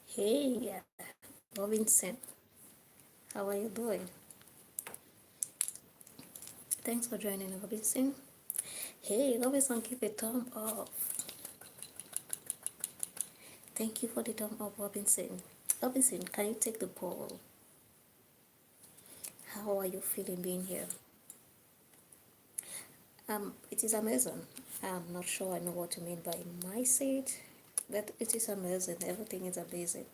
Hey, Robinson, how are you doing? Thanks for joining, Robinson. Hey, Robinson, keep a thumb up. Thank you for the thumb up, Robinson. Robinson, can you take the poll? How are you feeling being here? It is amazing. I'm not sure I know what you mean by my seat, but it is amazing. Everything is amazing.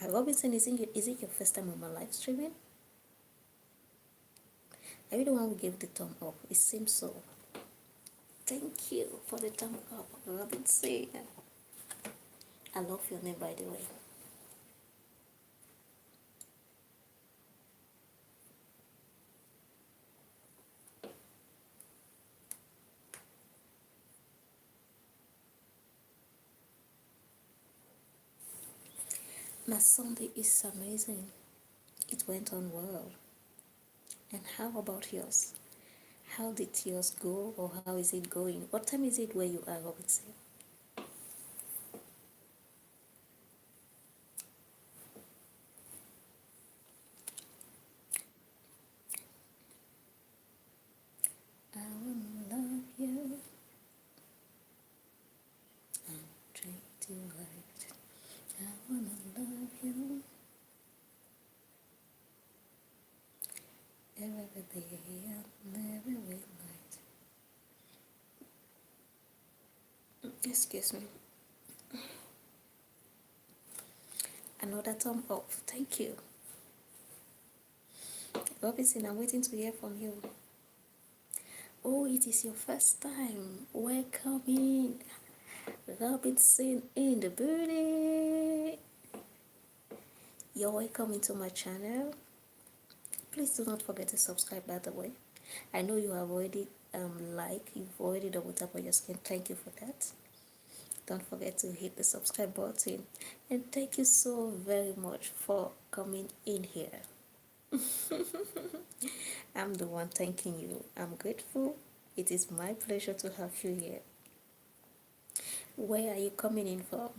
Robinson, is it your first time on my live streaming? Are you the one who gave the thumb up? It seems so. Thank you for the thumb up, Robinson. I love your name, by the way. My Sunday is amazing. It went on well. And how about yours? How did yours go, or how is it going? What time is it where you are, Robinson? I wanna love you. I'm trying to hide. I wanna love you every day and every night. Excuse me. Another thumb up. Thank you. Robinson, I'm waiting to hear from you. Oh, it is your first time. Welcome in. Robinson in the building. You're welcome into my channel. Please do not forget to subscribe, by the way. I know you have already you've already double tap on your screen. Thank you for that. Don't forget to hit the subscribe button. And thank you so very much for coming in here. I'm the one thanking you. I'm grateful. It is my pleasure to have you here. Where are you coming in from?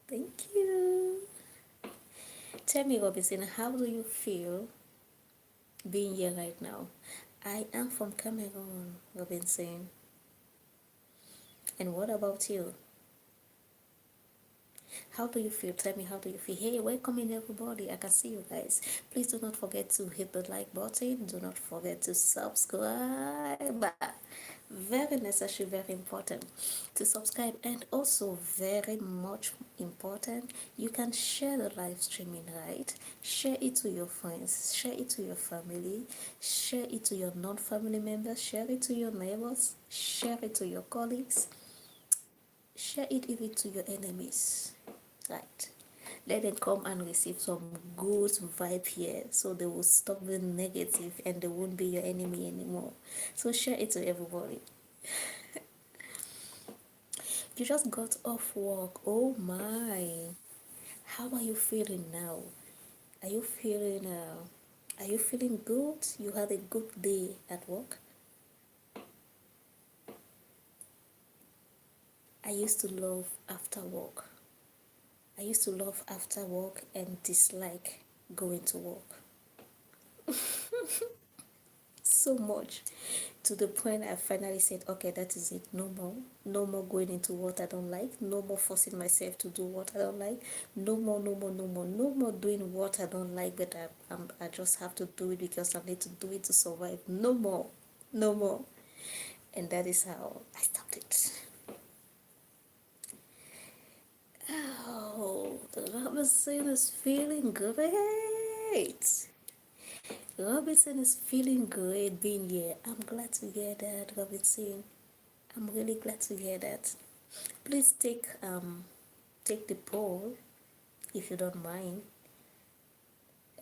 Thank you. Tell me, Robinson, how do you feel being here right now? I am from Cameroon, Robinson. And what about you? How do you feel? Tell me, how do you feel? Hey, welcome in everybody. I can see you guys. Please do not forget to hit the like button. Do not forget to subscribe. Very necessary, very important to subscribe, and also very much important, you can share the live streaming, right? Share it to your friends, share it to your family, share it to your non-family members, share it to your neighbors, share it to your colleagues, share it even to your enemies, right? Let them come and receive some good vibe here, so they will stop being negative and they won't be your enemy anymore. So share it to everybody. You just got off work. Oh my. How are you feeling now? Are you feeling good? You had a good day at work? I used to love after work. I used to love after work and dislike going to work so much, to the point I finally said, okay, that is it. No more. No more going into what I don't like. No more forcing myself to do what I don't like. No more, no more, no more, no more doing what I don't like, but I just have to do it because I need to do it to survive. No more. No more. And that is how I stopped it. Oh, Robinson is feeling great. Robinson is feeling great being here. I'm glad to hear that, Robinson. I'm really glad to hear that. Please take the poll if you don't mind.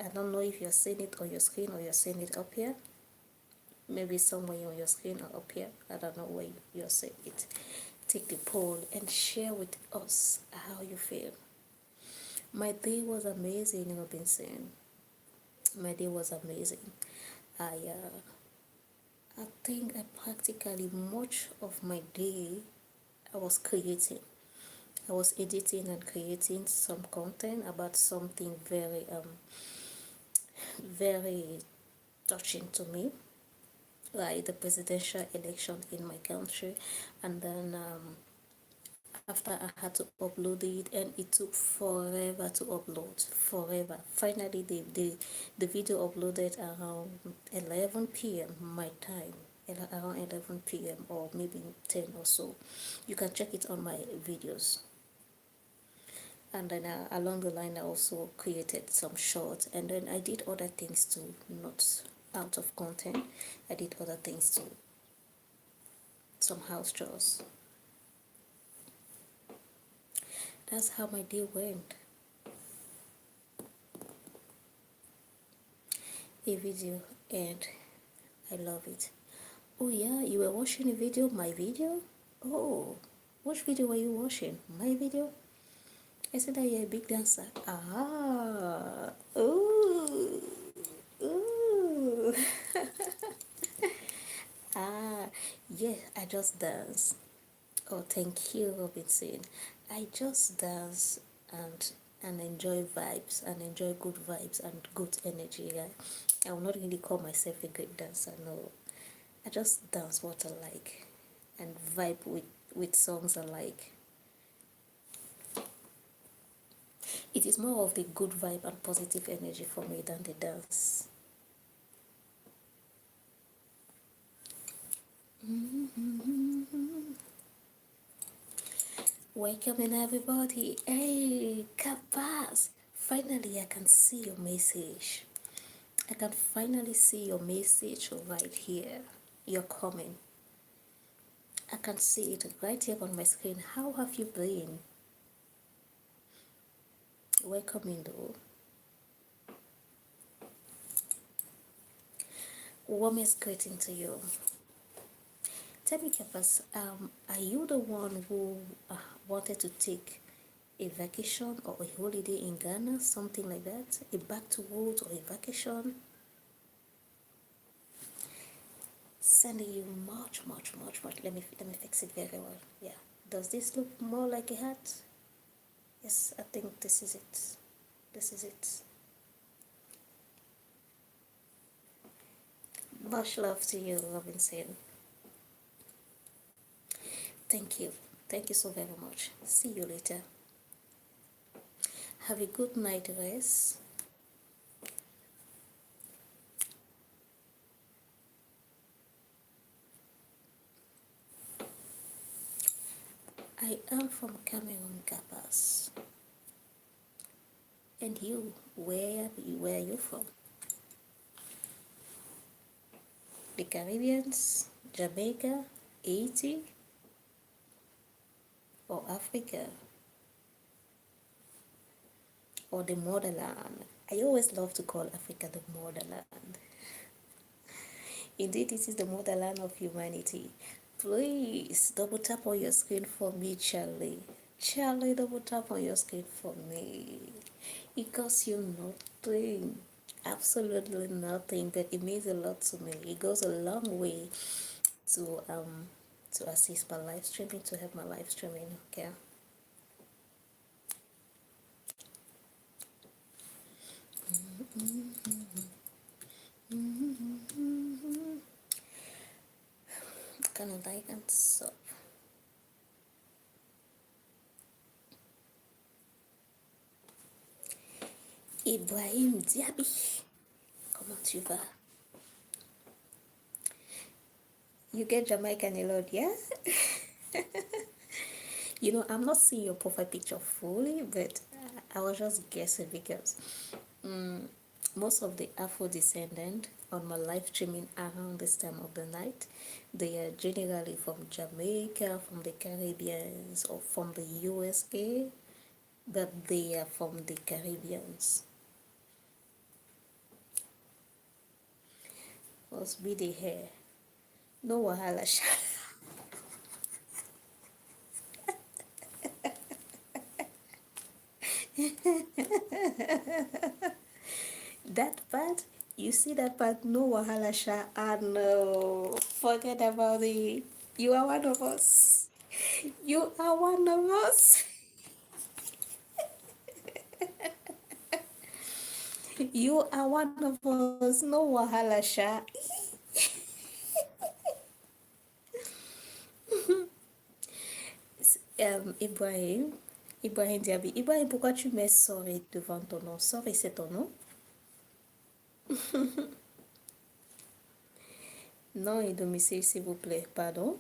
I don't know if you're seeing it on your screen or you're seeing it up here. Maybe somewhere on your screen or up here. I don't know where you're seeing it. Take the poll and share with us how you feel. My day was amazing, Robinson. My day was amazing. I think I practically much of my day I was creating. I was editing and creating some content about something very touching to me, like the presidential election in my country. And then after I had to upload it, and it took forever to upload, forever. Finally, the video uploaded around 11 p.m. my time, around 11 p.m. or maybe 10 or so. You can check it on my videos. And then along the line, I also created some shorts, and then I did other things too, not out of content. I did other things too, some house chores. That's how my day went. A video, and I love it. Oh yeah, you were watching a video, my video? Oh, which video were you watching? My video? I said that you're a big dancer. Ah, ooh, ooh. Ah, yeah, I just dance. Oh, thank you, Robinson. I just dance and enjoy vibes and enjoy good vibes and good energy. I will not really call myself a great dancer, no. I just dance what I like and vibe with songs I like. It is more of the good vibe and positive energy for me than the dance. Welcome everybody. Hey, Kapas. Finally, I can see your message. I can finally see your message right here. You're coming. I can see it right here on my screen. How have you been? Welcome in though. Warmest greeting to you. Tell me, Kapas, are you the one who wanted to take a vacation or a holiday in Ghana, something like that? A back to woods or a vacation? Sending you much. Let me fix it very well. Yeah. Does this look more like a hat? Yes, I think this is it. This is it. Much love to you, Robinson. Thank you. Thank you so very much. See you later. Have a good night rest. I am from Cameroon, Kapas. And you, where are you from? The Caribbeans, Jamaica, Haiti, or Africa, or the motherland? I always love to call Africa the motherland. Indeed, it is the motherland of humanity. Please double tap on your screen for me, Charlie. Charlie, double tap on your screen for me. It costs you nothing, absolutely nothing, but it means a lot to me. It goes a long way to assist my live streaming, to help my live streaming. Okay. Kind of like and so. Ibrahim Diaby, comment tu vas? You get Jamaican a lot, yeah? You know, I'm not seeing your profile picture fully, but I was just guessing because most of the Afro descendant on my live streaming around this time of the night, they are generally from Jamaica, from the Caribbeans, or from the USA, but they are from the Caribbeans. Must be the hair. No wahala. That part, you see that part, no wahala sha, and no, forget about it. You are one of us. You are one of us. You are one of us. No wahala sha. Ibrahim, Ibrahim Diaby. Ibrahim, pourquoi tu mets sorry devant ton nom? Sorry, c'est ton nom? Nom et domicile, s'il vous plaît. Pardon?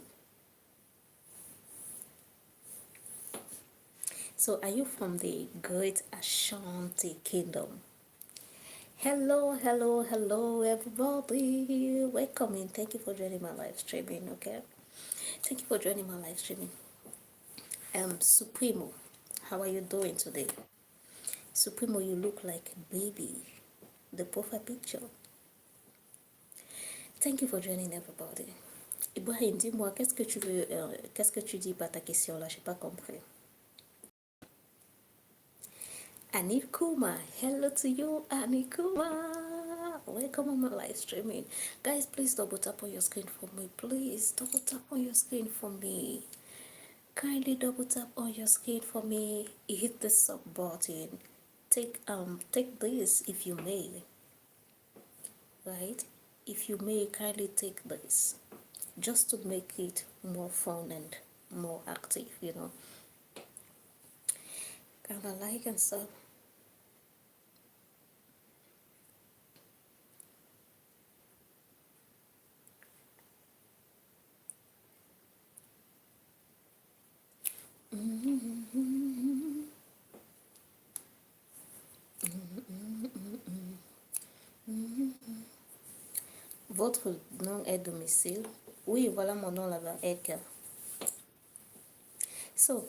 So, are you from the Great Ashanti Kingdom? Hello, hello, hello, everybody. Welcome in. Thank you for joining my live streaming. Okay, thank you for joining my live streaming. Supremo, how are you doing today? Supremo, you look like a baby. The profile picture. Thank you for joining everybody. Ibrahim, dis-moi, qu'est-ce que tu dis par ta question là? J'ai pas compris. Anil Kuma, hello to you, Anil Kuma. Welcome on my live streaming. Guys, please double tap on your screen for me. Please double tap on your screen for me. Kindly double tap on your screen for me. Hit the sub button. Take this if you may. Right? If you may, kindly take this. Just to make it more fun and more active, you know. Kinda like and stuff. Votre nom est domicile? Oui, voilà mon nom là-bas, Edgar. So,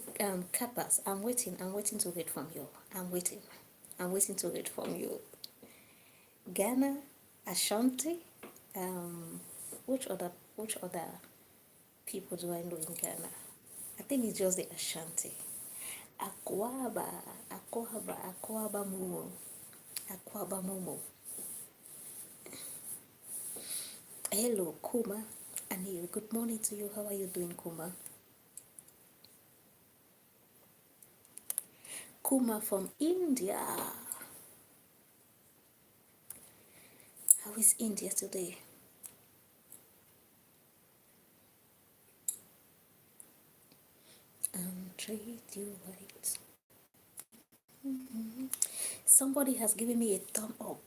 Kappas, I'm waiting to read from you. I'm waiting to read from you. Ghana, Ashanti, um, which other people do I know in Ghana? I think it's just the Ashanti. Akwaba, Akwaba Momo, Akwaba Momo. Hello, Kuma, Anil. Good morning to you. How are you doing, Kuma? Kuma from India. How is India today? Treat you right. Somebody has given me a thumb up.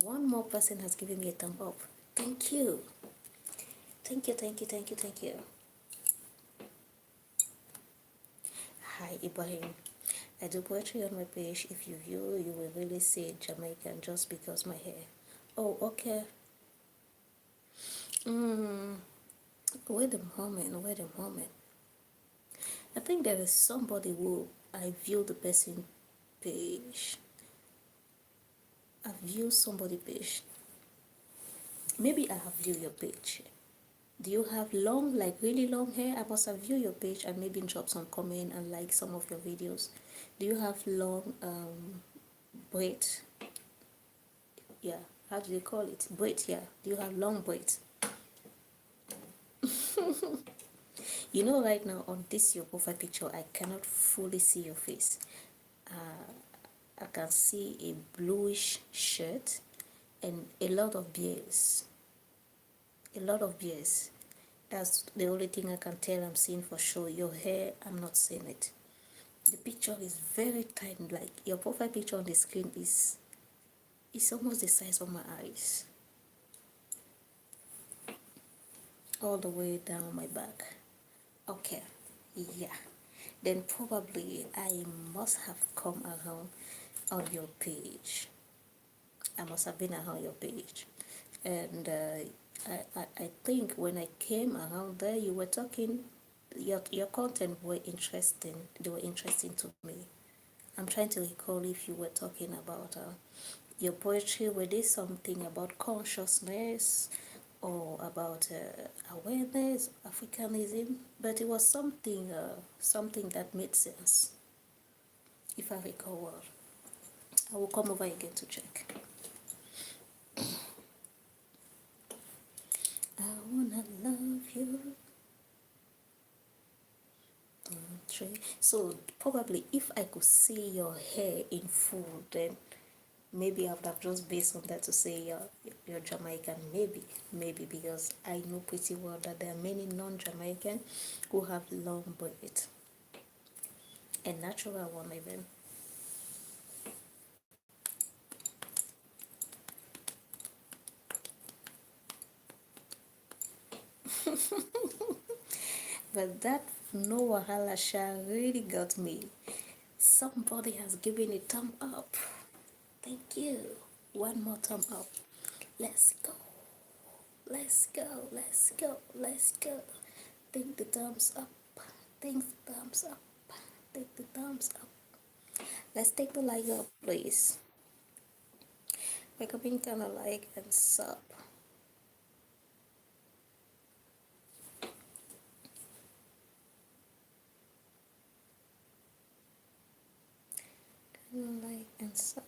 One more person has given me a thumb up. Thank you. Thank you, thank you, thank you, thank you. Hi, Ibrahim. I do poetry on my page. If you view, you will really see Jamaican just because my hair. Oh, okay. Wait a moment, wait a moment. I think there is somebody who I view the person page. I view somebody page. Maybe I have viewed your page. Do you have long, like really long hair? I must have viewed your page and maybe drop some comment and like some of your videos. Do you have long braid? Yeah, how do they call it? Braid, yeah. Do you have long braids? You know, right now on this your profile picture, I cannot fully see your face. I can see a bluish shirt and a lot of beards. A lot of beards. That's the only thing I can tell I'm seeing for sure. Your hair, I'm not seeing it. The picture is very tiny, like your profile picture on the screen is almost the size of my eyes. All the way down my back. Okay, yeah. Then probably I must have come around on your page. I must have been around your page. And I think when I came around there, you were talking, your content were interesting. They were interesting to me. I'm trying to recall if you were talking about your poetry. Were there something about consciousness or about awareness, Africanism? But it was something that made sense. if I recall well. I will come over again to check. I wanna love you. So probably if I could see your hair in full, then maybe I would have just based on that to say you're Jamaican. Maybe because I know pretty well that there are many non-Jamaican who have long braids, a natural one even. But that no wahala sha really got me. Somebody has given a thumb up. Thank you. One more thumb up. Let's go. Let's go. Let's go. Let's go. Take the thumbs up. Take the thumbs up. Take the thumbs up. Let's take the like up, please. We're coming kind of like and sub. Kind of like and sub.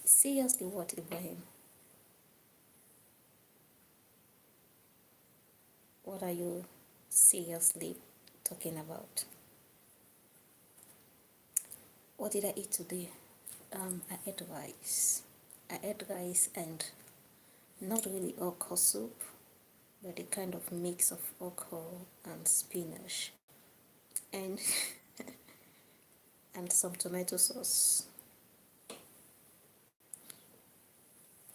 Seriously, what, Ibrahim? What are you seriously talking about? What did I eat today? I ate rice. I ate rice and not really okra soup, but a kind of mix of okra and spinach and and some tomato sauce.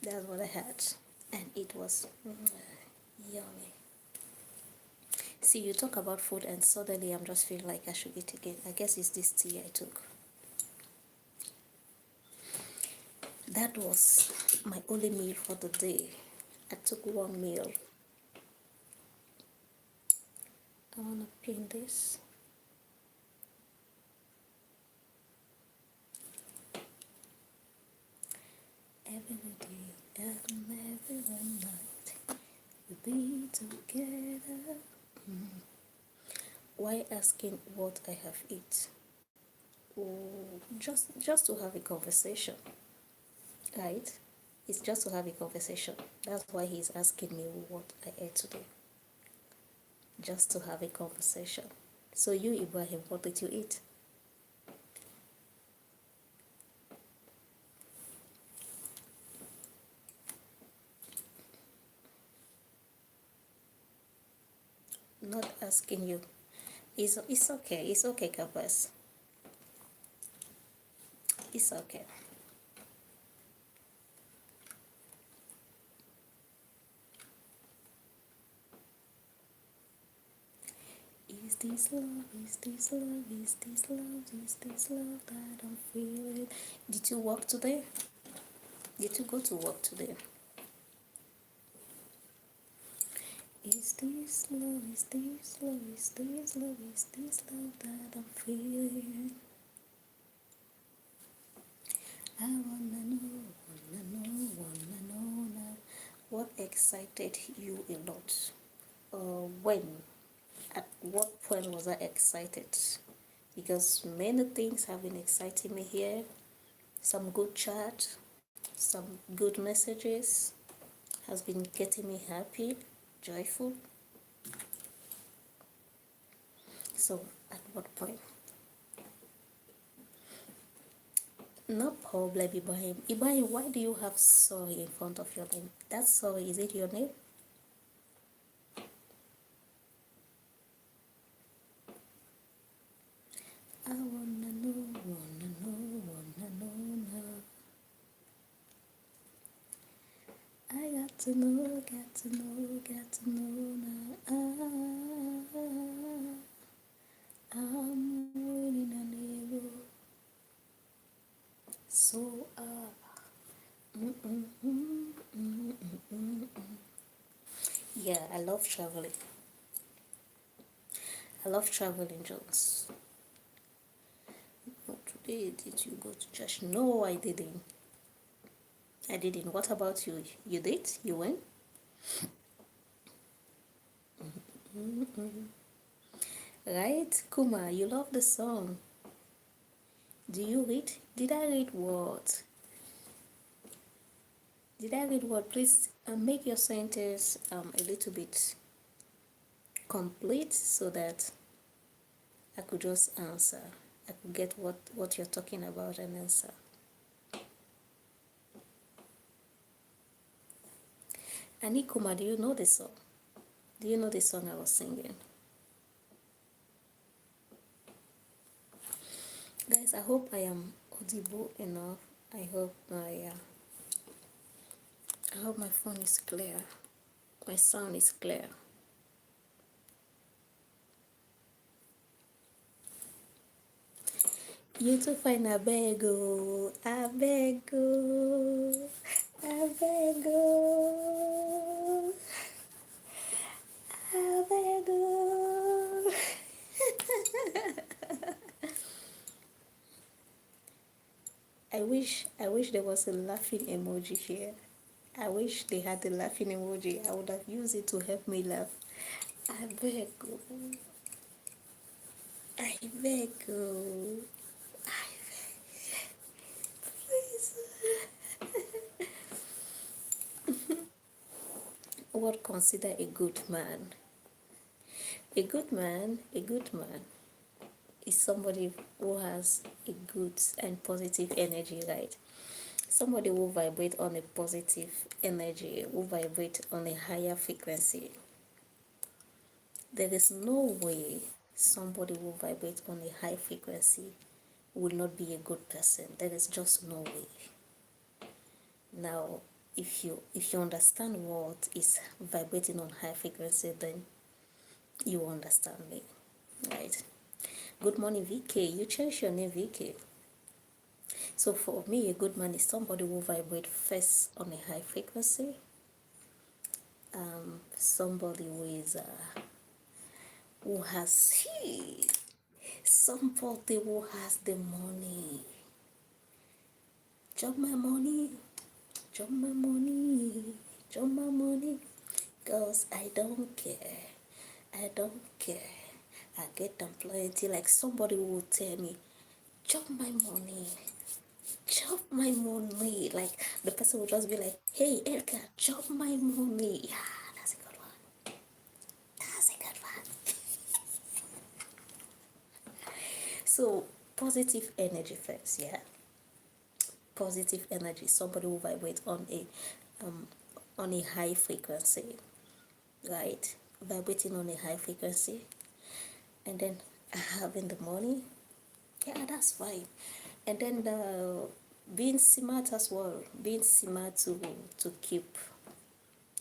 That's what I had, and it was yummy. See, you talk about food, and suddenly I'm just feeling like I should eat again. I guess it's this tea I took. That was my only meal for the day. I took one meal. I wanna pin this. Every day and every night we'll be together. Why asking what I have eaten? Oh, just to have a conversation, right? It's just to have a conversation. That's why he's asking me what I ate today. Just to have a conversation. So you, Ibrahim, what did you eat? Not asking you. It's okay. It's okay, Kapas. It's okay. Is this love? Is this love? Is this love? Is this love that I'm feeling? Did you work today? Did you go to work today? Is this love? Is this love? Is this love? Is this love that I'm feeling? I wanna know, wanna know now. What excited you a lot? When? At what point was I excited? Because many things have been exciting me here. Some good chat, some good messages has been getting me happy, joyful. So at what point? No problem, Ibrahim. Ibrahim, why do you have sorry in front of your name? That sorry, is it your name? I wanna know, wanna know, wanna know now. I got to know, got to know, got to know now. I'm winning an ego. So Yeah, I love traveling. I love traveling, Jones. Oh, today, did you go to church? No, I didn't. I didn't. What about you? You did? You went? Right? Kuma, you love the song. Do you read? Did I read what? Did I read what? Please make your sentence a little bit complete so that I could just answer. I could get what you're talking about and answer. Anikuma, do you know the song? Do you know the song I was singing? Guys, I hope I am audible enough. I hope my phone is clear. My sound is clear. You to find a bego, a bego, a bego, a bego. I wish there was a laughing emoji here. I wish they had the laughing emoji. I would have used it to help me laugh. I beg you. I beg you. I please. What consider a good man? A good man is somebody who has a good and positive energy, right? Somebody who vibrate on a positive energy, who vibrate on a higher frequency. There is no way somebody who vibrates on a high frequency will not be a good person. There is just no way. Now, if you understand what is vibrating on high frequency, then you understand me, right? Good morning, VK. You change your name, VK. So for me, a good man is somebody who vibrates first on a high frequency. Somebody who has somebody who has the money. Chop my money, chop my money, chop my money. Cause I don't care. I don't care. I get them plenty. Like somebody will tell me, chop my money. Chop my money. Like the person will just be like, hey Erica, chop my money. Yeah, that's a good one. That's a good one. So positive energy first, yeah. Positive energy. Somebody who vibrates on a high frequency, right? Vibrating on a high frequency, and then having the money, yeah, that's fine. And then being smart as well, being smart to keep.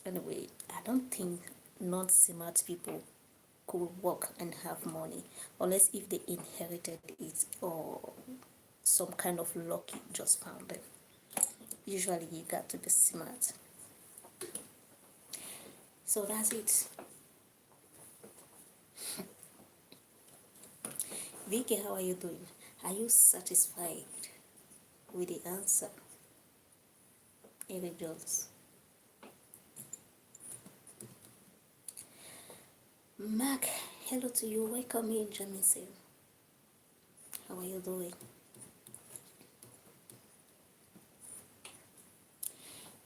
Anyway, I don't think non-smart people could work and have money unless if they inherited it or some kind of lucky just found them. Usually you got to be smart. So that's it. Vicky, how are you doing? Are you satisfied with the answer? Eric Jones. Mark, hello to you. Welcome in, Jamison. How are you doing?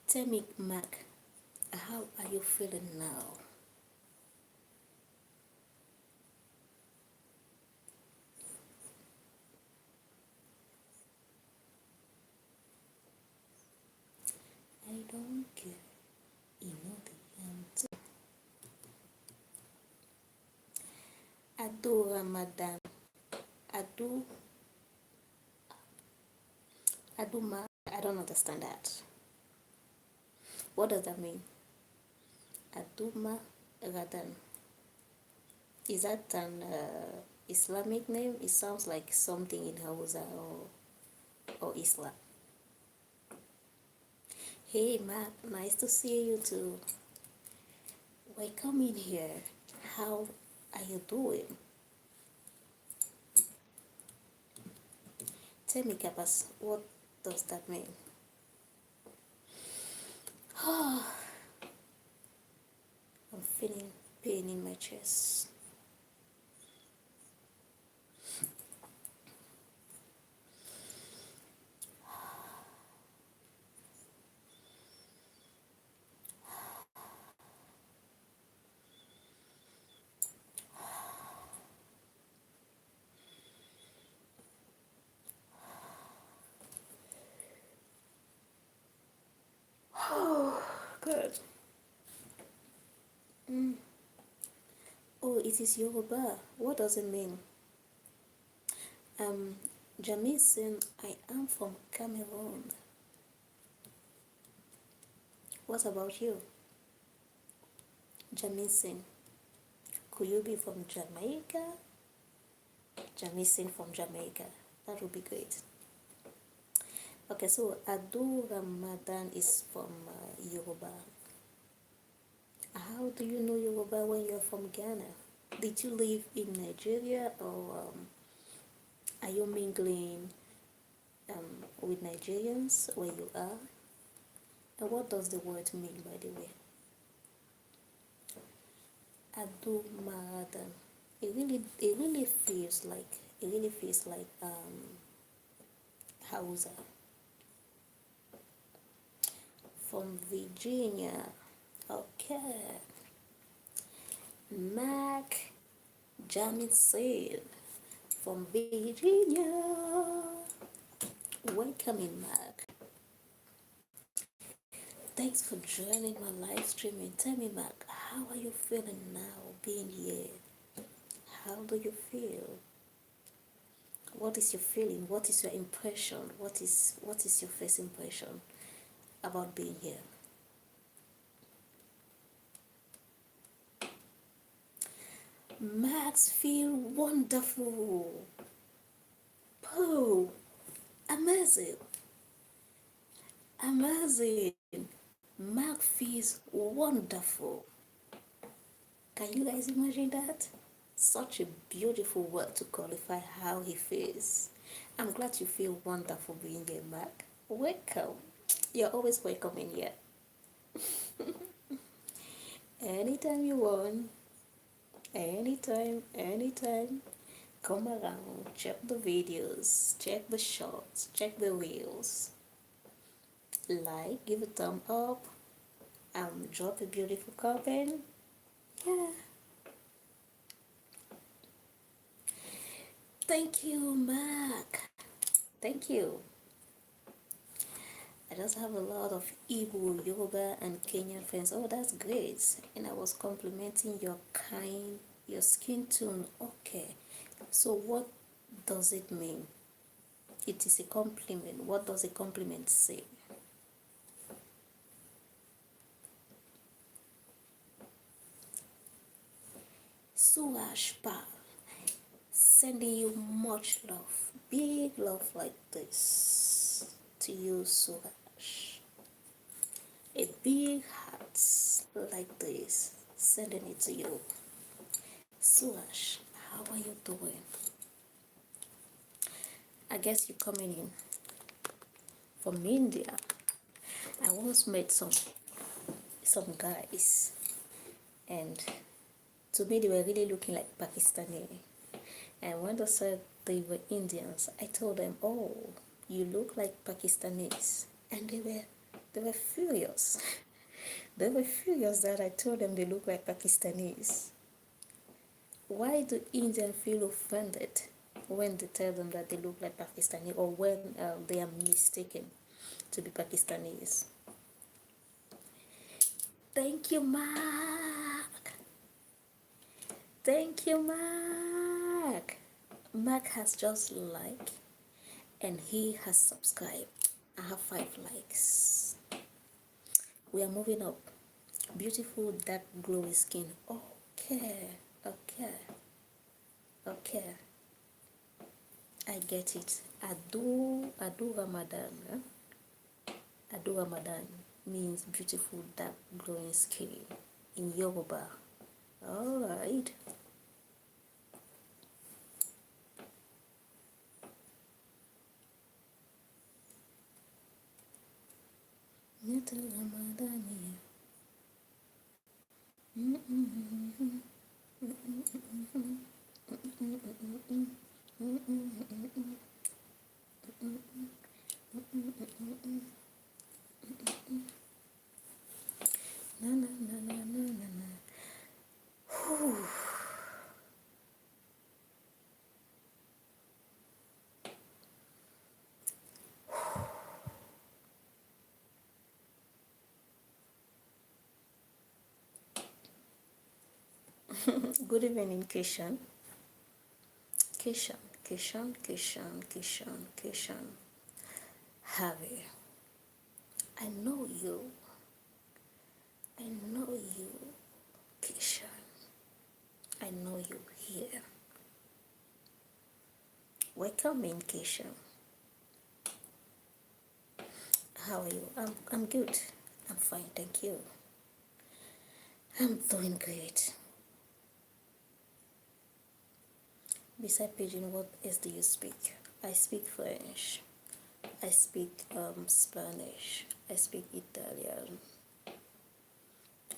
Tell me, Mark, how are you feeling now? I don't care. You know the answer. Adu Ramadan. Adu. Aduma. I don't understand that. What does that mean? Aduma Ramadan. Is that an Islamic name? It sounds like something in Hausa or Islam. Hey Matt, nice to see you too. Welcome in here. How are you doing? Tell me, Kapas, what does that mean? I'm feeling pain in my chest. Good. Oh, it is Yoruba. What does it mean? Um, Jamison, I am from Cameroon. What about you? Jamison, could you be from Jamaica? Jamison from Jamaica. That would be great. Okay, so Adu Ramadan is from Yoruba. How do you know Yoruba when you're from Ghana? Did you live in Nigeria or are you mingling with Nigerians where you are? And what does the word mean, by the way? Adu Maradan. It really feels like Hausa from Virginia. Okay, Mac Jamison from Virginia. Welcome in, Mac. Thanks for joining my live streaming. Tell me, Mac, how are you feeling now being here? How do you feel? What is your feeling? What is your impression? What is your first impression about being here? Max feel wonderful. Oh, amazing. Amazing. Max feels wonderful. Can you guys imagine that? Such a beautiful word to qualify how he feels. I'm glad you feel wonderful being here, Mark. Welcome. You're always welcome in here. Anytime you want, anytime. Come around, check the videos, check the shorts, check the reels. Like, give a thumb up, drop a beautiful comment. Yeah. Thank you, Mark. Thank you. I just have a lot of Igbo, Yoruba, and Kenyan friends. Oh, that's great. And I was complimenting your skin tone. Okay. So, what does it mean? It is a compliment. What does a compliment say? Suash Pal, sending you much love. Big love like this to you, Suash. A big heart like this, sending it to you. Suash, how are you doing? I guess you're coming in from India. I once met some guys, and to me they were really looking like Pakistani. And when they said they were Indians, I told them, "Oh, you look like Pakistanis," and they were furious. They were furious that I told them they look like Pakistanis. Why do Indians feel offended when they tell them that they look like Pakistani, or when they are mistaken to be Pakistanis? Thank you, Mark. Thank you, Mark. Mark has just liked and he has subscribed. I have 5 likes. We are moving up. Beautiful dark glowy skin. Okay, okay, okay. I get it. Adu Ramadan. Adu Ramadan. means beautiful dark glowing skin in Yoruba. Alright. Na na na na na na na. Good evening, Kishan. Kishan. Harry, I know you. I know you, Kishan. I know you here. Welcome in, Kishan. How are you? I'm good. I'm fine, thank you. I'm doing great. Beside Pidgin, what else do you speak? I speak French. I speak Spanish. I speak Italian.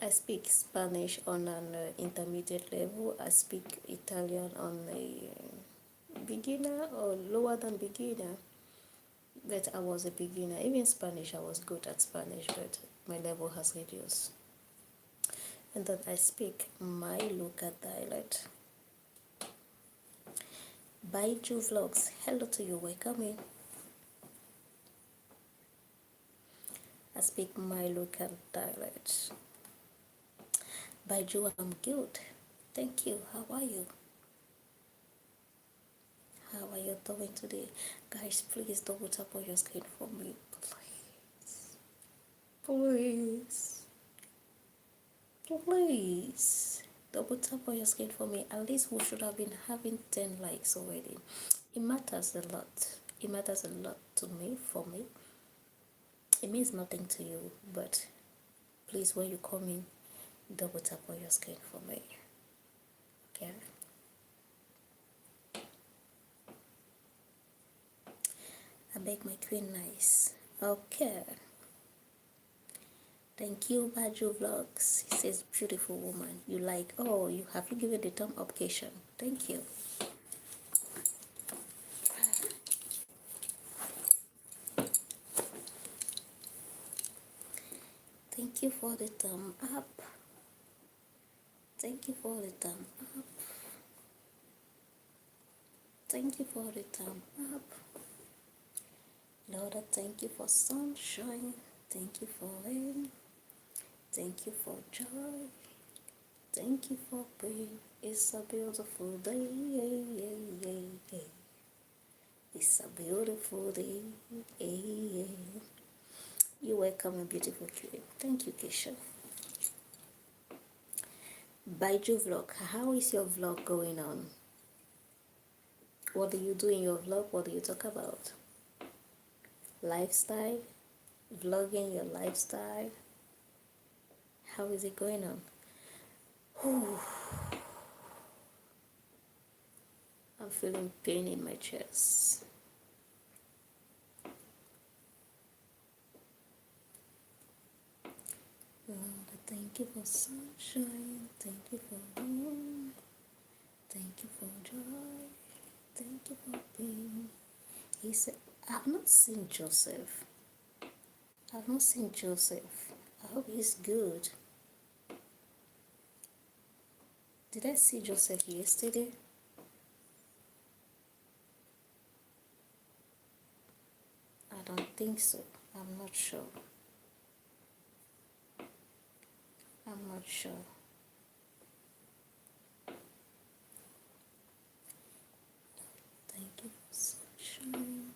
I speak Spanish on an intermediate level. I speak Italian on a beginner or lower than beginner. But I was a beginner. Even Spanish, I was good at Spanish, but my level has reduced. And then I speak my local dialect. Baiju Vlogs, hello to you, welcome in. I speak my local dialect. Baiju, I'm good. Thank you. How are you? How are you doing today? Guys, please double tap on your screen for me. Please. Please. Double tap on your screen for me. At least we should have been having 10 likes already. It matters a lot. It matters a lot to me, for me. It means nothing to you, but please, when you come in, double tap on your screen for me. Okay? I make my queen nice. Okay. Thank you, Baju Vlogs. He says, beautiful woman. You like, oh, you have you given the thumb up, Cation. Thank you. Thank you for the thumb up. Thank you for the thumb up. Thank you for the thumb up. Lord, I thank you for sunshine. Thank you for rain. Thank you for joy. Thank you for pain. It's a beautiful day. It's a beautiful day. You're welcome, a beautiful queen. Thank you, Keisha. Baiju Vlog. How is your vlog going on? What do you do in your vlog? What do you talk about? Lifestyle? Vlogging your lifestyle? How is it going on? Whew. I'm feeling pain in my chest. Lord, thank you for sunshine. Thank you for rain. Thank you for joy. Thank you for pain. He said, I've not seen Joseph. I've not seen Joseph. I hope he's good. Did I see Joseph yesterday? I don't think so. I'm not sure. I'm not sure. Thank you for sunshine.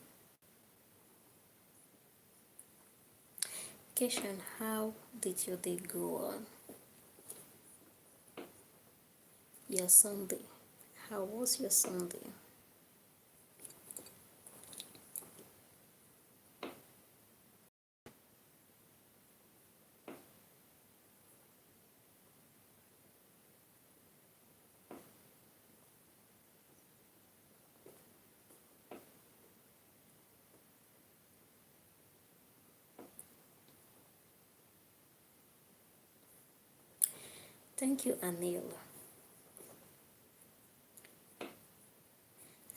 Keshan, how did your day go on? Your Sunday. How was your Sunday? Thank you, Anil.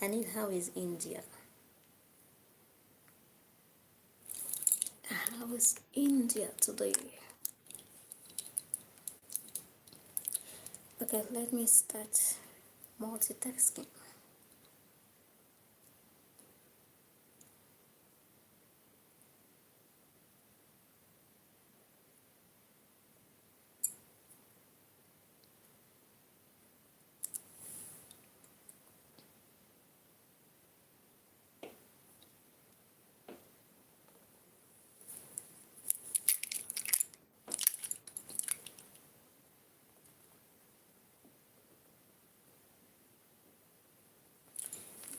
Anil, how is India? How is India today? Okay, let me start multitasking.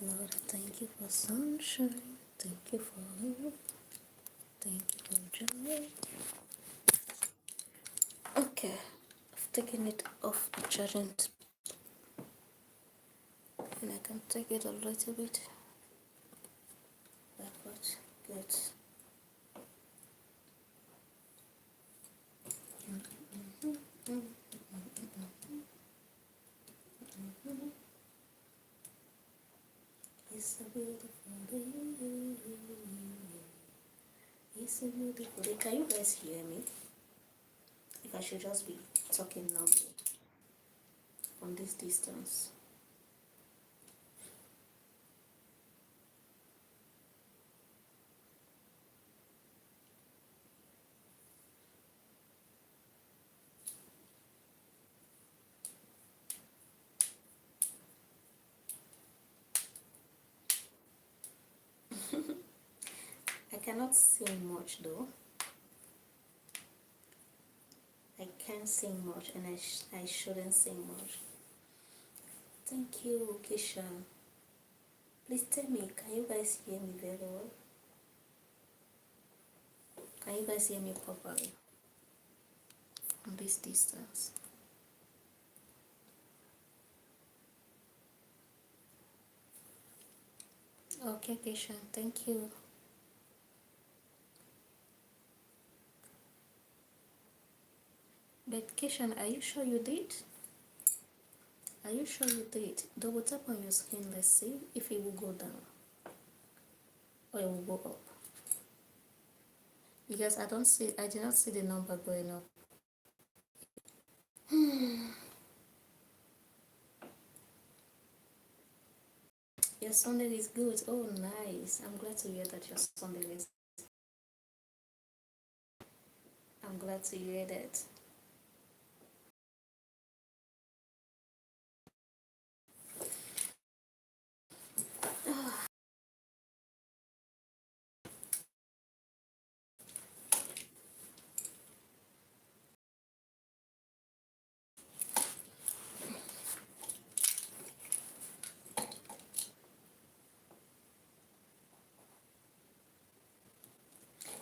Lord, thank you for sunshine. Thank you for love. Thank you for joy. Okay, I've taken it off the charging and I can take it a little bit backward. Good. It's a beautiful day. It's a beautiful day. Can you guys hear me? If I should just be talking loudly from this distance. I cannot sing much though. I can't sing much and I shouldn't sing much. Thank you, Keisha. Please tell me, can you guys hear me very well? Can you guys hear me properly from this distance? Okay, Keisha, thank you. But Keisha, are you sure you did? Are you sure you did? Double tap on your screen, let's see if it will go down or it will go up. Because I did not see the number going up. Your Sunday is good. Oh, nice. I'm glad to hear that your Sunday is. I'm glad to hear that.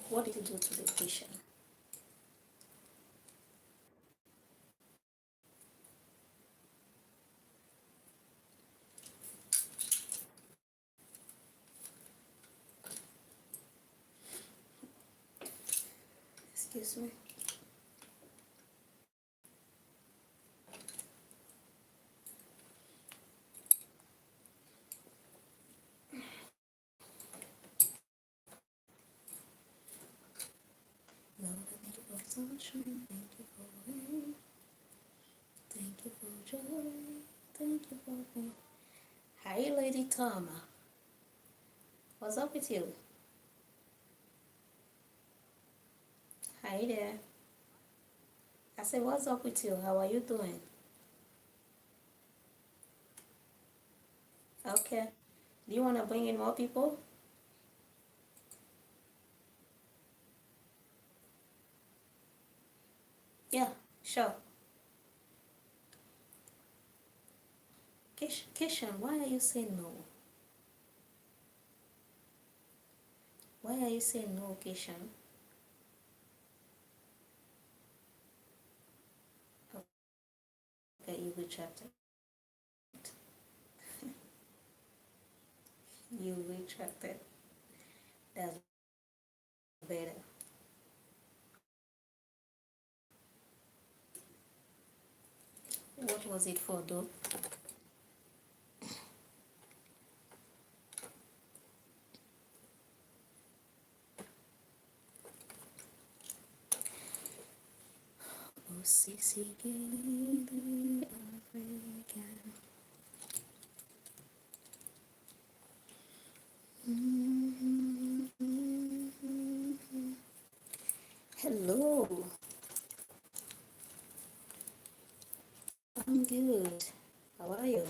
What did you do to the patient? Excuse me. Lord, thank you for sunshine. Thank you for rain. Thank you for joy. Thank you for pain. Hi, Lady Tama. What's up with you? Hi there. I said, what's up with you? How are you doing? Okay. Do you want to bring in more people? Yeah, sure. Kishan, why are you saying no? Why are you saying no, Kishan? Okay, you retracted. You retracted. That's better. What was it for though? Oh, Sissy, baby, African. Hello, I'm good. How are you?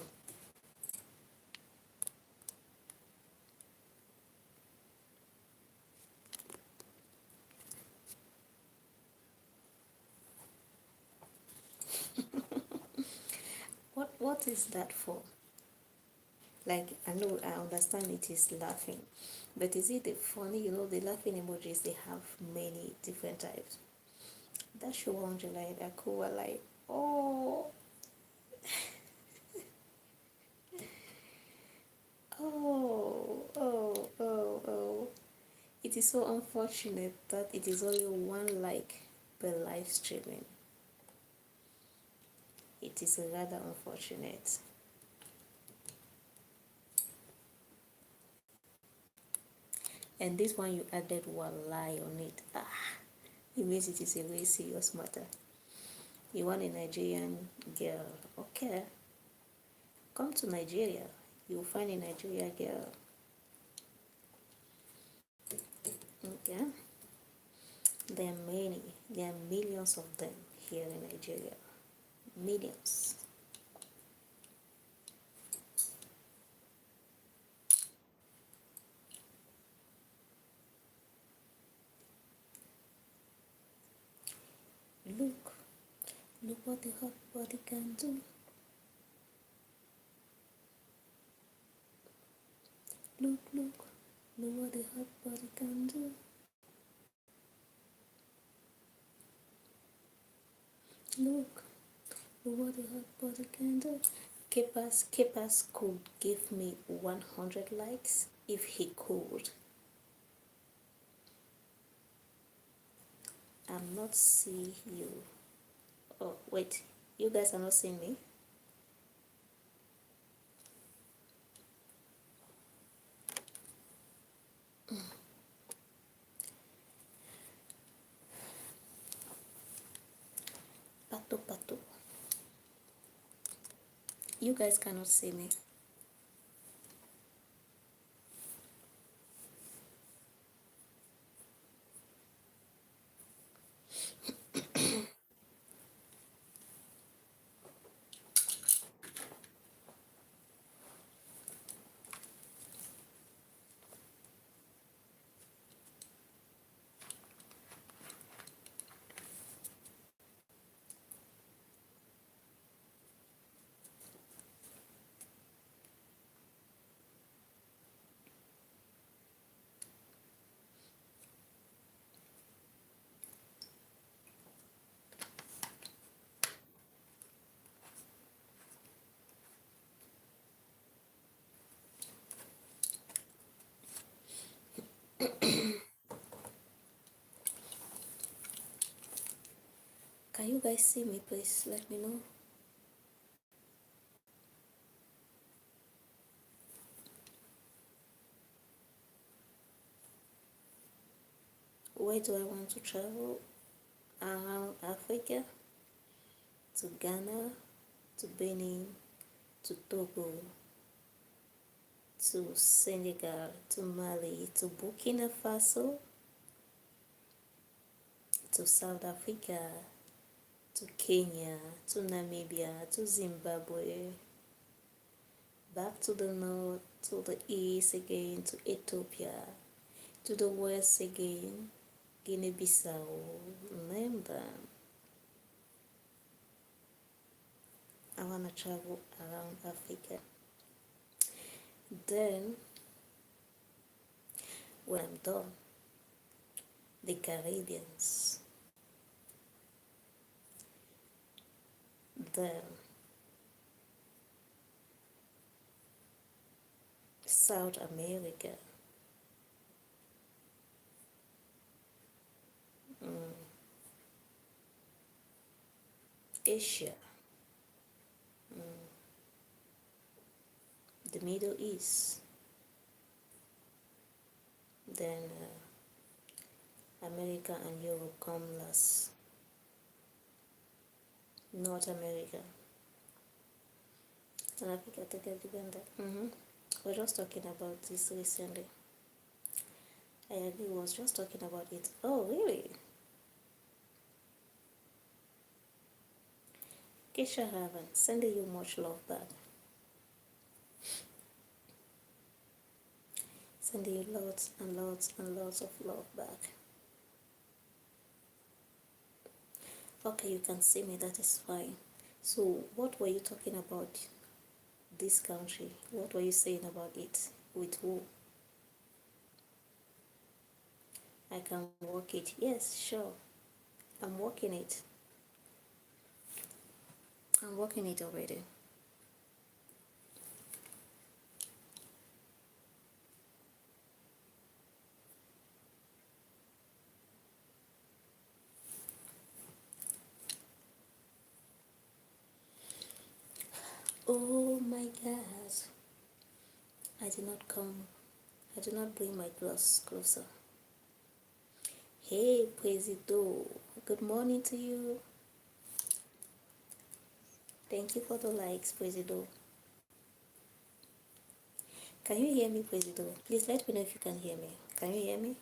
What is that for? Like, I know, I understand it is laughing, but is it funny? You know, the laughing emojis, they have many different types. That show on July, that cool, like, oh, oh. It is so unfortunate that it is only one like per live streaming. It is rather unfortunate. And this one you added one lie on it. It means it is a very serious matter. You want a Nigerian girl. Okay. Come to Nigeria. You'll find a Nigerian girl. Okay. There are many. There are millions of them here in Nigeria. Millions. Look. Look what the hot body can do. Look. Look what the hot body can do. Look. Look what the hot body can do. Kepas could give me 100 likes if he could. I'm not seeing you. Oh, wait. You guys are not seeing me? Pato. You guys cannot see me. Can you guys see me? Please let me know. Where do I want to travel? Around Africa, to Ghana, to Benin, to Togo, to Senegal, to Mali, to Burkina Faso, to South Africa, to Kenya, to Namibia, to Zimbabwe, back to the north, to the east again, to Ethiopia, to the west again, Guinea-Bissau, name them. I want to travel around Africa. Then, when I'm done, the Caribbeans. Then, South America. Asia. the Middle East, then America and Europe come last. North America and Africa take Uganda. We're just talking about this recently. I agree, was just talking about it. Oh, really? Keisha Haven, sending you much love back. Sending you lots and lots and lots of love back. Okay, you can see me, that is fine. So, what were you talking about this country? What were you saying about it? With who? I can work it. Yes, sure. I'm working it. I'm working it already. Oh my gosh. I did not come. I did not bring my glass closer. Hey, Presido. Good morning to you. Thank you for the likes, Presido. Can you hear me, Presido? Please let me know if you can hear me. Can you hear me?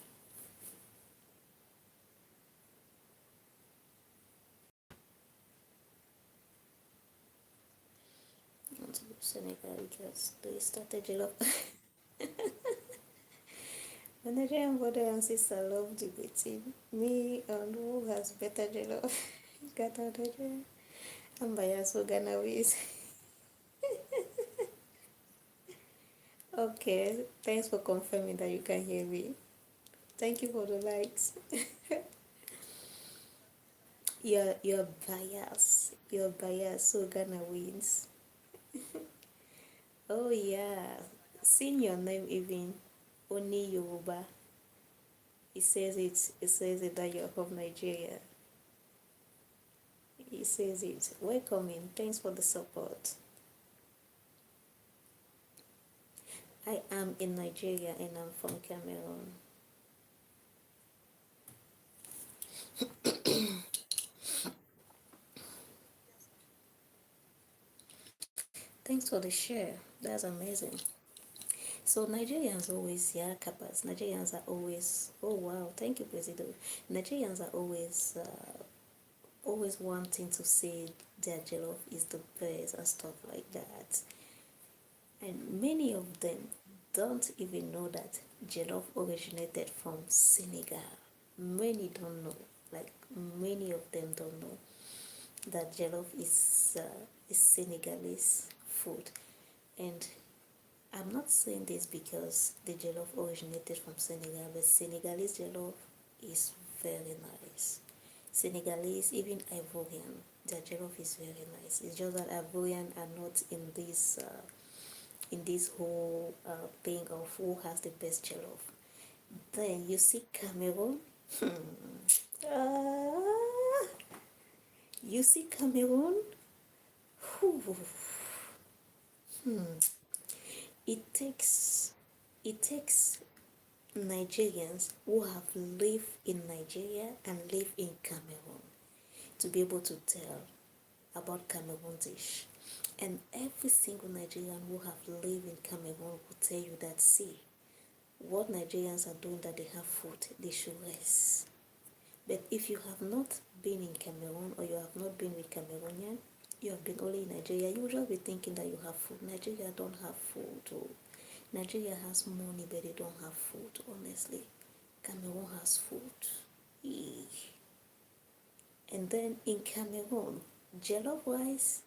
Want to Senegal because they started jollof. The Nigerian brother and sister love debating me and who has better jollof. Ghana, Nigeria. I'm biased for Ghanawese. Okay, thanks for confirming that you can hear me. Thank you for the likes. You're biased. You're biased, so Ghana wins. Oh yeah. Seeing your name even only Yoruba. It says it that you're from Nigeria. It says it. Welcoming. Thanks for the support. I am in Nigeria and I'm from Cameroon. Thanks for the share. That's amazing. So Nigerians always, yeah, Kapas. Nigerians are always, oh wow, thank you, President. Nigerians are always wanting to say their jollof is the best and stuff like that. And many of them don't even know that jollof originated from Senegal. Many don't know, like many of them don't know that jollof is Senegalese food. And I'm not saying this because the jollof originated from Senegal, but Senegalese jollof is very nice. Senegalese, even Ivorian, their jollof is very nice. It's just that Ivorian are not in this whole thing of who has the best jollof. Then you see Cameroon. uh, you see Cameroon. Whew. It takes Nigerians who have lived in Nigeria and live in Cameroon to be able to tell about Cameroon dish. And every single Nigerian who have lived in Cameroon will tell you that, see, what Nigerians are doing, that they have food, they should rest. But if you have not been in Cameroon or you have not been with Cameroonian, you have been only in Nigeria, you will just be thinking that you have food. Nigeria don't have food. Oh. Nigeria has money, but they don't have food, honestly. Cameroon has food. Eeh. And then in Cameroon, jollof rice,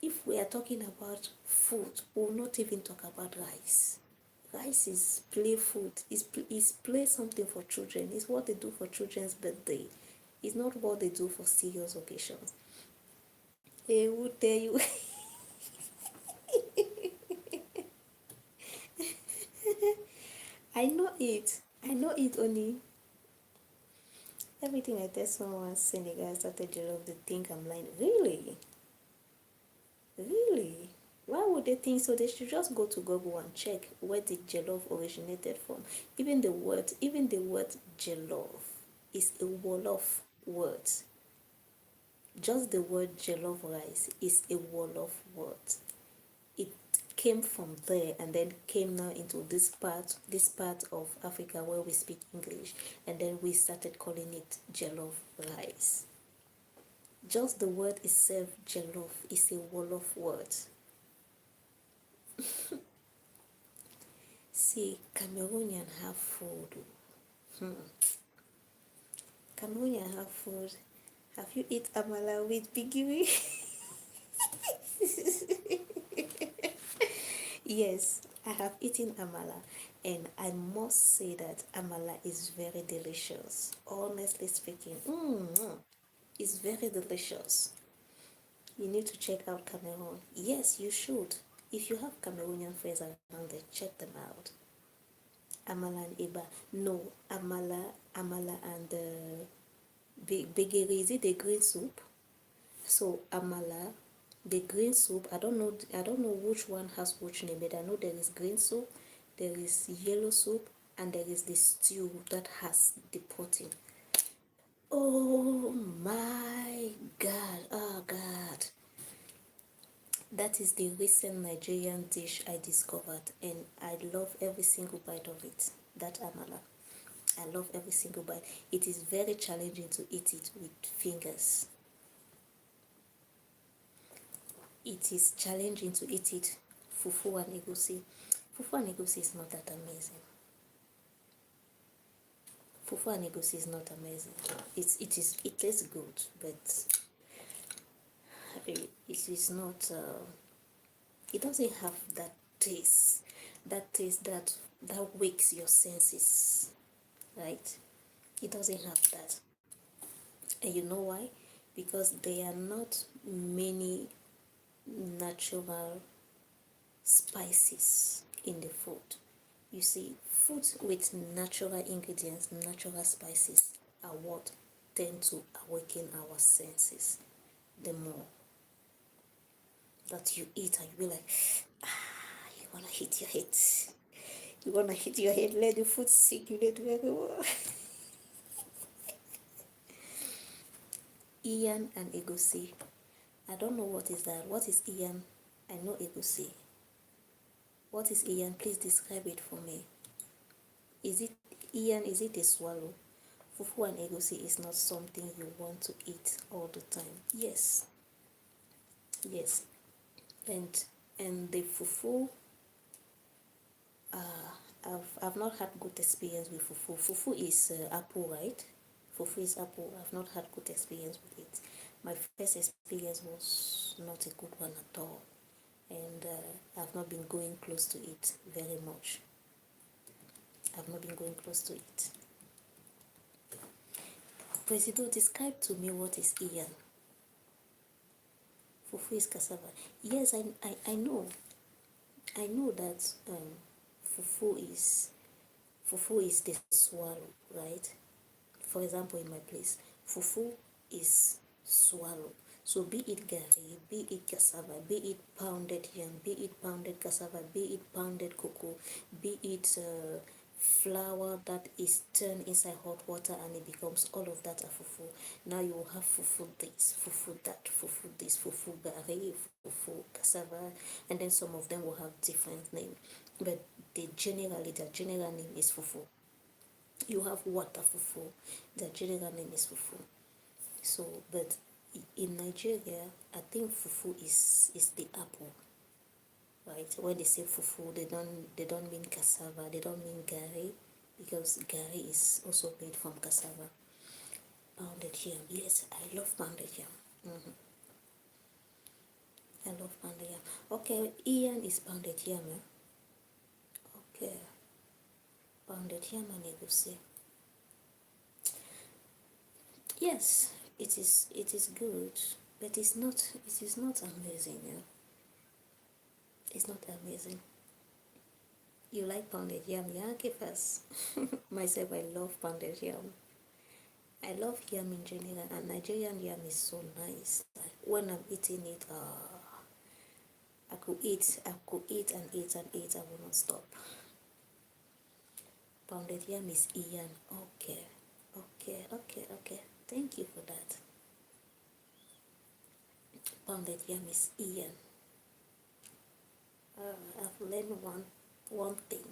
if we are talking about food, we will not even talk about rice. Rice is play food, is play something for children. It's what they do for children's birthday. It's not what they do for serious occasions. They will tell you. I know it. I know it only. Everything I tell someone Senegal started jollof, they think I'm lying. Really? Really? Why would they think so? They should just go to Google and check where the jollof originated from. Even the word jollof is a Wolof word. Just the word jollof rice is a Wolof word. It came from there and then came now into this part of Africa where we speak English, and then we started calling it jollof rice. Just the word itself, jollof, is a Wolof word. See, Cameroonian have food. Cameroonian have food. Have you eat amala with bigiri? Yes, I have eaten amala, and I must say that amala is very delicious. Honestly speaking, it's very delicious. You need to check out Cameroon. Yes, you should. If you have Cameroonian friends around there, check them out. Amala and Iba. No, amala and begiri. Is it the green soup? So amala, the green soup. I don't know which one has which name, but I know there is green soup, there is yellow soup, and there is the stew that has the protein. Oh my God! Oh God! That is the recent Nigerian dish I discovered, and I love every single bite of it. That amala. I love every single bite. It is very challenging to eat it with fingers. It is challenging to eat it. Fufu and egusi. Fufu and egusi is not that amazing. Fufu and egusi is not amazing. It tastes good, but it is not. It doesn't have that taste. That taste that wakes your senses, right? It doesn't have that. And you know why? Because there are not many natural spices in the food. You see, food with natural ingredients, natural spices are what tend to awaken our senses. The more that you eat and you be like, you wanna hit your head. You wanna hit your head, let the food circulate very well. Iyan and egusi. I don't know what is that. What is Iyan? I know egusi. What is Iyan? Please describe it for me. Is it Iyan? Is it a swallow? Fufu and egusi is not something you want to eat all the time. Yes, yes, and the fufu. I've not had good experience with fufu. Fufu is apple, right? Fufu is apple. I've not had good experience with it. My first experience was not a good one at all, and I've not been going close to it very much. I've not been going close to it. Presido, describe to me what is Iyan. Fufu is cassava. Yes, I know. I know that fufu is the swallow, right? For example, in my place, fufu is swallow. So be it gari, be it cassava, be it pounded yam, be it pounded cassava, be it pounded cocoa, be it flour that is turned inside hot water and it becomes all of that a fufu. Now you will have fufu this, fufu that, fufu this, fufu gari, fufu cassava, and then some of them will have different name, but their general name is fufu. You have water fufu, the general name is fufu. So, but in Nigeria, I think fufu is the apple, right? When they say fufu, they don't mean cassava, they don't mean gari, because gari is also made from cassava. Pounded yam, yes, I love pounded yam. I love pounded yam. Okay, Ian is pounded yam. Okay, pounded yam and egusi. Yes, it is good, but it is not amazing. Yeah? It's not amazing. You like pounded yam, yeah? Okay, first. Myself, I love pounded yam. I love yam in general, and Nigerian yam is so nice. Like, when I'm eating it, I could eat and eat and eat. I will not stop. Pounded yam is Ian. Okay, okay, okay, okay. Thank you for that. Pounded yam is Ian. I've learned one thing.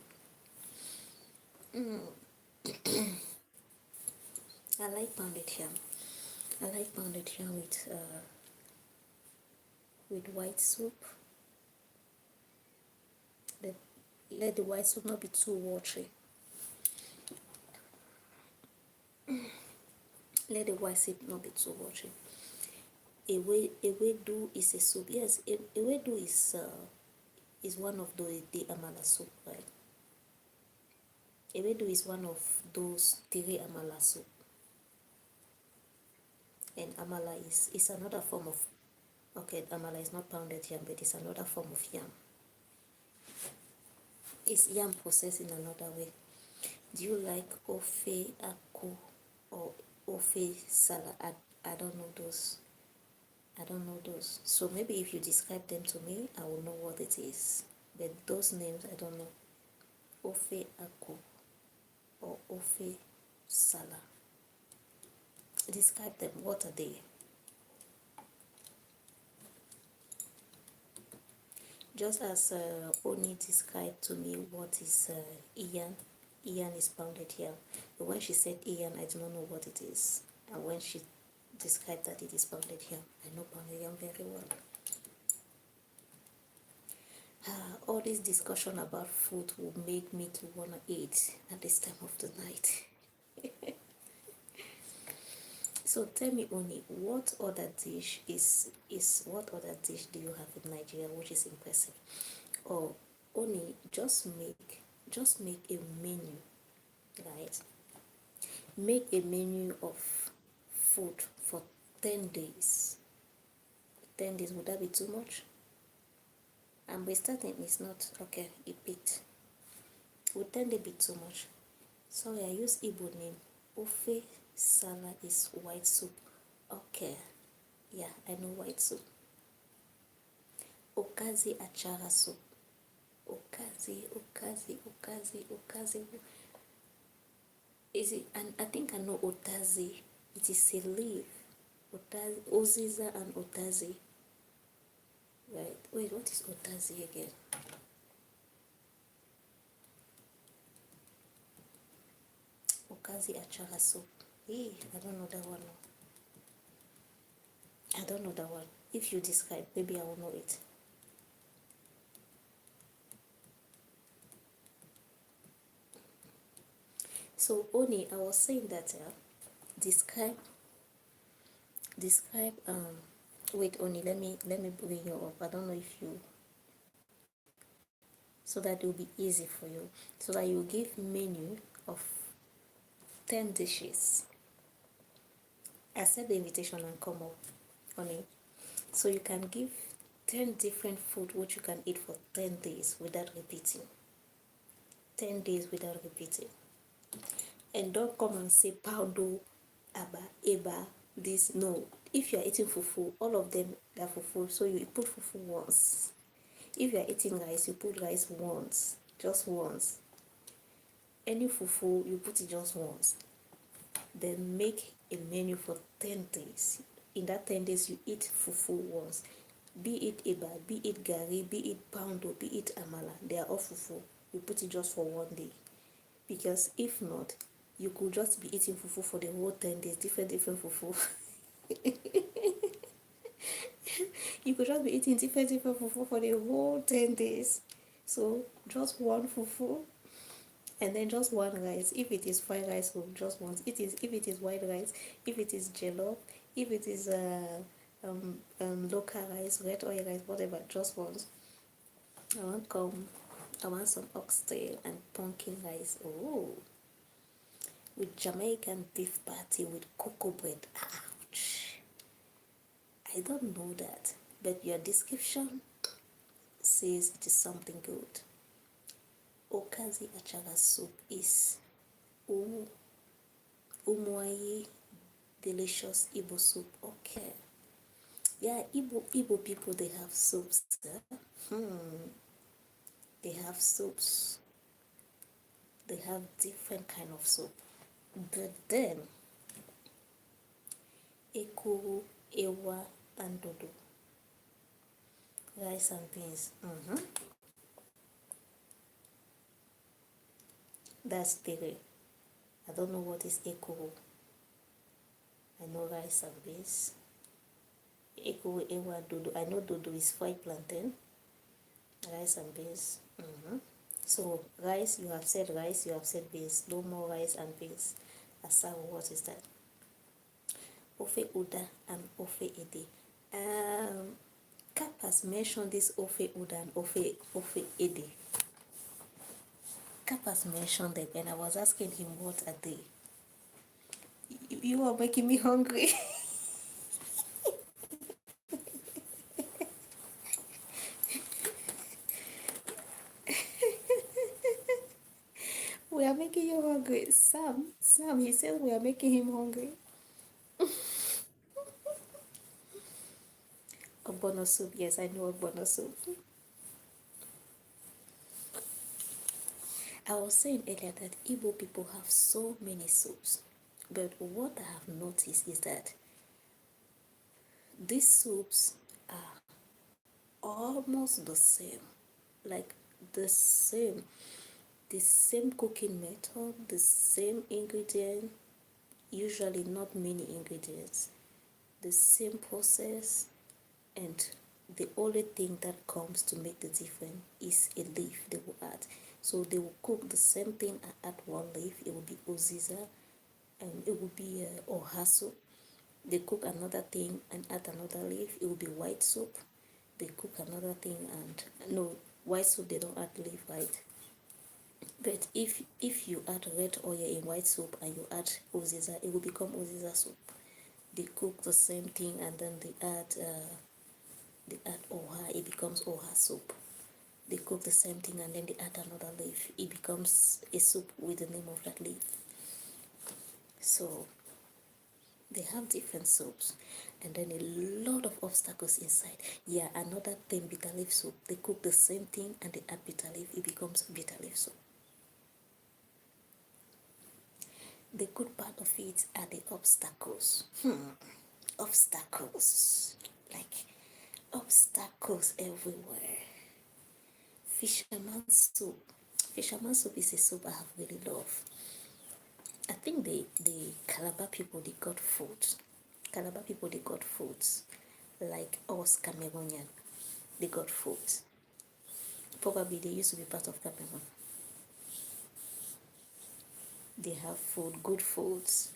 I like pounded yam. I like pounded yam with white soup. Let, let the white soup not be too watery. Let the white soup not be too watery. Ewedu is a soup. Yes, ewedu is one of the amala soup, right? Ewedu is one of those three amala soup, and amala is another form of, okay, amala is not pounded yam, but it's another form of yam. It's yam processed in another way. Do you like ofe aku or ofe salad? I don't know those. I don't know those. So maybe if you describe them to me, I will know what it is. But those names, I don't know. Ofe aku or ofe salad. Describe them. What are they? Just as Oni described to me what is Ian. Ian is pounded yam. But when she said Ian, I do not know what it is. And when she described that it is pounded yam, I know pounded yam very well. All this discussion about food will make me to wanna eat at this time of the night. So tell me, Oni, what other dish what other dish do you have in Nigeria which is impressive? Or Oni, just make a menu, right? Make a menu of food for 10 days. 10 days, would that be too much? And by starting, it's not okay. It picked. Would 10 days be too much? Sorry, I use Igbo name. Ofe salad is white soup. Okay, yeah, I know white soup. Okazi achara soup. Okazi. Is it? And I think I know otazi. It is a leaf. Otazi, oziza and otazi. Right. Wait, what is otazi again? Okazi achara soup. Hey, I don't know that one. I don't know that one. If you describe, maybe I will know it. So Oni, I was saying that describe wait Oni, let me bring you up. I don't know if you, so that it will be easy for you, so that you give menu of 10 dishes. Accept the invitation and come up, Oni. So you can give 10 different food which you can eat for 10 days without repeating. 10 days without repeating. And don't come and say poundo, eba, this. No. If you are eating fufu, all of them are fufu, so you put fufu once. If you are eating rice, you put rice once, just once. Any fufu, you put it just once. Then make a menu for 10 days. In that 10 days, you eat fufu once. Be it eba, be it gari, be it poundo, be it amala, they are all fufu. You put it just for one day. Because if not, you could just be eating fufu for the whole 10 days, different fufu. You could just be eating different fufu for the whole 10 days. So just one fufu and then just one rice. If it is fried rice, just once. If it is white rice, if it is jollof, if it is local rice, red oil rice, whatever, just once. I want some oxtail and pumpkin rice. Oh, with Jamaican beef patty with cocoa bread. Ouch. I don't know that, but your description says it is something good. Okazi achara soup is umuayi delicious Igbo soup. Okay. Yeah, Igbo people, they have soups. They have soups. They have different kind of soup. But then, ekuru, ewa, and dodo, rice and beans. That's three. I don't know what is ekuru. I know rice and beans. Ekuru, ewa, dodo. I know dodo is fried plantain. Rice and beans. So rice, you have said rice, you have said beans. No more rice and beans. Asawo, what is that? Ofe Uda and Ofe Ede. Cap has mentioned this Ofe Uda and Ofe Ede. Cap has mentioned them, and I was asking him what are they. You are making me hungry. We are making you hungry. Sam, he says we are making him hungry. Ogbono soup, yes, I know ogbono soup. I was saying earlier that Igbo people have so many soups, but what I have noticed is that these soups are almost the same, like the same, the same cooking method, the same ingredient, usually not many ingredients, the same process, and the only thing that comes to make the difference is a leaf they will add. So they will cook the same thing and add one leaf. It will be oziza, and it will be oha soup. They cook another thing and add another leaf. It will be white soup. They cook another thing and no, white soup they don't add leaf, right? But if you add red oil in white soup and you add oziza, it will become oziza soup. They cook the same thing and then they add oha, it becomes oha soup. They cook the same thing and then they add another leaf. It becomes a soup with the name of that leaf. So they have different soups and then a lot of obstacles inside. Yeah, another thing, bitter leaf soup. They cook the same thing and they add bitter leaf. It becomes bitter leaf soup. The good part of it are the obstacles. Obstacles. Like obstacles everywhere. Fisherman soup. Fisherman soup is a soup I have really loved. I think the Calabar people, they got food. Calabar people, they got foods. Like us Cameroonian, they got food. Probably they used to be part of Cameroon. They have food, good foods,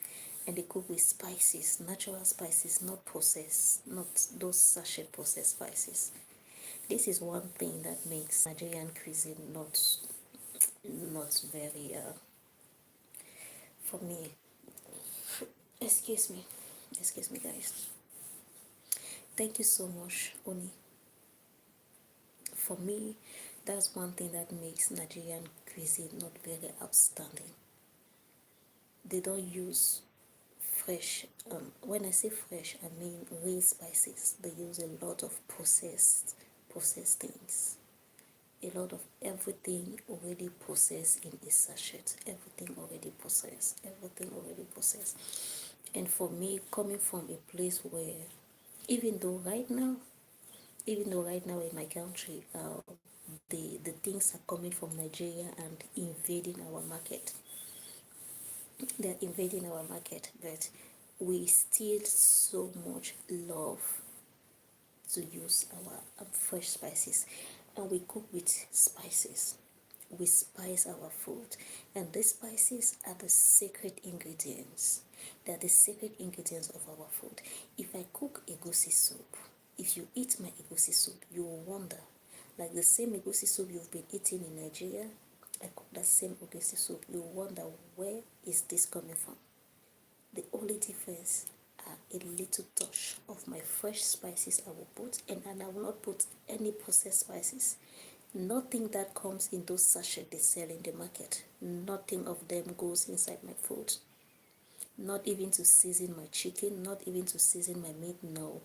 and they cook with spices, natural spices, not processed, not those sachet processed spices. This is one thing that makes Nigerian cuisine not very for me. Excuse me, guys. Thank you so much, Oni. For me, that's one thing that makes Nigerian cuisine not very outstanding. They don't use fresh, when I say fresh, I mean real spices. They use a lot of processed things. A lot of everything already processed in a sachet. Everything already processed. And for me, coming from a place where, even though right now in my country, the things are coming from Nigeria and invading our market. They're invading our market, but we still so much love to use our fresh spices, and we cook with spices. We spice our food, and these spices are the secret ingredients. They are the secret ingredients of our food. If I cook egusi soup, if you eat my egusi soup, you will wonder, like the same egusi soup you've been eating in Nigeria, I cook that same egusi soup. You will wonder, where is this coming from? The only difference are a little touch of my fresh spices I will put, and I will not put any processed spices. Nothing that comes in those sachets they sell in the market, nothing of them goes inside my food. Not even to season my chicken, not even to season my meat, no.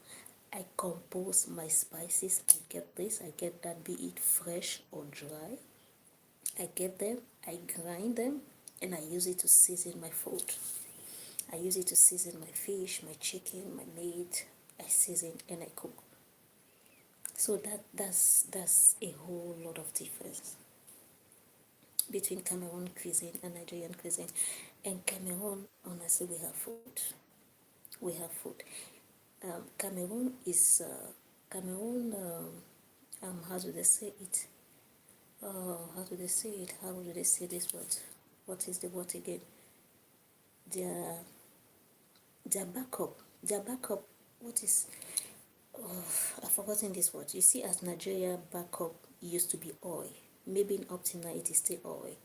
I compose my spices. I get this, I get that, be it fresh or dry. I get them, I grind them, and I use it to season my food. I use it to season my fish, my chicken, my meat. I season and I cook. So that's a whole lot of difference between Cameroon cuisine and Nigerian cuisine. And Cameroon, honestly, we have food. We have food. Cameroon is Cameroon. How do they say it? How do they say it? How do they say this word? What is the word again? Their their backup. Their backup. What is? Oh, I've forgotten this word. You see, as Nigeria backup used to be oil. Maybe up to now it is still oil.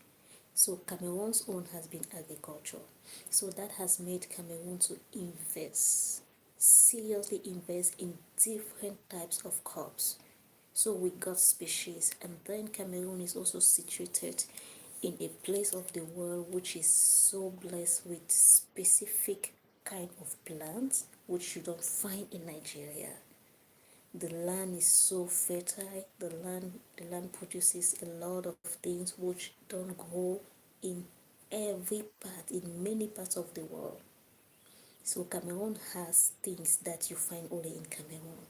So Cameroon's own has been agriculture. So that has made Cameroon to invest, seriously invest in different types of crops. So we got species, and then Cameroon is also situated in a place of the world which is so blessed with specific kind of plants which you don't find in Nigeria. The land is so fertile. The land produces a lot of things which don't grow in every part, in many parts of the world. So Cameroon has things that you find only in Cameroon.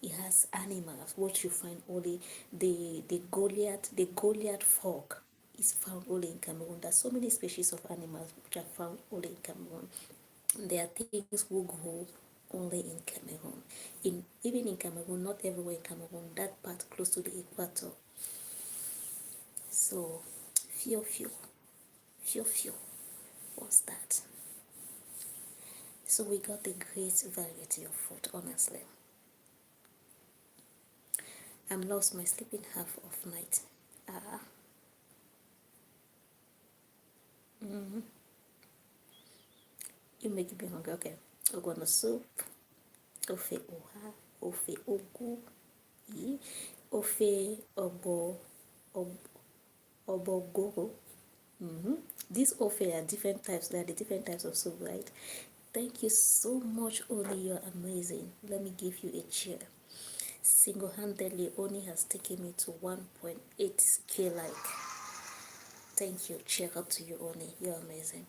It has animals which you find only. The Goliath frog is found only in Cameroon. There's so many species of animals which are found only in Cameroon. There are things we grow only in Cameroon. Even in Cameroon, not everywhere in Cameroon, that part close to the equator. So, few. What's that? So we got a great variety of food, honestly. I'm lost my sleeping half of night. You make me hungry. Okay. Ogbono soup, ofe oha, ofe ogu, ofe obogoro. These ofe are different types. They are the different types of soup, right? Thank you so much, Oli. You're amazing. Let me give you a cheer. Single-handedly, Oni has taken me to 1.8k like. Thank you. Cheer up to you, Oni. You're amazing.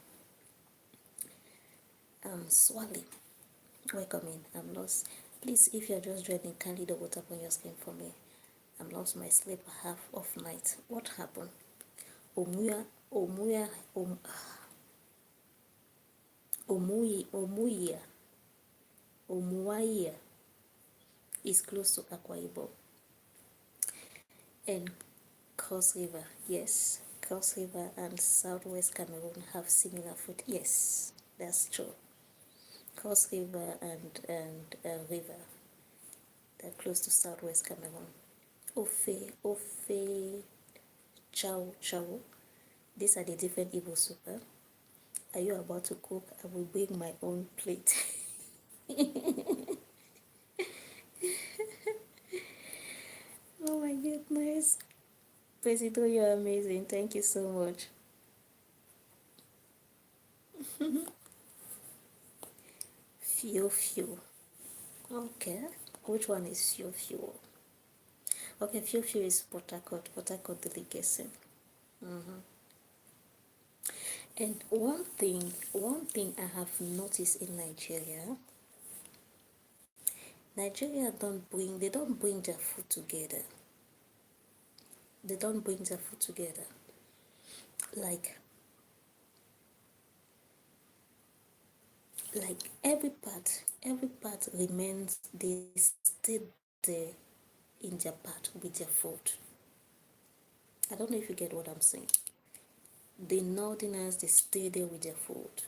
Swally, welcome in. I'm lost. Please, if you're just joining, kindly double tap on your screen for me. I'm lost my sleep half of night. What happened? Omuya, Omuya, Omuaya is close to Akwa Ibom. And Cross River, yes. Cross River and Southwest Cameroon have similar food. Yes, that's true. Cross River and River, they're close to Southwest Cameroon. Ofe, Chow. These are the different Igbo soup. Are you about to cook? I will bring my own plate. Oh my goodness. Presido, you're amazing. Thank you so much. Few. Okay. Which one is few? Okay, few is Port Harcourt delicacy. And one thing I have noticed in Nigeria they don't bring their food together. They don't bring their food together. Like every part remains, they stay there in their part with their food. I don't know if you get what I'm saying. The Northerners, they stay there with their food.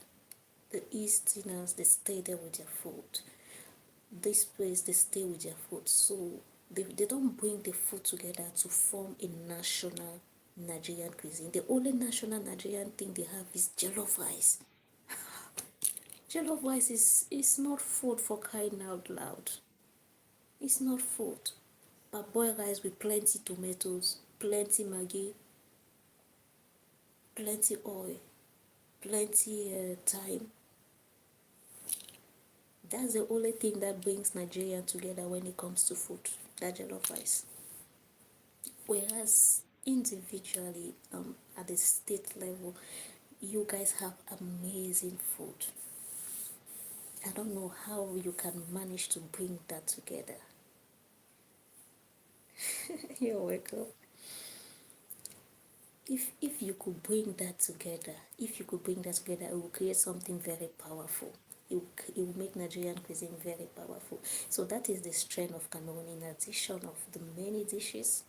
The Easterners, they stay there with their food. This place, they stay with their food. So they don't bring the food together to form a national Nigerian cuisine. The only national Nigerian thing they have is jollof rice. Jollof rice is not food for crying out loud. It's not food. But boiled rice with plenty tomatoes, plenty maggi, plenty oil, plenty thyme. That's the only thing that brings Nigerian together when it comes to food, that jollof rice. Whereas individually, at the state level, you guys have amazing food. I don't know how you can manage to bring that together. You're welcome. If you could bring that together, it will create something very powerful. It will make Nigerian cuisine very powerful. So that is the strength of Cameroon. In addition of the many dishes,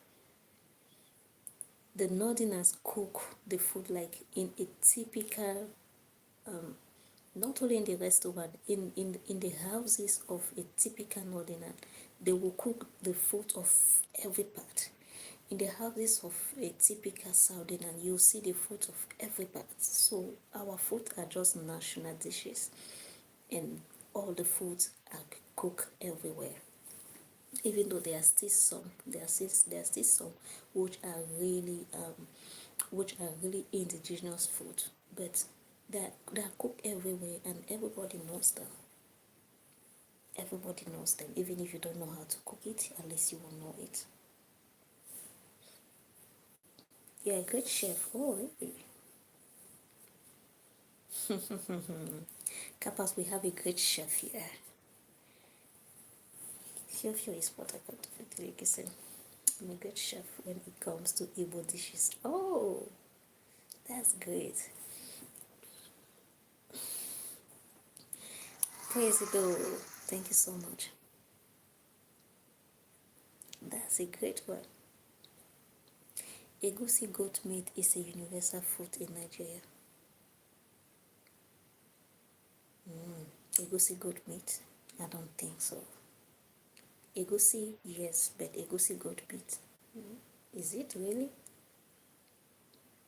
the Northerners cook the food like in a typical, not only in the restaurant, in the houses of a typical Northerner, they will cook the food of every part. In the houses of a typical Southerner, you see the food of every part. So our food are just national dishes, and all the foods are cooked everywhere. Even though there are still some which are really indigenous food, but they are cooked everywhere, and everybody knows them. Everybody knows them. Even if you don't know how to cook it, at least you will know it. You're a great chef. Oh, really? Kapas, we have a great chef here. Chef is what I could say. I'm a great chef when it comes to Igbo dishes. Oh, that's great. Praise the Lord. Thank you so much. That's a great one. Egusi goat meat is a universal food in Nigeria. Egusi goat meat? I don't think so. Egusi, yes, but egusi goat meat. Is it really?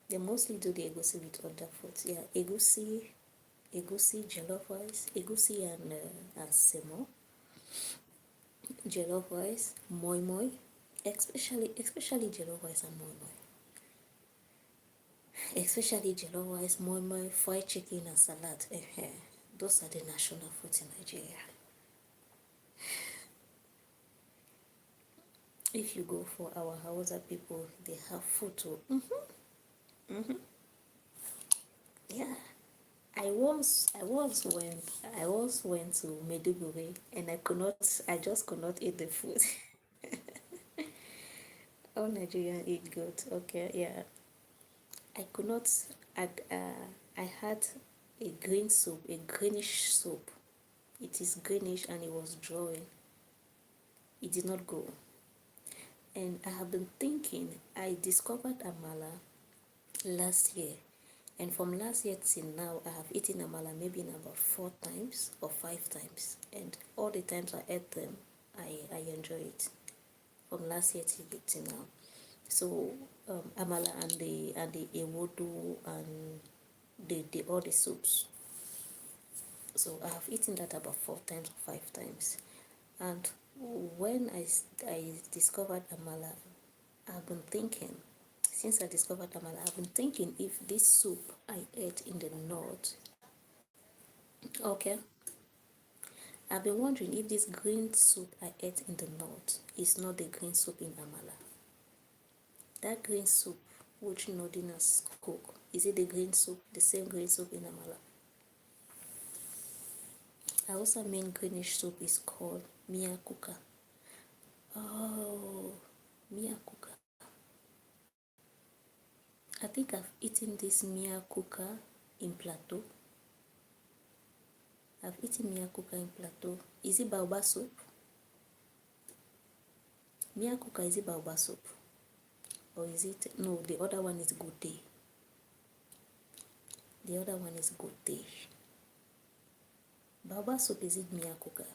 They mostly do the egusi with other foods. Yeah, egusi, jollof rice, egusi and semo, jollof rice, moi moi, especially jollof rice and moi moi. Especially jollof rice, moi moi, fried chicken and salad. Those are the national foods in Nigeria. If you go for our Hausa people, they have food too. Yeah. I once went to Meduguri, and I just could not eat the food. All Nigerian eat good. Okay, yeah. I could not. I had a green soup, a greenish soup. It is greenish and it was drawing. It did not go. And I have been thinking. I discovered amala last year, and from last year till now, I have eaten amala maybe in about 4 times or 5 times, and all the times I ate them, I enjoy it. From last year till now. So amala and the ewodu and the all the soups. So I have eaten that about 4 times or 5 times, and when I discovered amala, I've been thinking. Since I discovered amala, I've been thinking if this soup I ate in the north. Okay. I've been wondering if this green soup I ate in the north is not the green soup in amala. That green soup which Northerners cook, is it the green soup, the same green soup in amala? I also mean greenish soup is called miya kuka. Oh, miya kuka. I think I've eaten this miya kuka in Plateau. I've eaten miya kuka in Plateau. Is it baobab soup? Miya kuka, is it baobab soup? Or is it, no, the other one is gote. The other one is gote. Baobab soup, is it miya kuka?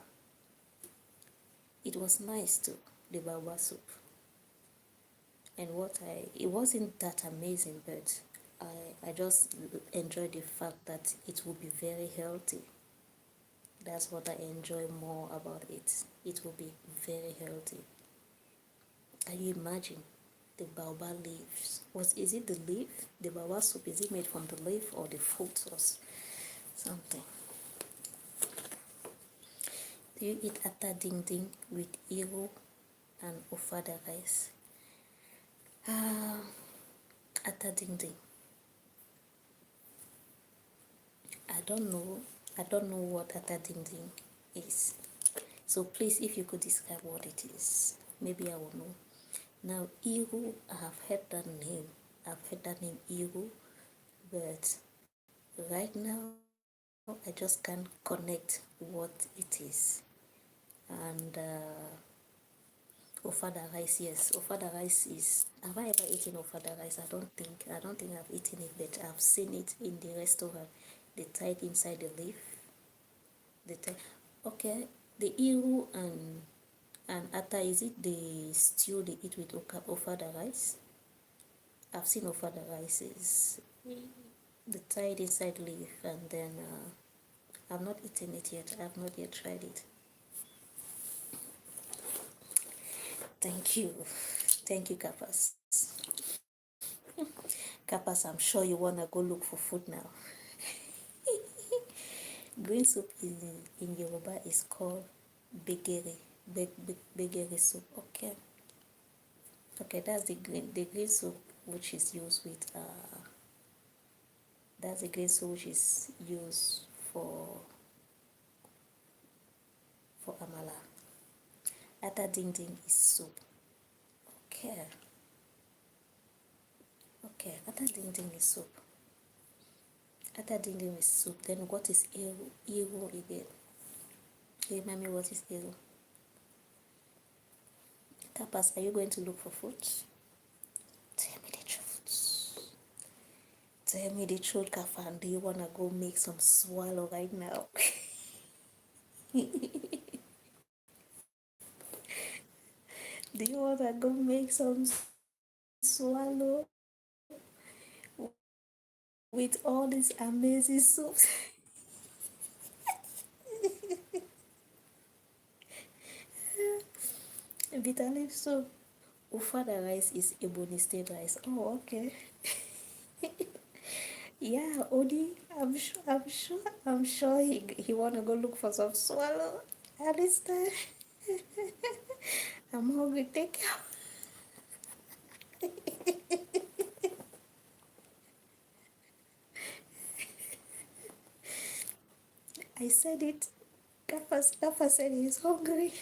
It was nice too, the baobab soup. And it wasn't that amazing, but I just enjoyed the fact that it would be very healthy. That's what I enjoy more about it. It will be very healthy. Can you imagine the baobab leaves? Is it the leaf? The baobab soup, is it made from the leaf or the fruit or something? Do you eat ata ding ding with iro and ofada rice? Ata ding ding. I don't know. I don't know what ata ding ding is. So please, if you could describe what it is, maybe I will know. Now, iro, I have heard that name. I've heard that name iro, but right now I just can't connect what it is. And ofada rice, yes, ofada rice is. Have I ever eaten ofada rice? I don't think. I've eaten it, but I've seen it in the restaurant. They tie it inside the leaf. Okay, the iru and ata, is it the stew they eat with ofada rice? I've seen ofada rices. They tie it inside leaf, and then I've not eaten it yet. I've not yet tried it. Thank you, Kapas. Kapas, I'm sure you wanna go look for food now. Green soup in Yoruba is called begere, begere soup. Okay. Okay, that's the green soup which is used with that's the green soup which is used for amala. Ata ding ding is soup. Okay. Okay, ata ding ding is soup. Ata ding ding is soup. Then what is ero again? Remind me what is ero. Tapas, are you going to look for food? Tell me the truth. Tell me the truth, Kafan. Do you wanna go make some swallow right now? Do you wanna go make some swallow with all these amazing soups? Bitter leaf soup. Ufada rice is Ebony State rice. Oh, okay. Yeah, Odi, I'm sure he wanna go look for some swallow at this time. I'm hungry. Take care. I said it. Kappa said he's hungry.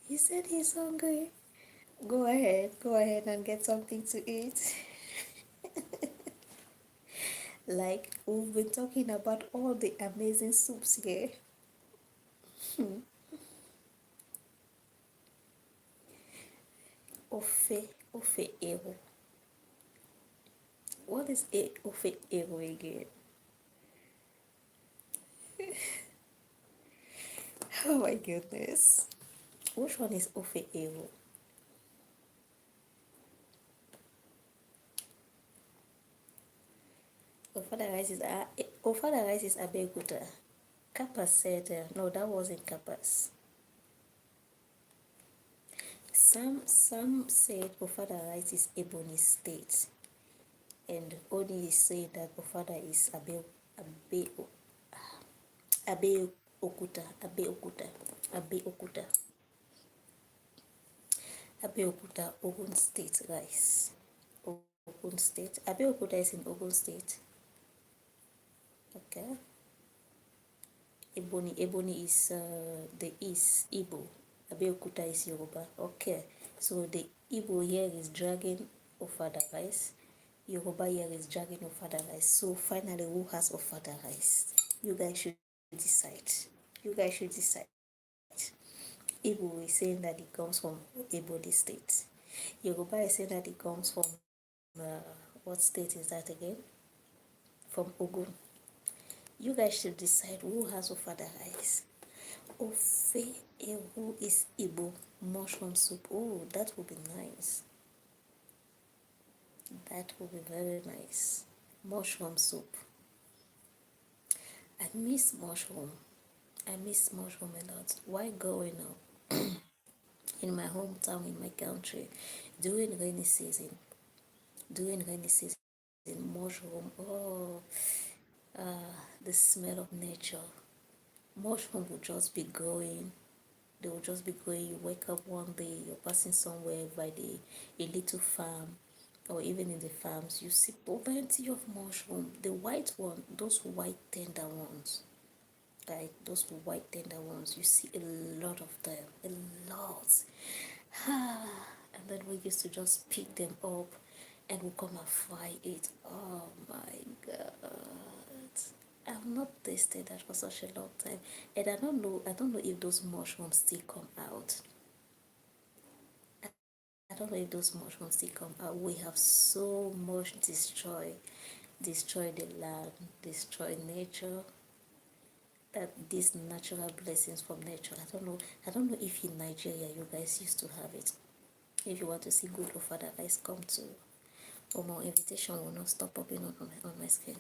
He said he's hungry. Go ahead and get something to eat. Like we've been talking about all the amazing soups here. Ofe ero. What is ofe ero again? Oh my goodness. Which one is ofe ero? Ofada rice is Abeokuta. Kappas said no, that wasn't Kappas. Some said Ofada rice is Ebony State, and Oni is saying that Ofada is Abeokuta, Ogun State rice. Ogun State. Abeokuta is in Ogun State. Okay. Ebony is the East Igbo. Abeokuta is Yoruba. Okay. So the Igbo here is dragging Ofada rice. Yoruba here is dragging Ofada rice. So finally, who has Ofada rice? You guys should decide. Igbo is saying that it comes from Ebony State. Yoruba is saying that it comes from what state is that again? From Ogun. You guys should decide who has Ofada rice. Ofe Ewu is Igbo mushroom soup. Oh, that would be nice. That would be very nice. Mushroom soup. I miss mushroom a lot. Why growing up in my hometown, in my country, during rainy season, mushroom. Oh, the smell of nature. Mushroom will just be growing. They will just be growing. You wake up one day, you're passing somewhere by a little farm, or even in the farms, you see plenty of mushroom. The white one, those white tender ones, right? Those white tender ones. You see a lot of them, a lot. And then we used to just pick them up and we come and fry it. Oh my god. I've not tasted that for such a long time. And I don't know if those mushrooms still come out. I don't know if those mushrooms still come out. We have so much destroy the land, destroy nature, that these natural blessings from nature. I don't know if in Nigeria you guys used to have it. If you want to see good Ofada rice, come to Omo. Invitation will not stop popping on my screen.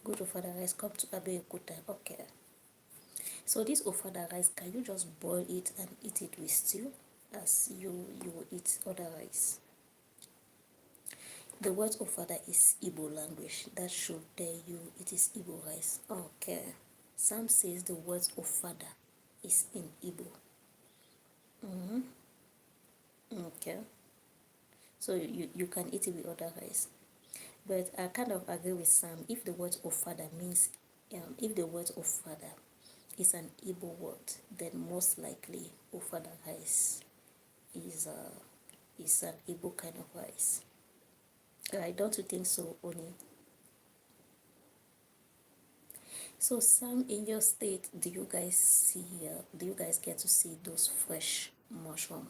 Good Ofada rice, come to Abeokuta. Okay. So this Ofada rice, can you just boil it and eat it with stew as you will eat other rice? The word Ofada is Igbo language. That should tell you it is Igbo rice. Okay. Sam says the word Ofada is in Igbo. Okay. So you can eat it with other rice. But I kind of agree with Sam. If the word Ofada means, if the word Ofada is an Igbo word, then most likely Ofada rice is an Igbo kind of rice. Right? Don't you think so, Oni? So Sam, in your state, do you guys get to see those fresh mushroom?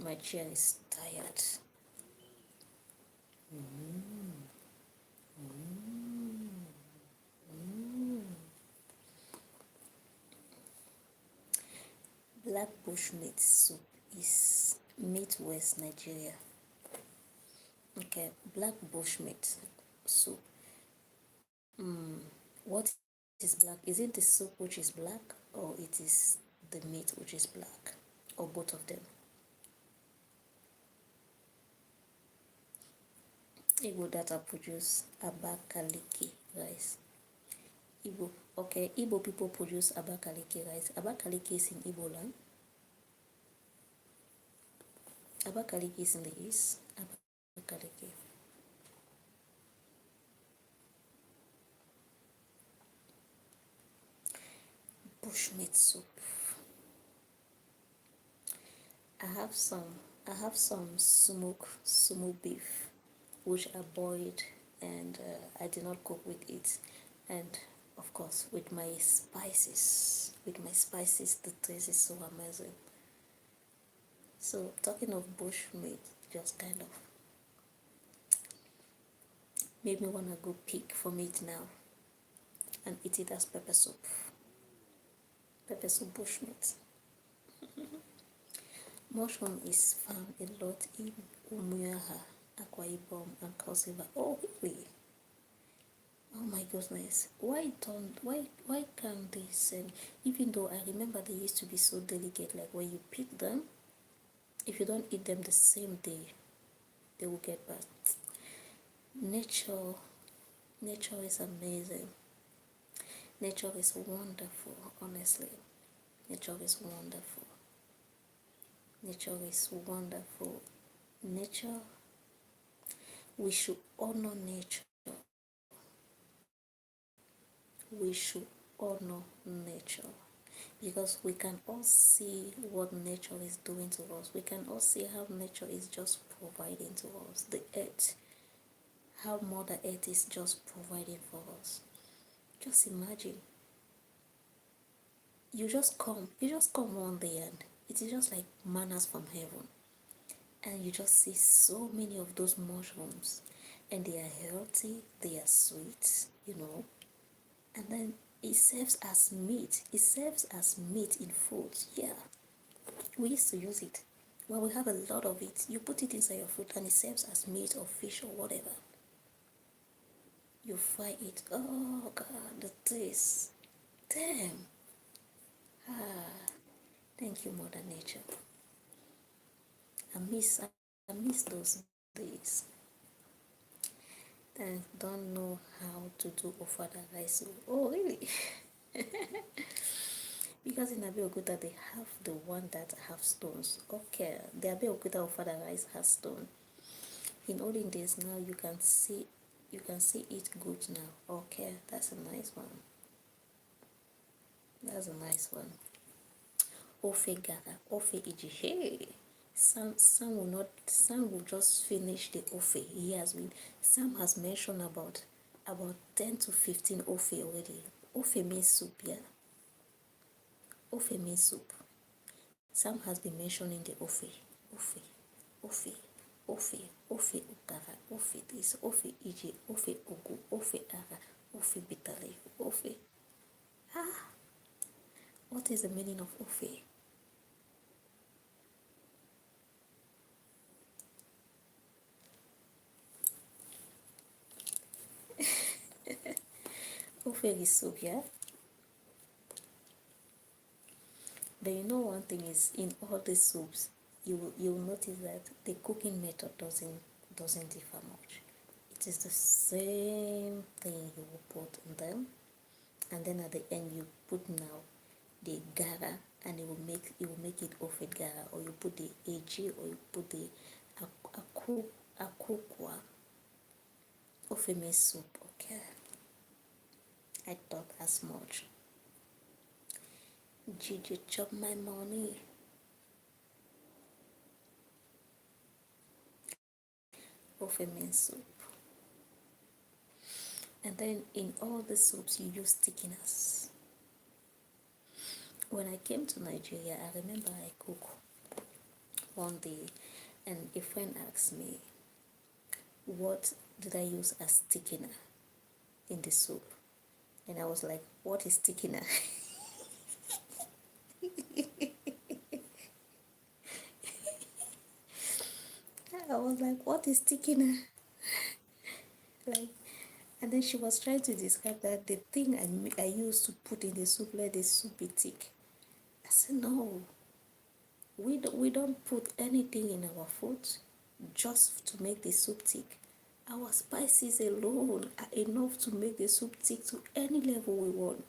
My chair is tired. Black bush meat soup is Midwest Nigeria. Okay, black bush meat soup. What is black? Is it the soup which is black, or it is the meat which is black, or both of them? Igbo data produce Abakaliki rice. Igbo, okay, Igbo people produce Abakaliki rice. Abakaliki is in Igbo land. Abakaliki is in the east. Abakaliki. Bushmeat soup. I have some smoked beef, which I boiled, and I did not cook with it, and of course with my spices. The taste is so amazing. So talking of bushmeat, just kind of made me wanna go pick from it now and eat it as pepper soup. Pepper soup bushmeat. Mushroom is found a lot in Umuaha, Akwa Ibom, and Cross River. Oh, really? Oh my goodness. Why can't they send, even though I remember they used to be so delicate, like when you pick them, if you don't eat them the same day, they will get bad. Nature is amazing. Nature is wonderful, honestly. Nature is wonderful. Nature is wonderful. Nature, we should honor nature. We should honor nature, because we can all see what nature is doing to us. We can all see how nature is just providing to us. The earth, how Mother Earth is just providing for us. Just imagine. You just come one day and it is just like manners from heaven. And you just see so many of those mushrooms, and they are healthy, they are sweet, and then it serves as meat in food. Yeah, We used to use it. When we have a lot of it, you put it inside your food and it serves as meat or fish or whatever. You fry it. Oh God, the taste. Damn. Ah, thank you, Mother Nature. I miss those days. I don't know how to do ofada rice. Oh, really? Because in Abeokuta they have the one that have stones. Okay, the Abeokuta ofada rice has stone. In olden days now you can see it good now. Okay, that's a nice one. That's a nice one. Ofe Gaga, Ofe Iji. Hey, some will just finish the Ofe. Sam has mentioned about 10 to 15 Ofe already. Ofe means soup, yeah. Ofe means soup. Sam has been mentioning the Ofe, Ofe, Ofe, Ofe, Ofe Ukara, Ofe this, Ofe Iji, Ofe Ogu, Ofe Ara, Ofe Bitterleaf, Ofe. Ah, what is the meaning of Ofe? Ofe is soup, yeah? But you know one thing is in all the soups, you'll notice that the cooking method doesn't differ much. It is the same thing you will put in them, and then at the end you put now the gara, and it will make it ofe gara, or you put the AG, or you put the akukwa. Ofe means soup. Okay, I thought as much. Gigi chop my money. Ofe means soup. And then in all the soups you use thickeners. When I came to Nigeria, I remember I cooked one day and a friend asked me, what did I use as thickener in the soup? And I was like, what is thickener? I was like, what is thickener? Like, and then she was trying to describe that the thing I used to put in the soup, let the soup be thick. I said, no, we don't put anything in our food just to make the soup thick. Our spices alone are enough to make the soup thick to any level we want.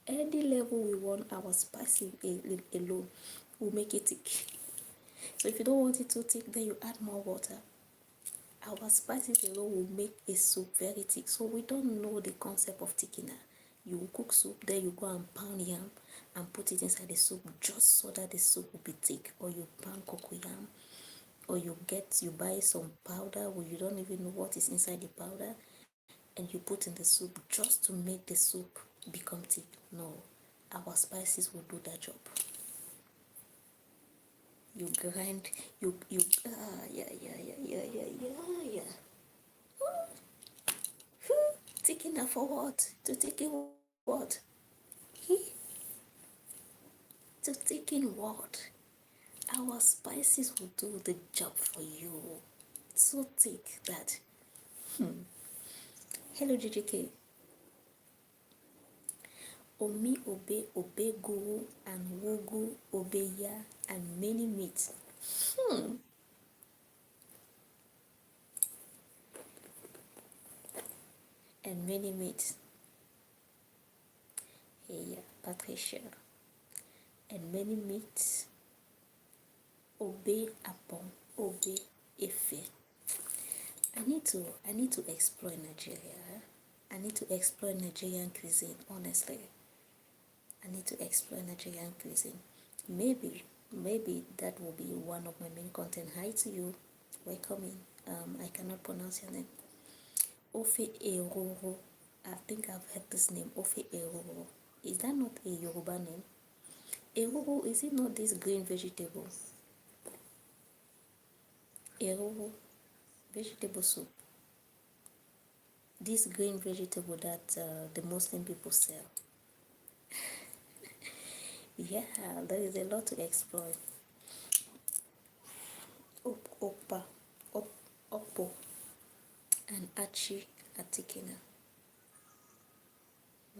Any level we want, our spices alone will make it thick. So if you don't want it too thick, then you add more water. Our spices alone will make a soup very thick. So we don't know the concept of thickener. You cook soup, then you go and pound yam and put it inside the soup just so that the soup will be thick. Or you pound cocoyam, or you buy some powder where you don't even know what is inside the powder, and you put in the soup just to make the soup become thick. No, our spices will do that job. You grind, yeah. Thickener for what? To thicken what? To thicken what? Our spices will do the job for you. So thick that. Hello, GGK. Omi obe obeguru and wogu obeya and many meat. And many meat. Hey, Patricia. And many meat. Obe upon obe efe. I need to explore Nigeria. I need to explore Nigerian cuisine, honestly. I need to explore Nigerian cuisine. Maybe that will be one of my main content. Hi to you. Welcome in. I cannot pronounce your name. Ofe Eroro. I think I've heard this name. Ofe Eroro. Is that not a Yoruba name? Eroro, is it not this green vegetable? Eroro, vegetable soup. This green vegetable that the Muslim people sell. Yeah, there is a lot to explore. Achi Atikina.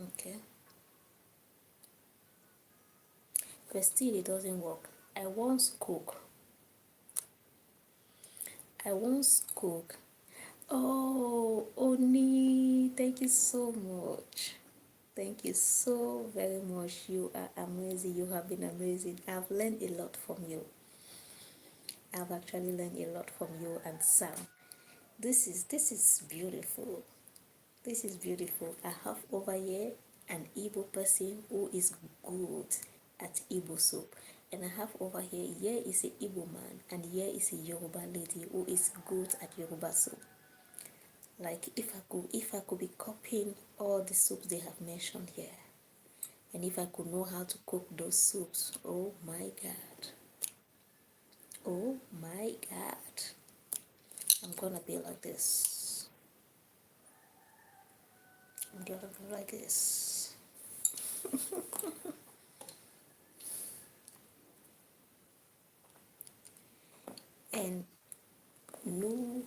Okay. But still it doesn't work. I once cook. I once cook. Oh, Oni, thank you so much. Thank you so very much. You are amazing. You have been amazing. I've learned a lot from you. I've actually learned a lot from you and Sam. This is beautiful. This is beautiful. I have over here an Igbo person who is good at Igbo soup. And I have over here is a Igbo man, and here is a Yoruba lady who is good at Yoruba soup. Like if I could be copying all the soups they have mentioned here, and if I could know how to cook those soups, oh my God. Oh my God. I'm gonna be like this. I'm gonna be like this. And no,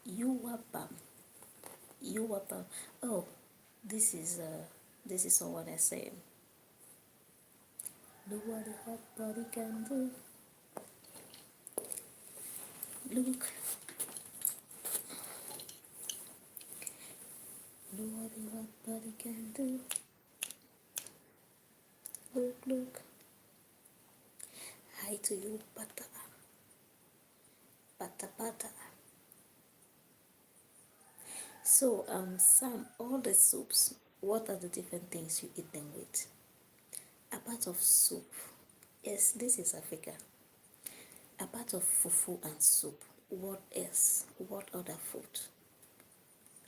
you wapam. Oh, this is someone I say. Look what the hot body can do. Look, look what the hot body can do. Look. Hi to you, pata, pata. So, Sam, all the soups, what are the different things you eat them with? A part of soup. Yes, this is Africa. A part of fufu and soup. What else? What other food?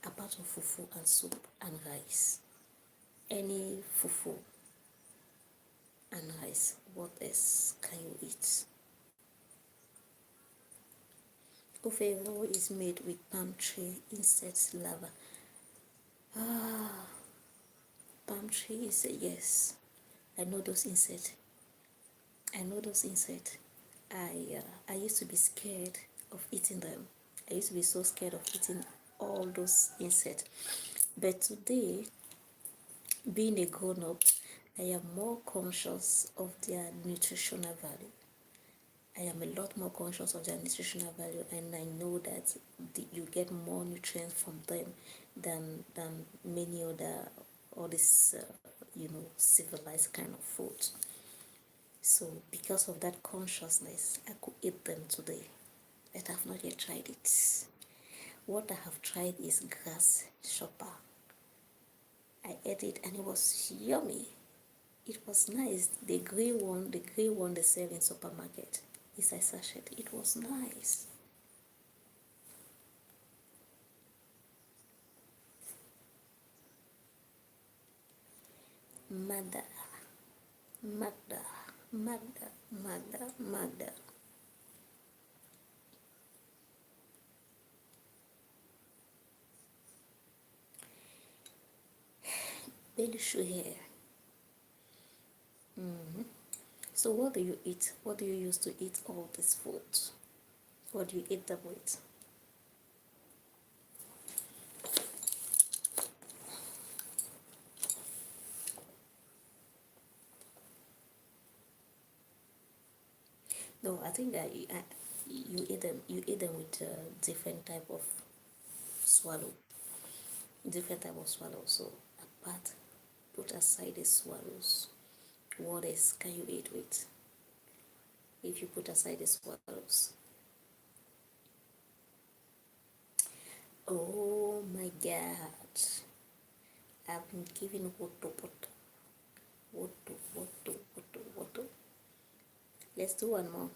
A part of fufu and soup and rice. Any fufu and rice. What else can you eat? Ofevo is made with palm tree insect larva. Ah, palm tree is a yes. I know those insects. I know those insects. I used to be scared of eating them. I used to be so scared of eating all those insects. But today, being a grown up, I am more conscious of their nutritional value. I am a lot more conscious of their nutritional value, and I know that you get more nutrients from them than many other all this civilized kind of food. So because of that consciousness, I could eat them today, but I've not yet tried it. What I have tried is grass shopper. I ate it and it was yummy. It was nice. The grey one they sell in supermarket. It's a sachet. It was nice. Mother, mother, mother. Belishu here. So what do you eat? What do you use to eat all this food? What do you eat them with? No, I think that you eat them. You eat them with different type of swallow. Different type of swallow. So apart, put aside the swallows. What else can you eat with? If you put aside the swallows. Oh my God! I've been giving water. Let's do one more.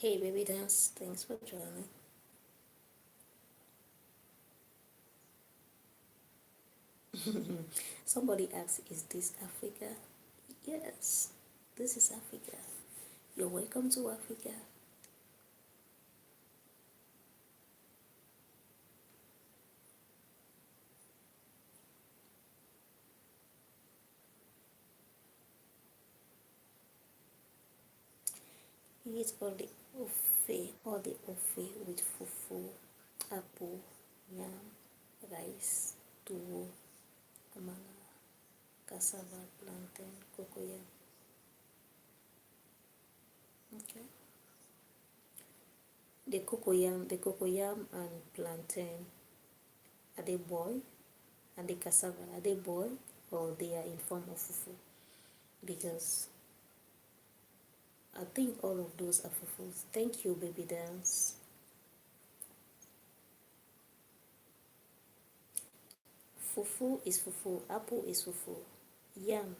Hey, baby dance. Thanks for joining. Somebody asked, is this Africa? Yes. This is Africa. You're welcome to Africa. Eat all the ofe with fufu, apple, yam, rice, tuwo, amala, cassava, plantain, cocoyam. Okay. The cocoyam and plantain, are they boiled? And the cassava, are they boiled or they are in form of fufu? Because I think all of those are fufus. Thank you, baby dance. Fufu is fufu. Apple is fufu. Yam.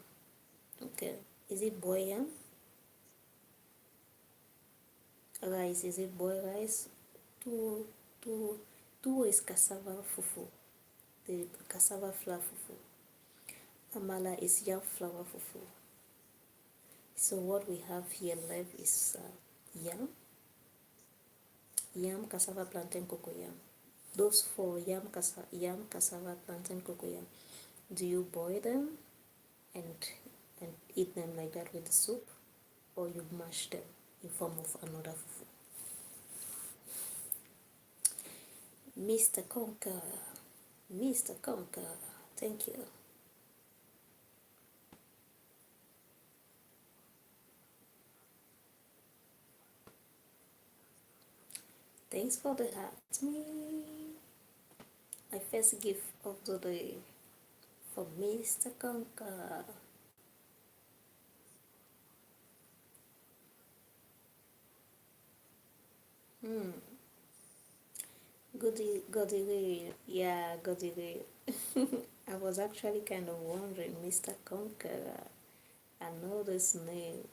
Okay. Is it boiled yam? Rice. Is it boiled rice? Tuwo. Tuwo is cassava fufu. The cassava flour fufu. Amala is yam flour fufu. So what we have here left is yam, cassava, plantain, cocoyam. Those four, yam, cassava, plantain, cocoyam. Do you boil them and eat them like that with the soup, or you mash them in form of another fufu? Mr. Conquer, thank you. Thanks for the heart. Me, my first gift of the day for Mr. Conquer. Goody, yeah, Goody. I was actually kind of wondering, Mr. Conqueror. I know this name,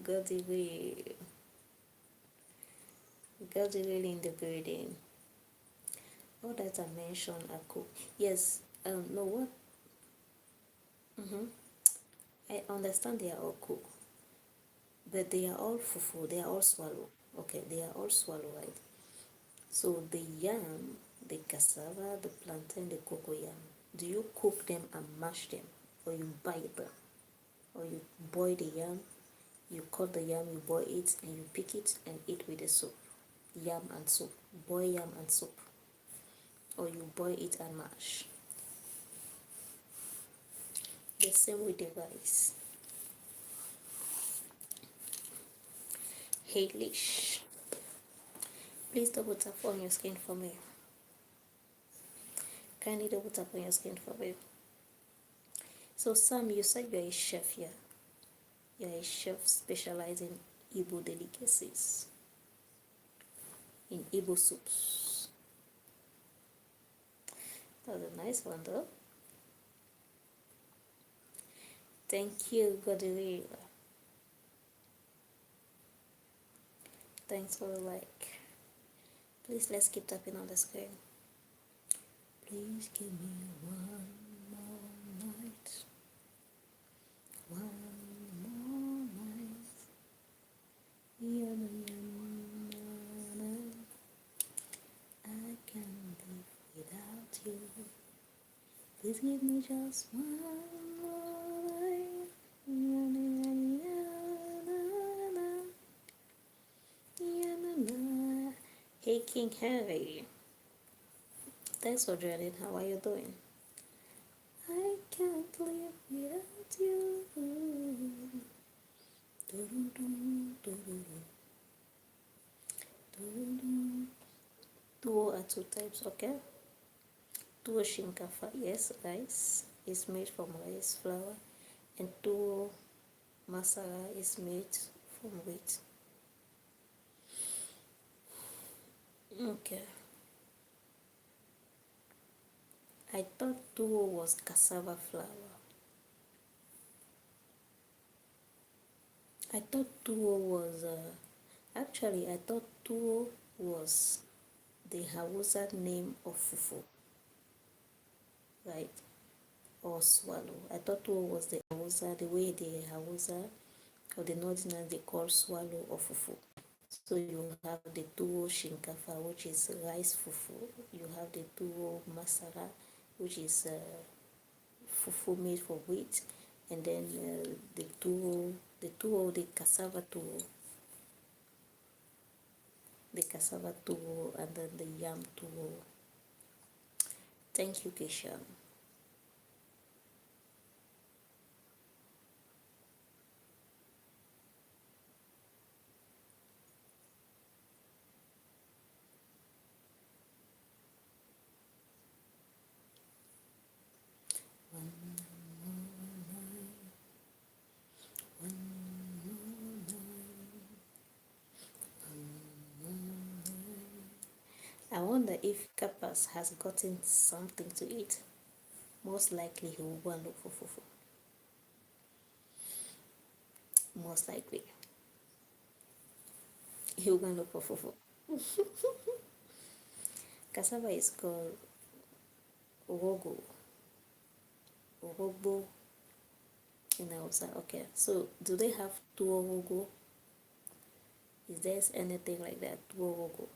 Goody, in the building. All that I mentioned are cool. Yes, no, what? I understand they are all cool, but they are all fufu, they are all swallow. Okay, they are all swallow, right? So the yam, the cassava, the plantain, the cocoyam, do you cook them and mash them, or you bite them, or you boil the yam, you cut the yam, you boil it, and you pick it and eat with the soup? Yam and soup, boil yam and soup, or you boil it and mash? The same with the rice. Lish, please double tap on your skin for me. Kindly double tap on your skin for me. So Sam, you said you're a chef, yeah? You're a chef specializing in Igbo delicacies, in Igbo soups. That was a nice one though. Thank you, Godiri. Thanks for the like. Please, let's keep tapping on the screen. Please give me one more night. One more night. Yana, yana, I can't live without you. Please give me just one more night. Yana, yana, yana, yana. Hey, King Harry. Thanks for joining. How are you doing? I can't live without you. Tuwo are two types, okay? Tuwo shinkafa, yes, rice is made from rice flour, and tuwo masara is made from wheat. Okay. I thought tuwo was cassava flour. I thought tuwo was, actually, I thought tuwo was the Hausa name of fufu, right? Or swallow. I thought tuwo was the Hausa, the way the Hausa of the northerners they call swallow or fufu. So you have the tuwo shinkafa, which is rice fufu. You have the tuwo masara, which is fufu made for wheat, and then the cassava tuwo, and then the yam tuwo. Thank you, Keisha. I wonder if Kapas has gotten something to eat. Most likely he will go and look for fufu. Most likely he will go and look for fufu. Cassava is called Orogo. Orogbo in Hausa. Okay, so do they have Tuorogo? Is there anything like that? Tuorogo.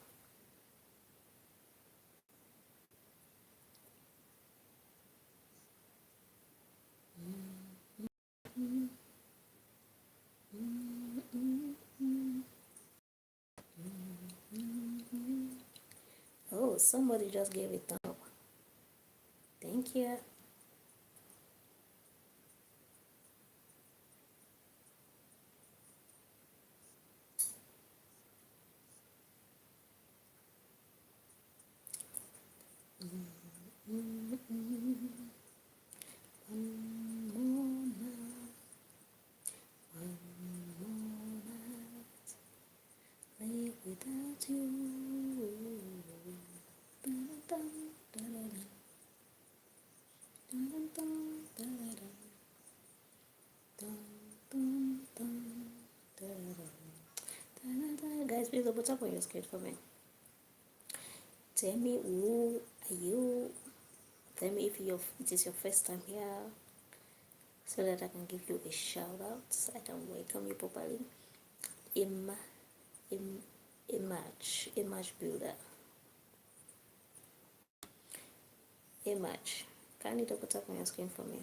Oh, somebody just gave it up. Thank you. Live without you. Guys, please put up on your screen for me. Tell me who are you? Tell me if it is your first time here, so that I can give you a shout out. So I can welcome you properly. Image builder. Image. Can you put up on your screen for me?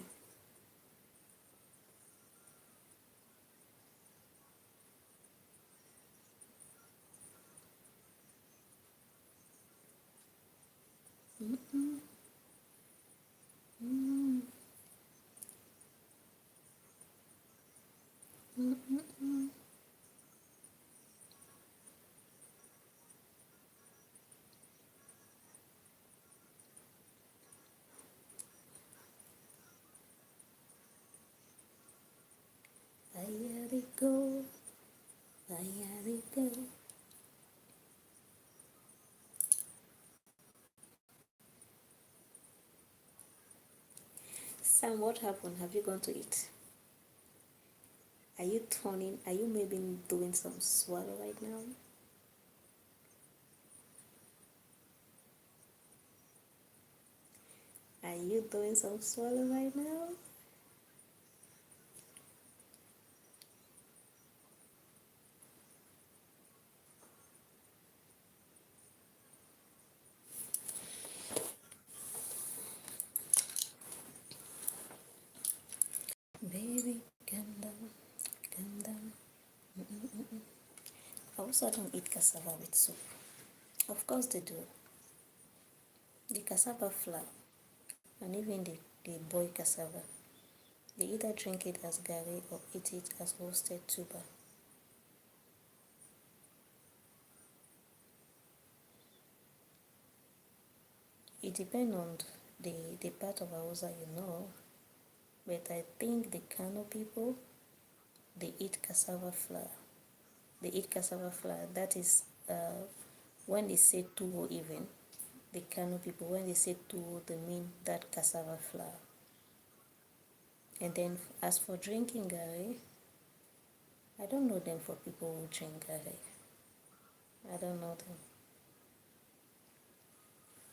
There they go. There they go. Sam, what happened? Have you gone to eat? Are you turning? Are you maybe doing some swallow right now? Are you doing some swallow right now? Baby, calm down, calm down. I also don't eat cassava with soup. Of course they do. The cassava flour and even the boiled cassava. They either drink it as gari or eat it as roasted tuber. It depends on the part of Hausa you know, but I think the Kano people, they eat cassava flour. They eat cassava flour. That is, when they say tuwo even, the Kano people, when they say tuwo, they mean that cassava flour. And then as for drinking gari, I don't know them for people who drink gari. I don't know them.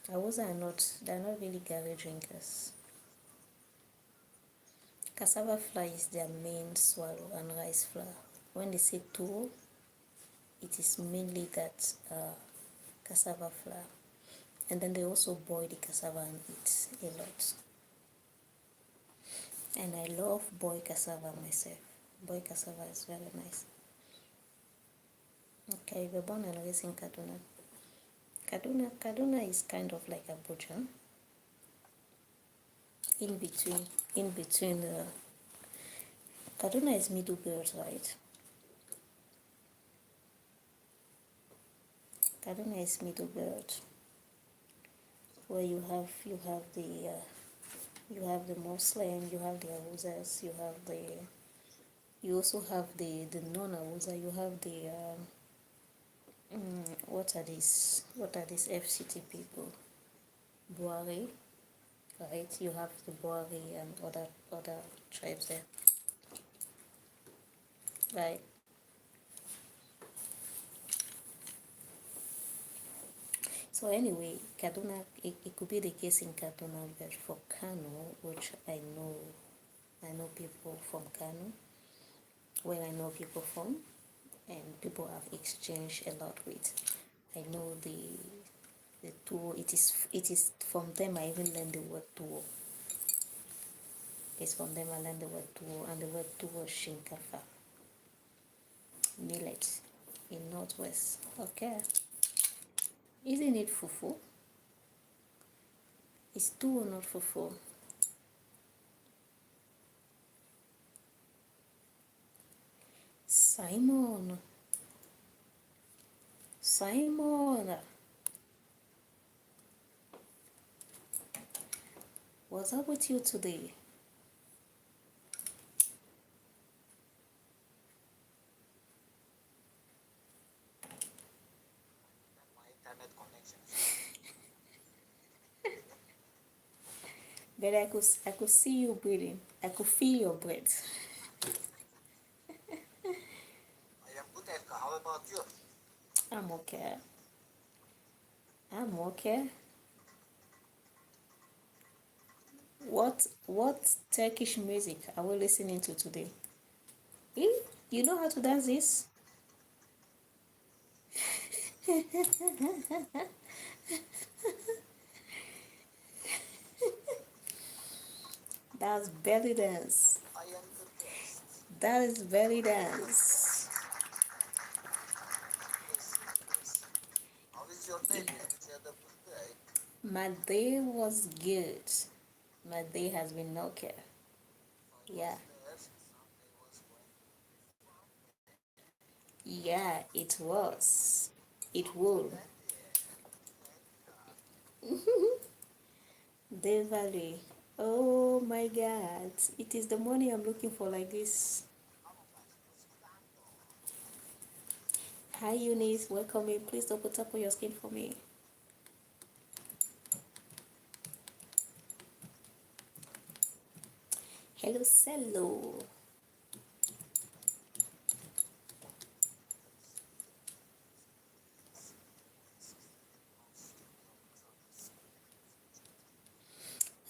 Hausa they're not really gari drinkers. Cassava flour is their main swallow and rice flour. When they say tuwo, it is mainly that cassava flour. And then they also boil the cassava and eat a lot. And I love boiled cassava myself. Boiled cassava is very nice. Okay, we were born and raised in Kaduna. Kaduna is kind of like Abuja. In between, Kaduna is middle belt, right? Kaduna is middle belt, where you have the Muslim, you have the Awuzas, you also have the non-Awuza, you have the what are these FCT people? Buari, right? You have the Buari and other tribes there, right? So anyway, Kaduna, it could be the case in Kaduna, but for Kano, which I know people from Kano, where I know people from, and people have exchanged a lot with. I know the tuwo. It is from them I even learned the word tuwo. It's from them I learned the word tuwo, and the word tuwo shinkafa, millet in Northwest. Okay, isn't it fufu? It's tuwo, not fufu. Simon, what's up with you today? But I could see you breathing. I could feel your breath. I am good, Elka. How about you? I'm okay. I'm okay. What Turkish music are we listening to today? Eh? You know how to dance this? That's belly dance. I am the best. That is belly dance. Yes, yes. How is your day? Yeah. Did you have a good day? My day was good. My day has been okay. I Yeah. was there. Sunday was going. Yeah, it was. It Happy will. Sunday. Thank God. Devali. Oh my God. It is the money I'm looking for like this. Hi Eunice, welcome in. Please double tap on your skin for me. Hello, Cello.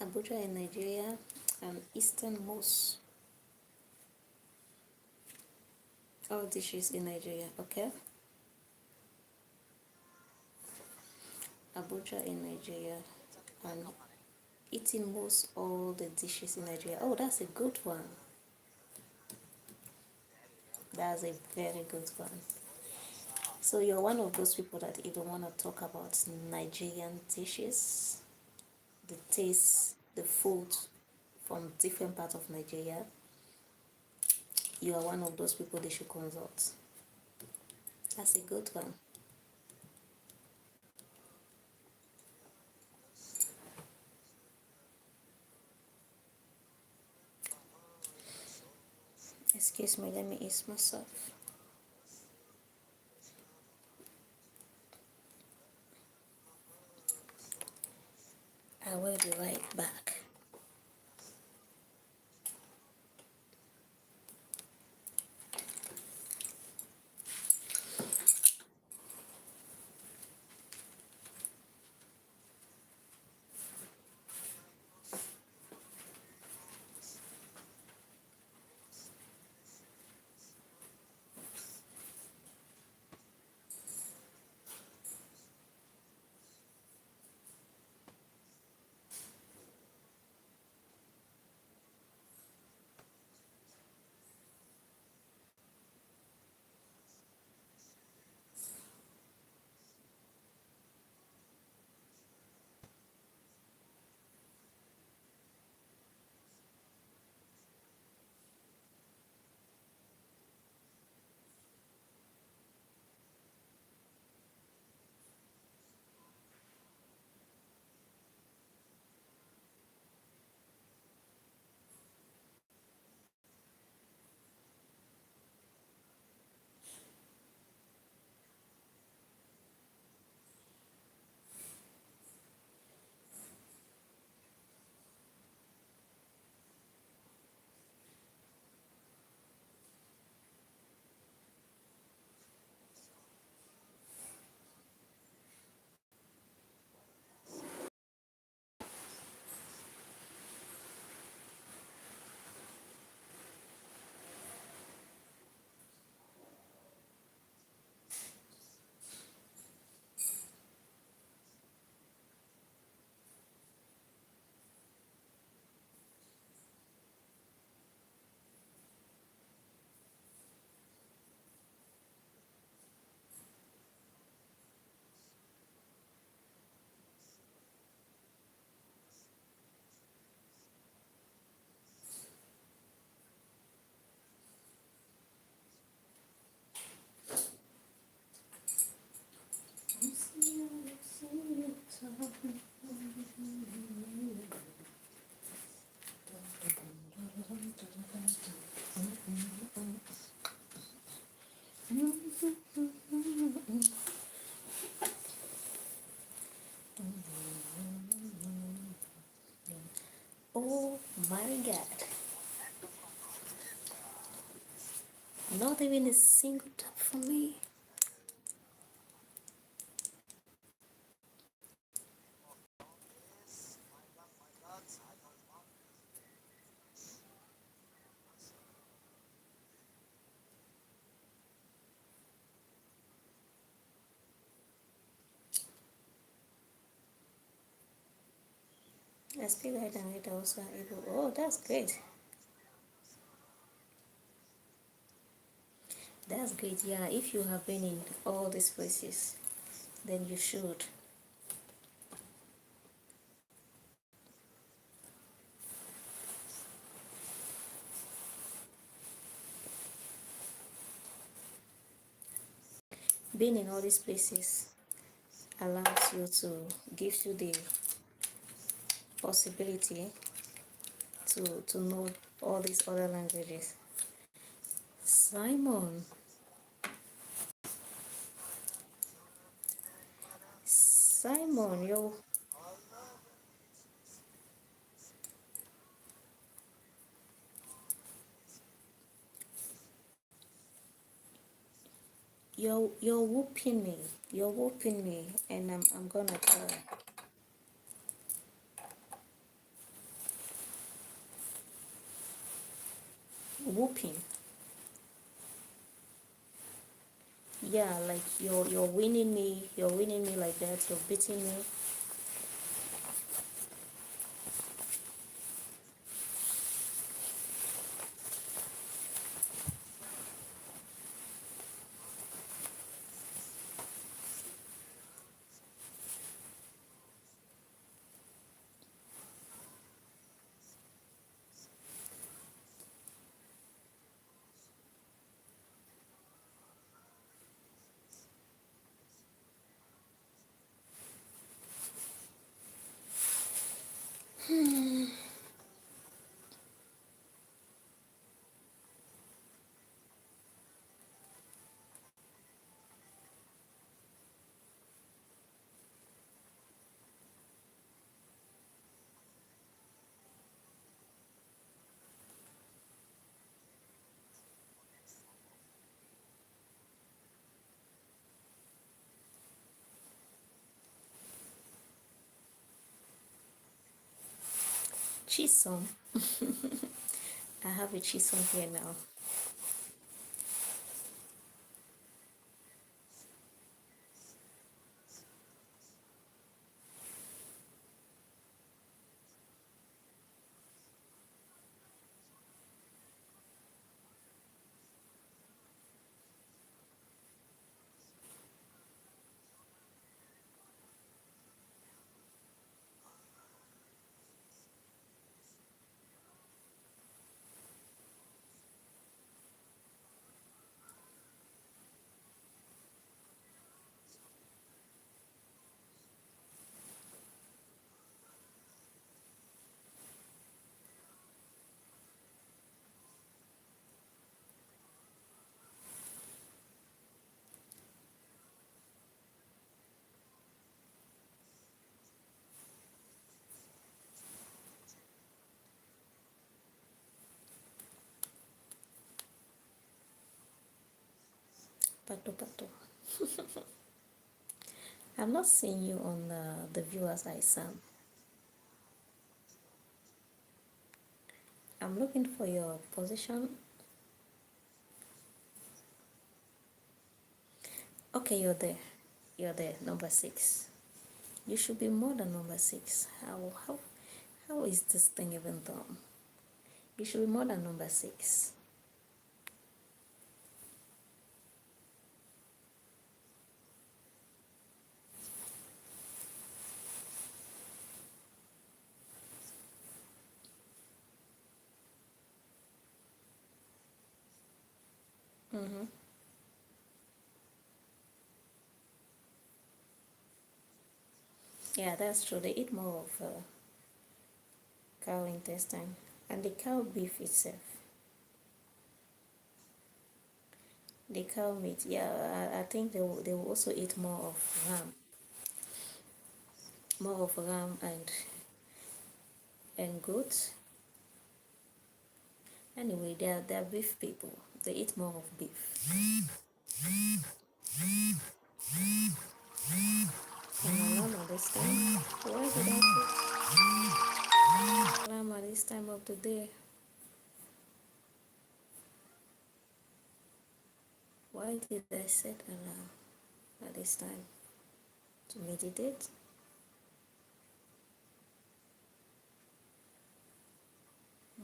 Abuja in Nigeria and easternmost all dishes in Nigeria, okay? Abuja in Nigeria and eating most all the dishes in Nigeria. Oh, that's a good one. That's a very good one. So you're one of those people that even want to talk about Nigerian dishes, the taste, the food from different parts of Nigeria. You are one of those people they should consult. That's a good one. Excuse me, let me ease myself. I will be right back. My God. Not even a single tap for me. I speak right and it also able. Oh, that's great. That's great. Yeah, if you have been in all these places, then you should. Being in all these places allows you to, gives you the possibility to know all these other languages. Simon, Simon, you're whooping me. You're whooping me, and I'm gonna try. Whooping. Yeah, like you're winning me. You're winning me like that. You're beating me. Chisom. I have a chisom here now. Pato pato. I'm not seeing you on the viewers I Sam. I'm looking for your position. Okay, you're there. You're there, number 6. You should be more than number 6. How is this thing even done? You should be more than number 6. Mm-hmm. Yeah, that's true. They eat more of cow intestine and the cow beef itself. The cow meat, yeah, I think they will also eat more of ram and goat. Anyway, they're beef people. They eat more of beef. And llama this time. Why did I put llama this time of the day? Why did I set alarm at this time? To meditate?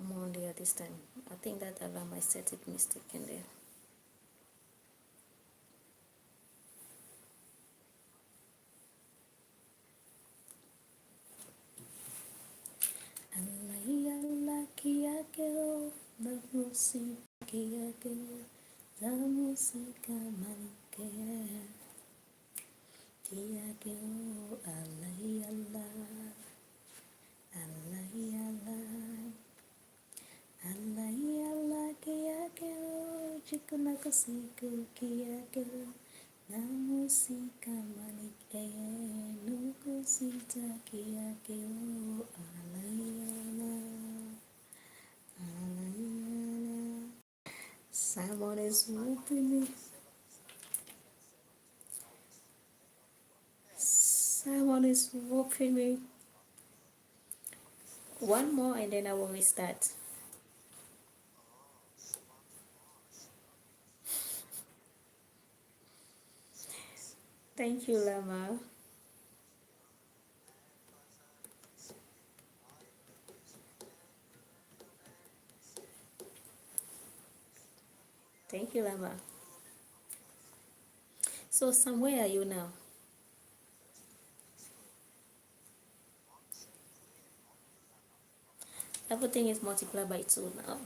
Monday at this time. I think that alarm I set it mistakenly. Allah kiyakeo na musika kiyakeo za musika manikea kiyakeo Allah Allah Allah Allah Allah Allah kiyakeo chikuna kasiku kiyakeo na musika manikea nukusita kiyakeo Allah Allah. Someone is whooping me. Someone is whooping me. One more and then I will restart. Thank you, Lama. Thank you, Lama. So, Sam, where are you now? Everything is multiplied by 2 now.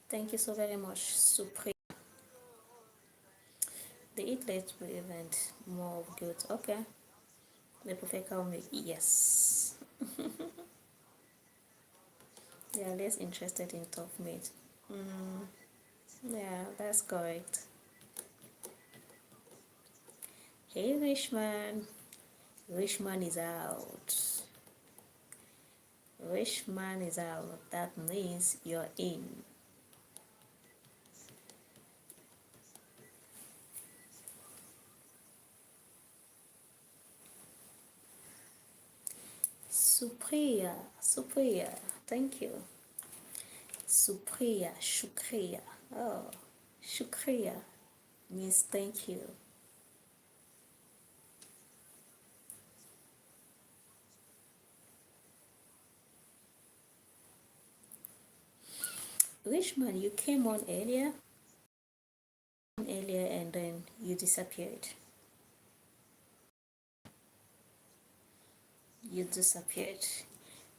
Thank you so very much, Supreme. The eat late event, more of good. Okay. The perfect cow milk, yes. They are less interested in tough meat. Mm, yeah, that's correct. Hey, Richman. Richman is out. Richman is out. That means you're in. Supriya, Supriya, thank you. Supriya, Shukriya. Oh, Shukriya means thank you. Richman, you came on earlier and then you disappeared. You disappeared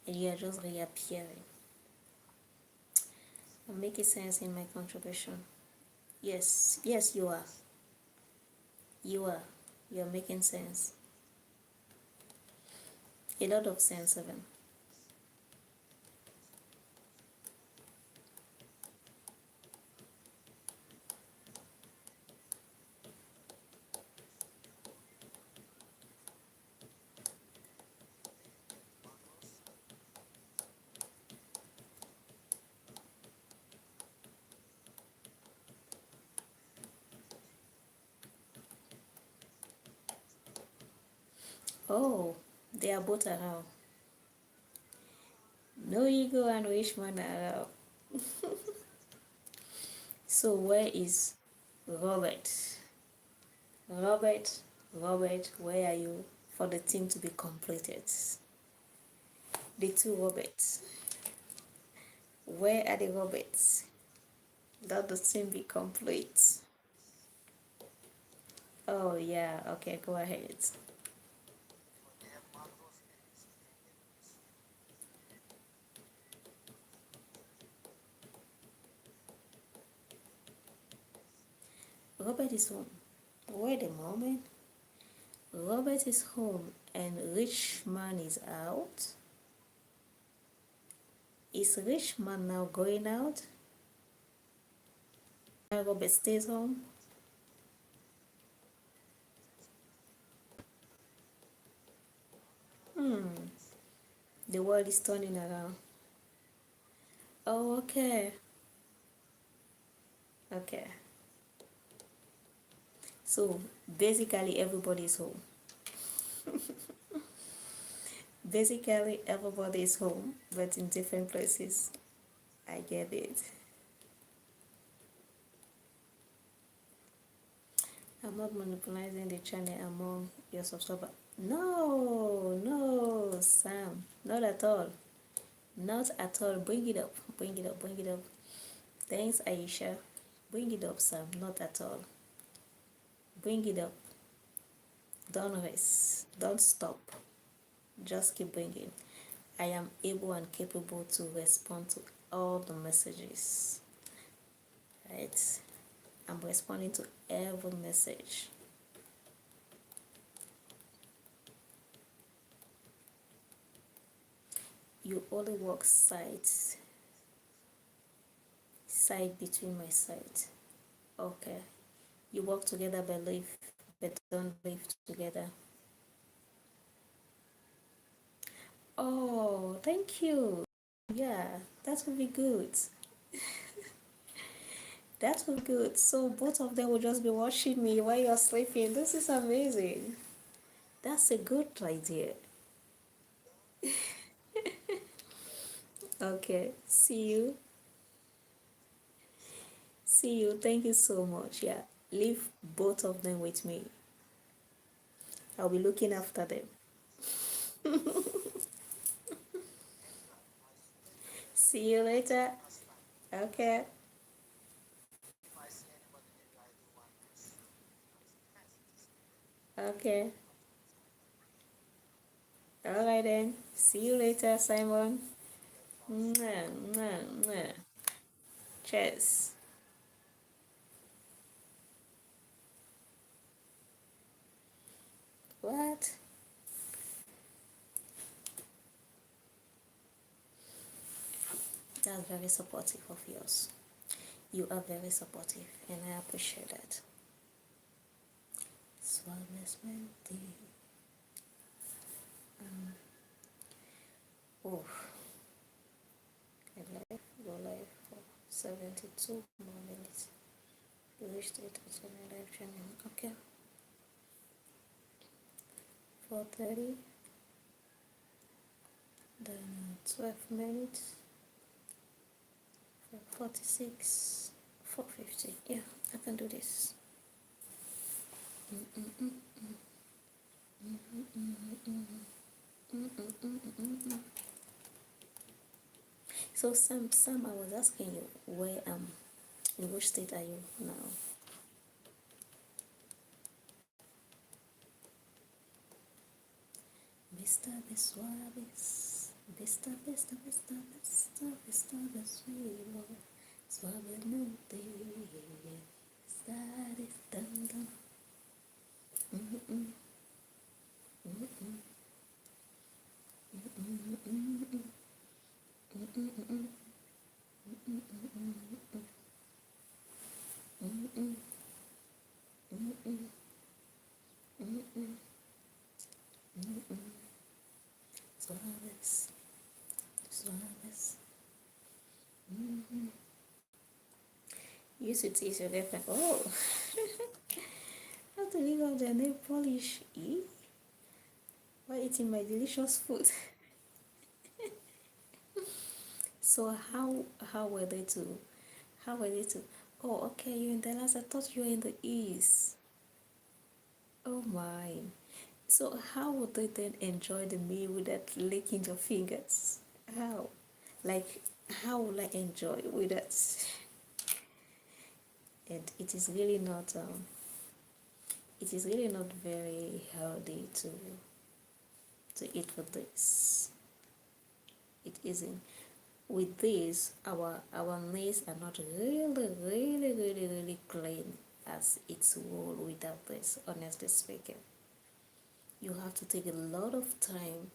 and you are just reappearing. I'm making sense in my contribution. Yes, yes, you are. You are. You're making sense. A lot of sense, even. Oh, they are both around. No ego and Richman are around. So where is Robert? Robert, Robert, where are you for the team to be completed? The two Roberts. Where are the Roberts? That the team be complete. Oh yeah, okay, go ahead. Robert is home. Wait a moment. Robert is home and Richman is out. Is Richman now going out? And Robert stays home? The world is turning around. Oh, okay. Okay. So basically, everybody is home. Basically, everybody is home, but in different places. I get it. I'm not monopolizing the channel among your subscribers. No, no, Sam, not at all. Not at all. Bring it up. Bring it up. Bring it up. Thanks, Aisha. Bring it up, Sam. Not at all. Bring it up. Don't rest. Don't stop. Just keep bringing. I am able and capable to respond to all the messages. Right? I'm responding to every message. You only work side between my sides. Okay. You work together but don't live together. Oh, thank you. Yeah, that would be good. That would be good. So both of them will just be watching me while you're sleeping. This is amazing. That's a good idea. Okay. See you. See you. Thank you so much. Yeah. Leave both of them with me. I'll be looking after them. See you later. Okay. Okay. All right then. See you later, Simon. Mwah, mwah, mwah. Cheers. What? That's very supportive of yours. You are very supportive, and I appreciate that. Suavemente. Oh, go live for 72 more minutes. You wish to touch on a live channel. Okay. 4:30. Then 12 minutes. 46. 4:50. Yeah, I can do this. So Sam, I was asking you where in which state are you now? Vista de suaves, vista de suelo, suavemente, estar estando. Suaves, suaves. You used to tease your girlfriend, oh, how to leave out their nail polish? While eating my delicious food. So how were they to how were they to oh okay, you're in Dallas, I thought you were in the East. Oh my. So how would they then enjoy the meal without licking your fingers? How? Like how will I enjoy without and it is really not very healthy to eat with this. It isn't. With this, our nails are not really clean as it's wool without this, honestly speaking. You have to take a lot of time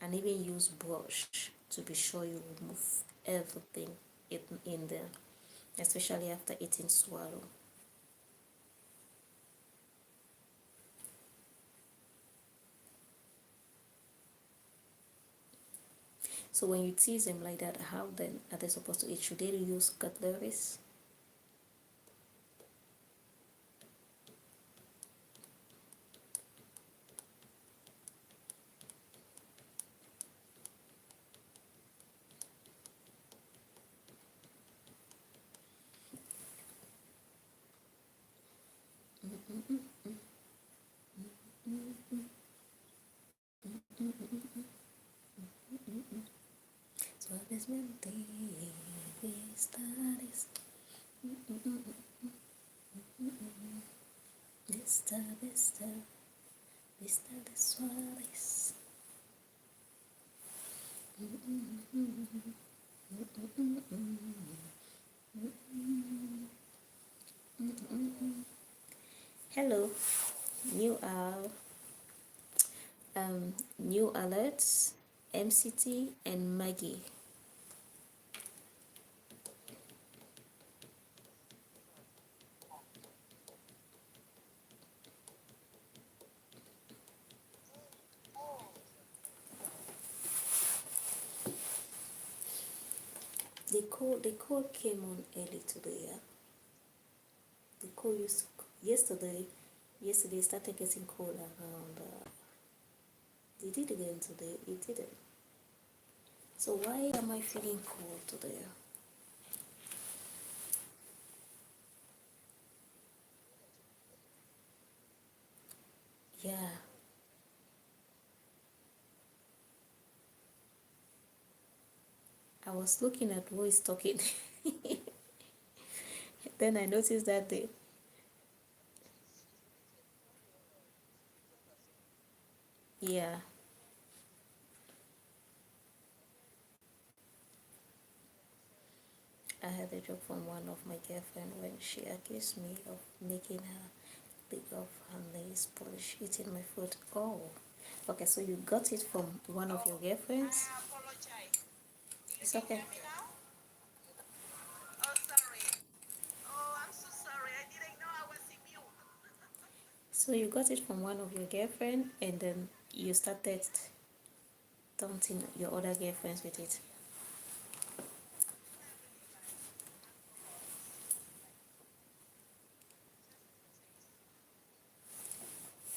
and even use brush to be sure you remove everything in there, especially after eating swallow. So when you tease them like that, how then are they supposed to eat? Should they use cutleries? Suavemente, esta vista, vista de suaves. Hello, new new alerts, MCT and Maggie. The cold came on early today. Yeah? The cold used to, yesterday started getting cold around. It did again today. It didn't. So why am I feeling cold today? Yeah, I was looking at who is talking. Then I noticed that yeah, I had a joke from one of my girlfriend when she accused me of making her big of her nails polish eating my food. Oh, okay, so you got it from one of your girlfriends? I apologize. It's Can you okay. hear me now? Oh, sorry. Oh, I'm so sorry. I didn't know I was in mute. So you got it from one of your girlfriend and then you started taunting your other girlfriends with it. Not really like alcohols. Just for the taste.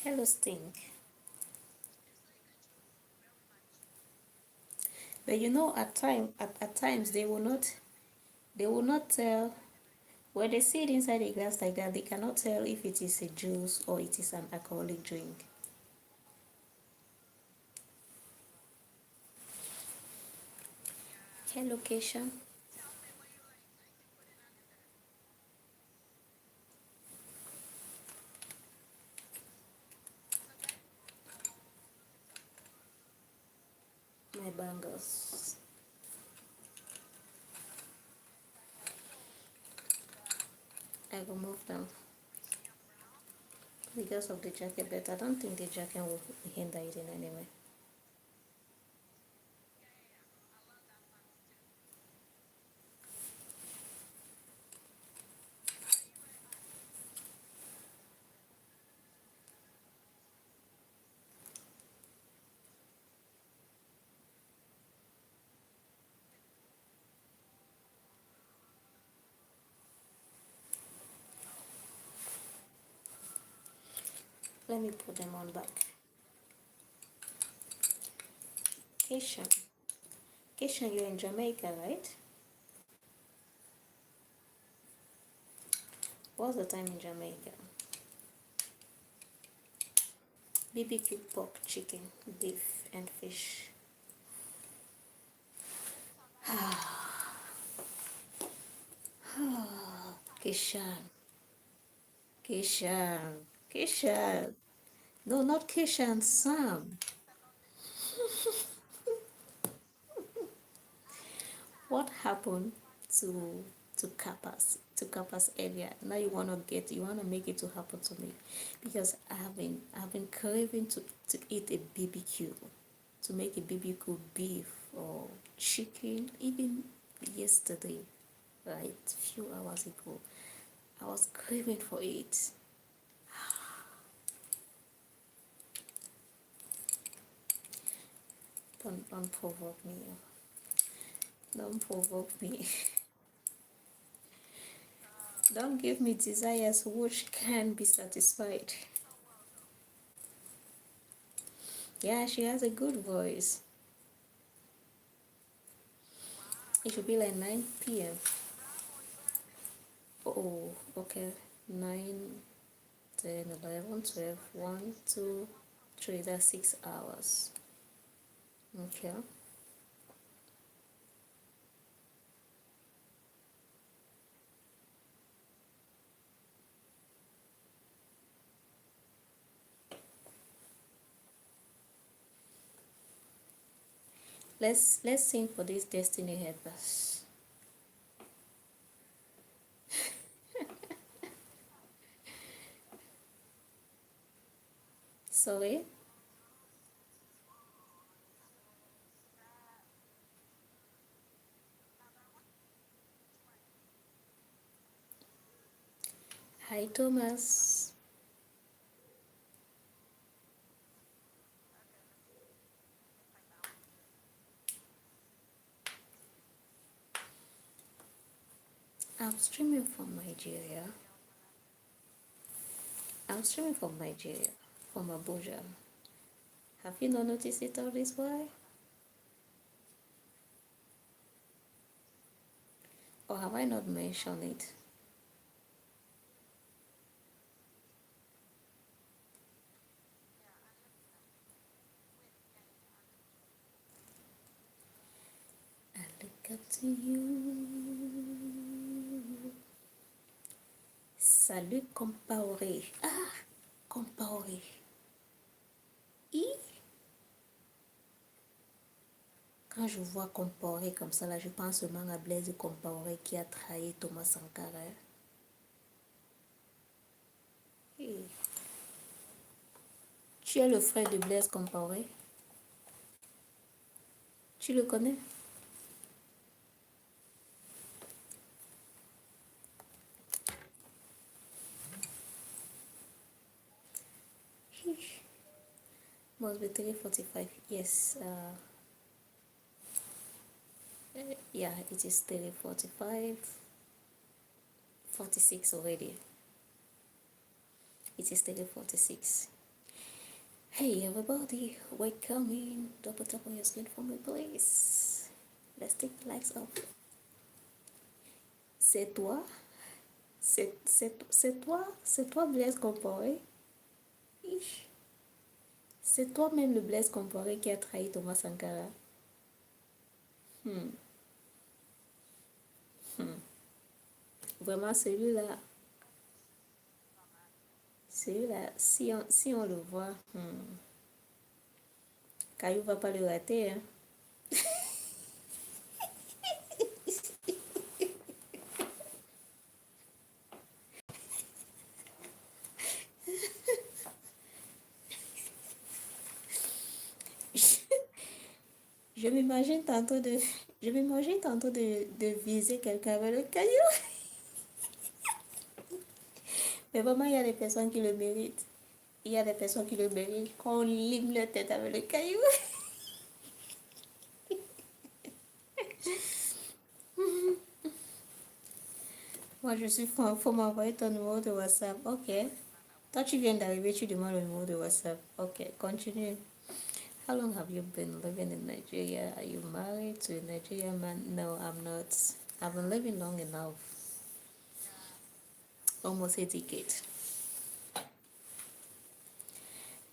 Hello, Stink. Just so you can choose very much. But you know, at times they will not tell when they see it inside a glass like that. They cannot tell if it is a juice or it is an alcoholic drink. Yeah. Hey, location. Tell me what you like. I can put it under there. It's okay? My bangles. I will move them Mixing up brown. because of the jacket, but I don't think the jacket will hinder it in any way. Yeah, yeah, yeah. I love that pants too. Are you ready? Let me put them on back. Keisha, Keisha, you're in Jamaica, right? What's the time in Jamaica? BBQ pork, chicken, beef, and fish. Kishan, Kishan, Kishan. No, not Kishan, Sam. What happened to to Kappas earlier? Now you wanna make it to happen to me, because I've been craving to eat a BBQ, to make a BBQ beef or chicken. Even yesterday, right, few hours ago, I was craving for it. Don't provoke me. Don't provoke me. Don't give me desires which can be satisfied. Yeah, she has a good voice. It should be like 9 p.m. Oh, okay. 9, 10, 11, 12, 1, 2, 3. That's 6 hours. Okay. Let's sing for this destiny helpers. Sorry. Hi Thomas. I'm streaming from Nigeria. I'm streaming from Nigeria, from Abuja. Have you not noticed it all this while? Or have I not mentioned it? I look up to you. Salut Compaoré. Ah, Compaoré. Quand je vois Compaoré comme ça, là, je pense seulement à Blaise Compaoré qui a trahi Thomas Sankara. Hey. Tu es le frère de Blaise Compaoré? Tu le connais? Must be 3:45. Yes. Yeah, it is 3:45. 46 already. It is 3:46. Hey everybody, welcome in. Double tap on your screen for me, please. Let's take the lights off. C'est toi? C'est toi Blaise Compaoré? C'est toi-même le Blaise Compaoré qui a trahi Thomas Sankara? Hmm. Vraiment, celui-là, si on le voit, Caillou va pas le rater, hein. Je m'imagine tantôt de, de viser quelqu'un avec le caillou. Mais vraiment, il y a des personnes qui le méritent. Il y a des personnes qui le méritent. Quand on lime leur tête avec le caillou. Moi, je suis fou. Faut m'envoyer ton numéro de WhatsApp. Ok. Toi, tu viens d'arriver, tu demandes le numéro de WhatsApp. Ok, continue. How long have you been living in Nigeria? Are you married to a Nigerian man? No, I'm not. I've been living long enough. Almost a decade.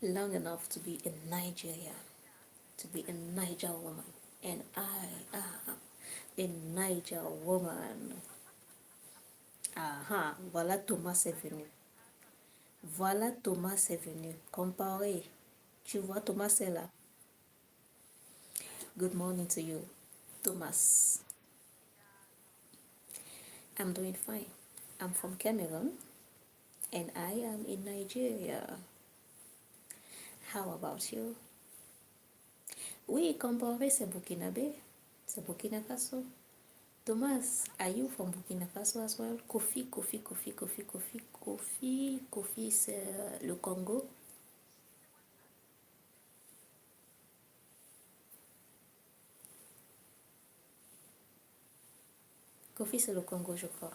Long enough to be in Nigeria. To be a Niger woman. And I am a Niger woman. Ah, voilà Thomas est venu. Voilà Thomas est venu. Comparé. Tu vois, Thomas est là. Good morning to you, Thomas. I'm doing fine. I'm from Cameroon and I am in Nigeria. How about you? Oui, Comparé, c'est Burkinabé. C'est Burkina Faso. Thomas, are you from Burkina Faso as well? Kofi, c'est le Congo. Kofi, c'est le Congo, je crois.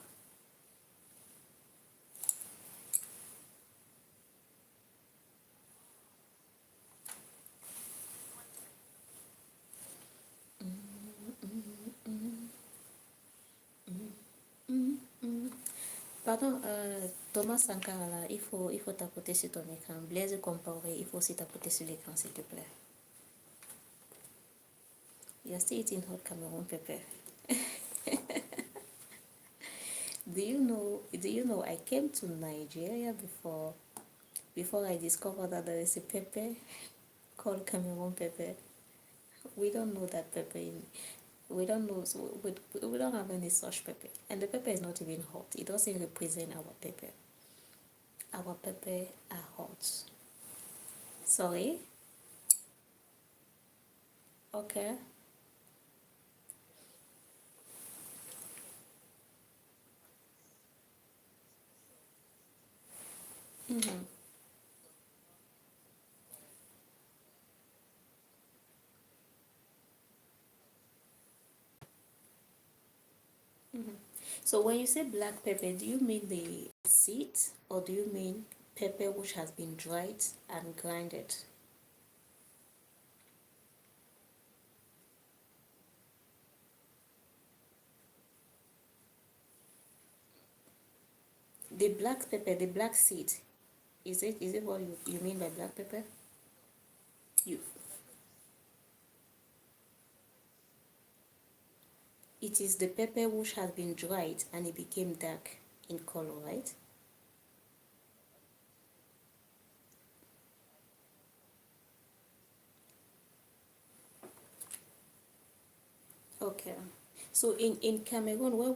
Pardon, Thomas Sankara, là, il faut tapoter sur ton écran. Blaise Compaoré, il faut aussi tapoter sur l'écran, s'il te plaît. You're still eating hot Cameroon pepper. Do you know I came to Nigeria before I discovered that there is a pepper called Cameroon pepper. We don't know that pepper in we don't know so we don't have any such pepper. And the pepper is not even hot. It doesn't represent our pepper. Our pepper are hot. Sorry? Okay. Mm-hmm. Mm-hmm. So when you say black pepper, do you mean the seed or do you mean pepper which has been dried and grinded? The black pepper, the black seed, is it what you mean by black pepper? You It is the pepper which has been dried and it became dark in color, right? Okay. So in Cameroon, when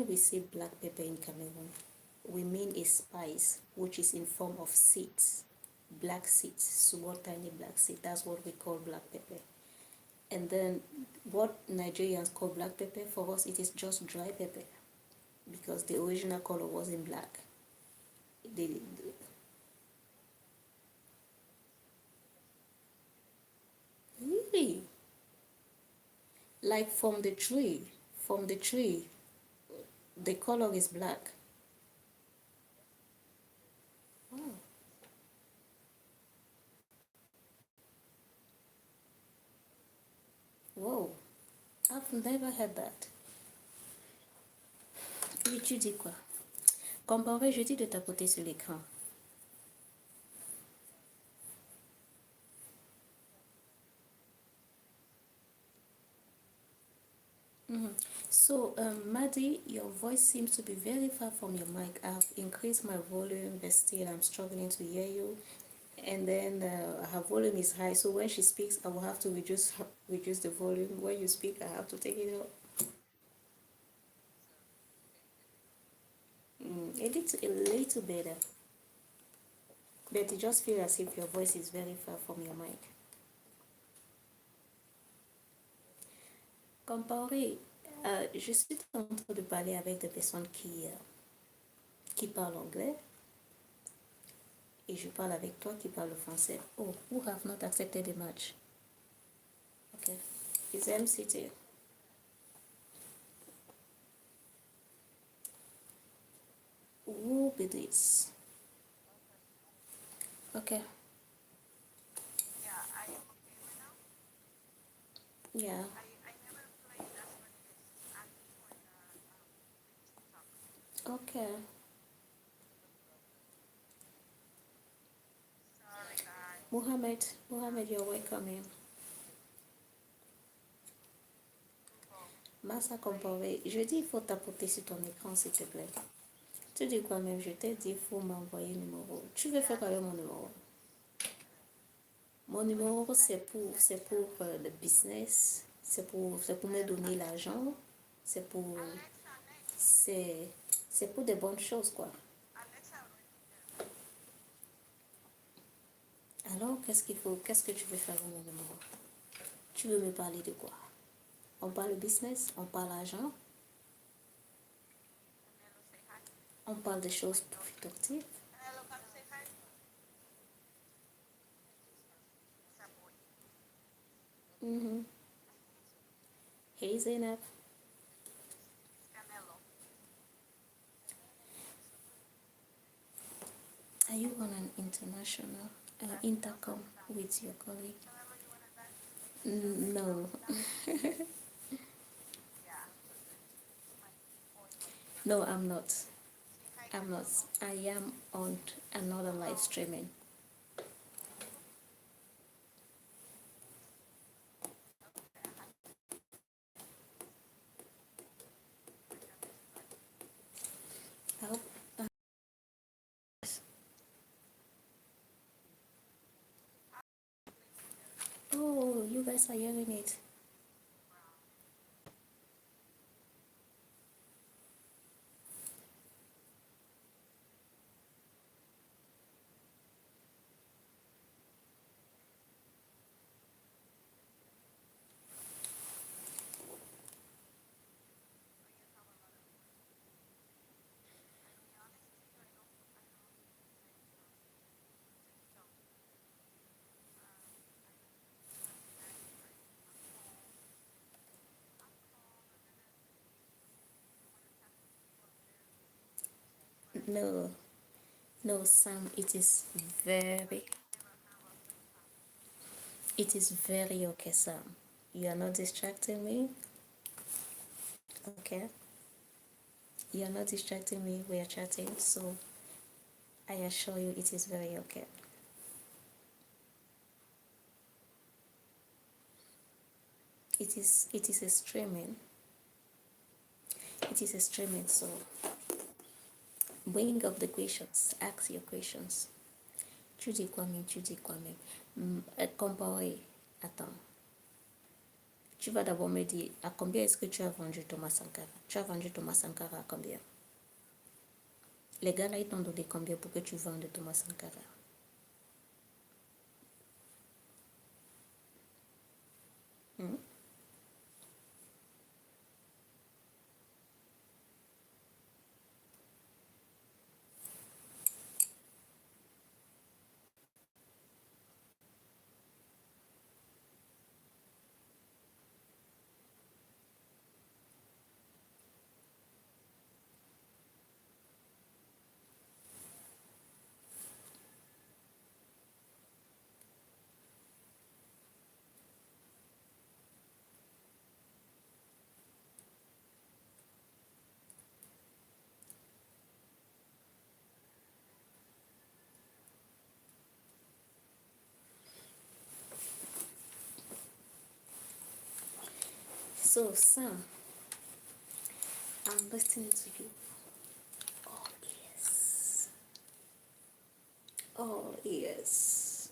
we say black pepper in Cameroon, we mean a spice which is in form of seeds, black seeds, small tiny black seed. That's what we call black pepper. And then what Nigerians call black pepper, for us it is just dry pepper because the original color wasn't black. The, really? Like from the tree, the color is black. Oh, whoa, I've never heard that. Et tu dis quoi? Comparé, je dis de tapoter sur l'écran. Mhm. So, Maddie, your voice seems to be very far from your mic. I've increased my volume, but still I'm struggling to hear you. And then her volume is high, so when she speaks, I will have to reduce the volume. When you speak, I have to take it up. A little better, but it just feels as if your voice is very far from your mic. Comparé, je suis en train de parler avec des personnes qui parlent anglais et je parle avec toi qui parle français. Oh, who have not accepted the match? Okay, it's MCT. Who be this? Okay, Yeah, I am okay right now. yeah, I never played as one is active on TikTok. okay. Sorry, guys. Mohamed, you're welcome in. Google Massa play. comparé, je dis il faut tapoter sur ton écran s'il te plaît. Tu dis quoi même? Je t'ai dit il faut m'envoyer le numéro. Tu veux faire Yeah, quoi avec mon numéro? Mon but numéro I c'est can pour send c'est it pour out. le business, c'est pour me donner l'argent, c'est pour Alexa, next. c'est c'est pour des bonnes choses quoi. Alexa already there. Alors qu'est-ce que tu veux faire avec mon numéro? Tu veux me parler de quoi? On parle business, on parle argent, Canelo, say hi. on parle des choses My dog. productives. Canelo, come say hi. It's a boy. Mm-hmm. Hey Zainab. It's Canelo. Are you on an international intercom with your colleague? No. No, I'm not. I'm not. I am on another live streaming. I hope, oh, you guys are hearing it. No, no, Sam, very, it is very okay, Sam. You are not distracting me, okay? You are not distracting me. We are chatting, so I assure you, it is very okay. It is a streaming. It is a streaming, so bring up the questions. Ask your questions. Tu dis quoi même? Comparer. Attends. Tu vas d'abord me dire à combien est-ce que tu as vendu Thomas Sankara? Tu as vendu Thomas Sankara à combien? Les gars là, ils t'ont donné combien pour que tu vendes Thomas Sankara? Hmm? So, Sam, I'm listening to you. Oh, yes. Oh, yes.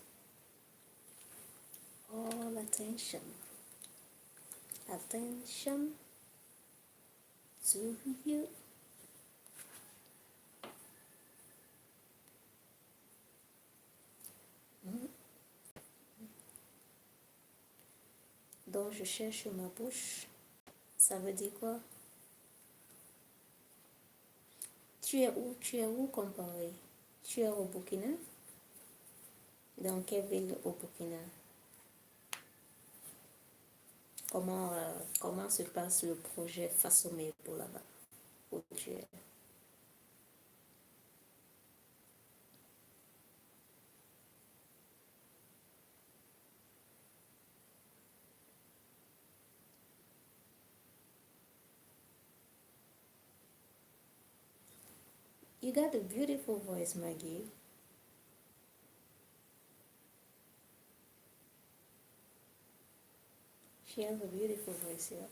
All attention. Attention to you. Donc, je cherche ma bouche. Ça veut dire quoi? Tu es où? Tu es où comparé? Tu es au Burkina? Dans quelle ville au Burkina? Comment se passe le projet Fassomé pour là-bas? Où tu es? You got a beautiful voice, Maggie. She has a beautiful voice, yeah.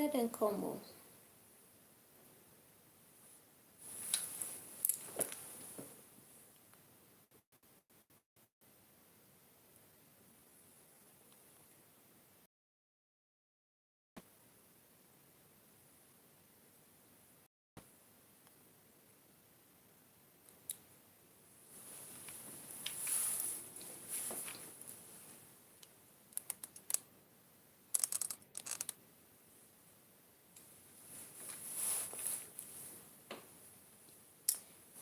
ahead and come on.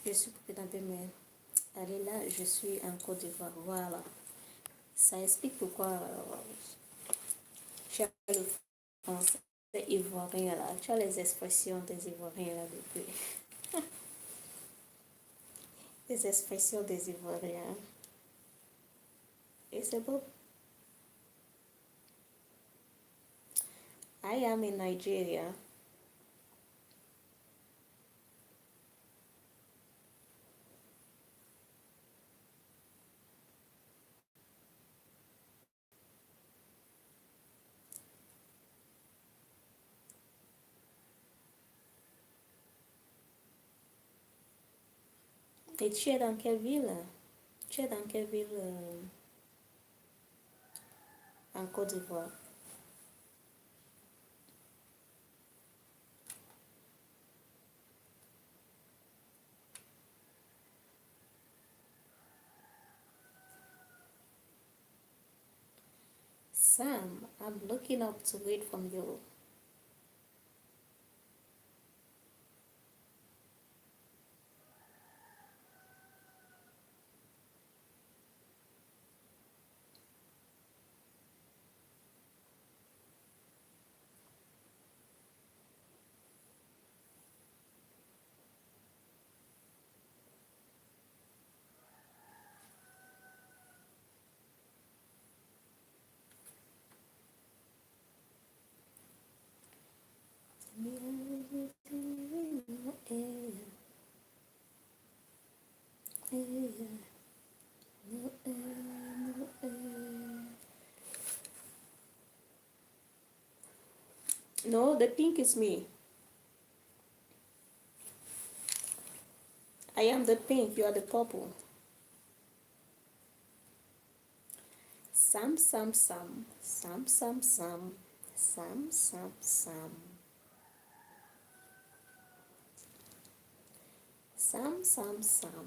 Je suis Poupée mais allez là, je suis en Côte d'Ivoire. Voilà. Ça explique pourquoi tu as le français ivoirien là. Tu as les expressions des Ivoiriens là depuis. Les expressions des Ivoiriens. Et c'est beau. I am in Nigeria. Et tu es dans quelle ville? Tu es dans quelle ville en Côte d'Ivoire? Sam, I'm looking up to read from you. No, the pink is me. I am the pink, you are the purple. Sam, Sam, Sam, Sam, Sam, Sam, Sam, Sam, Sam. Sam, Sam, Sam,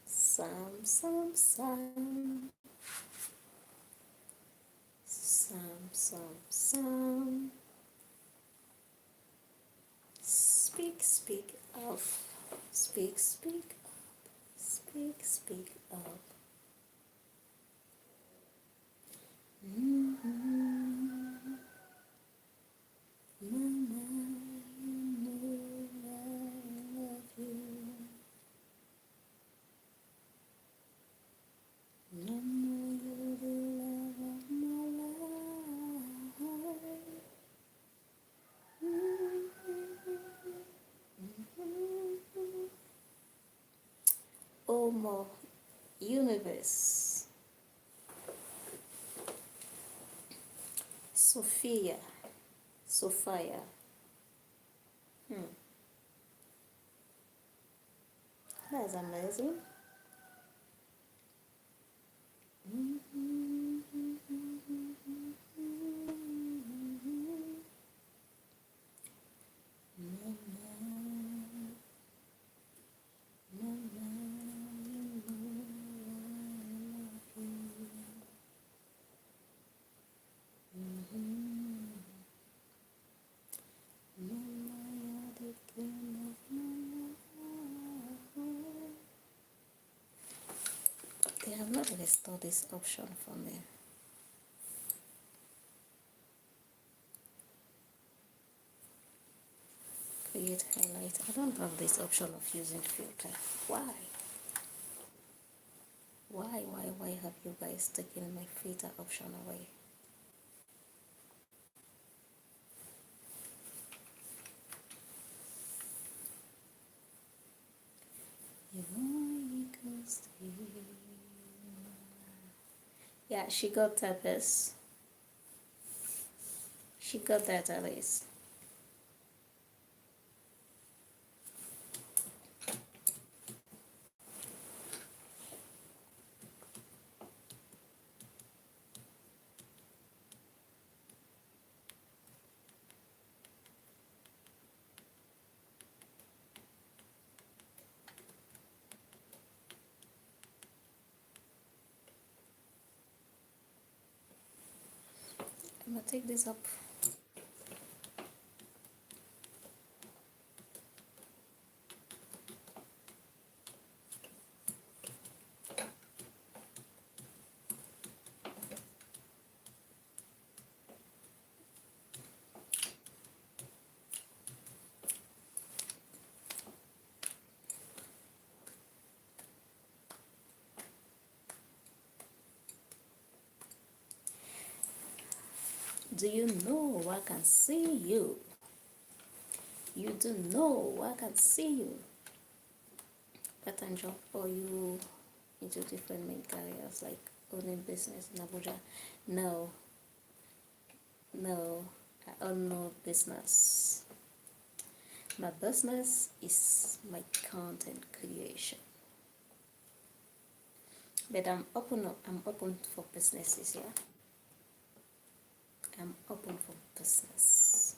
Sam, Sam, Sam, Sam, Sam, Sam. Speak, speak up. Speak, speak up. Speak, speak up. Mama, you know I love you. Mama, you're the love of my life. Oh, more universe. Sophia. Sophia. That's amazing. They have not restored this option for me. Create highlight. I don't have this option of using filter. Why? Why have you guys taken my filter option away? Yeah, she got that. She got that, Alice. gonna take this up. Do you know I can see you? You do know I can see you. Part-time job, or you into different main careers like owning business in Abuja? No, no, I own no business. My business is my content creation. But I'm open for businesses, yeah. I'm open for business.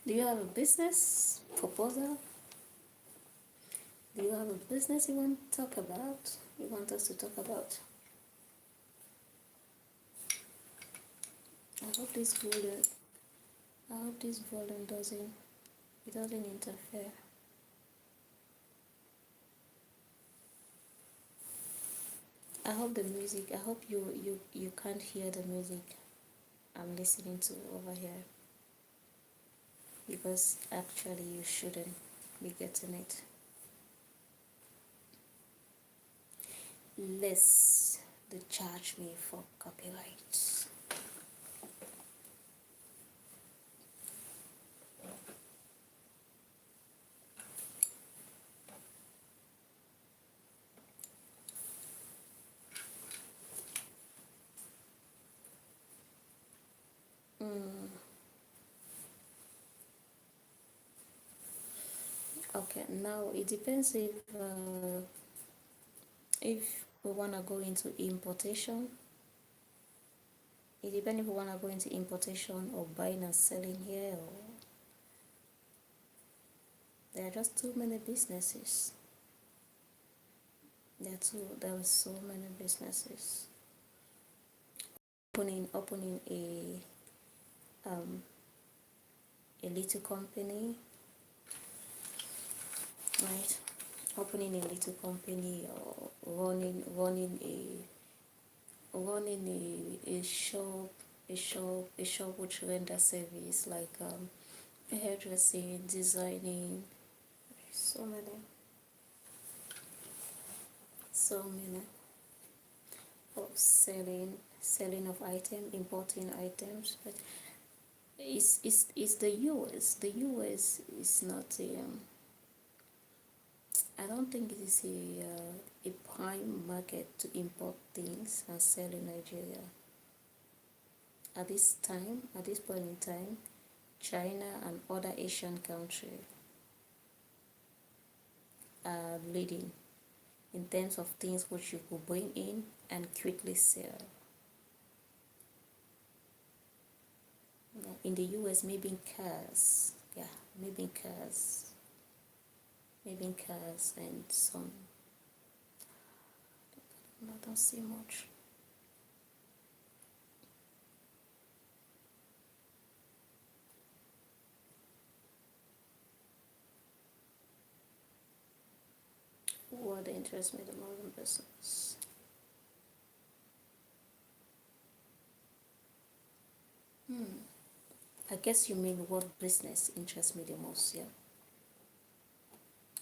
Do you have a business proposal? Do you have a business you want to talk about? You want us to talk about? I hope this volume, doesn't, it doesn't interfere. I hope the music, I hope you can't hear the music I'm listening to over here, because actually you shouldn't be getting it. Lest they charge me for copyright. Okay, now it depends if we wanna go into importation. It depends if we wanna go into importation or buying and selling here, or there are just too many businesses. There are so many businesses. Opening a little company, right? Opening a little company, or running a shop, which render service like hairdressing, designing, so many, of selling of items, importing items. But it's the US. The US is not a I don't think it is a prime market to import things and sell in Nigeria. At this point in time, China and other Asian countries are leading in terms of things which you could bring in and quickly sell. In the US, maybe in cars, and some. I don't see much. What interests me the most in business? I guess you mean what business interests me the most, yeah?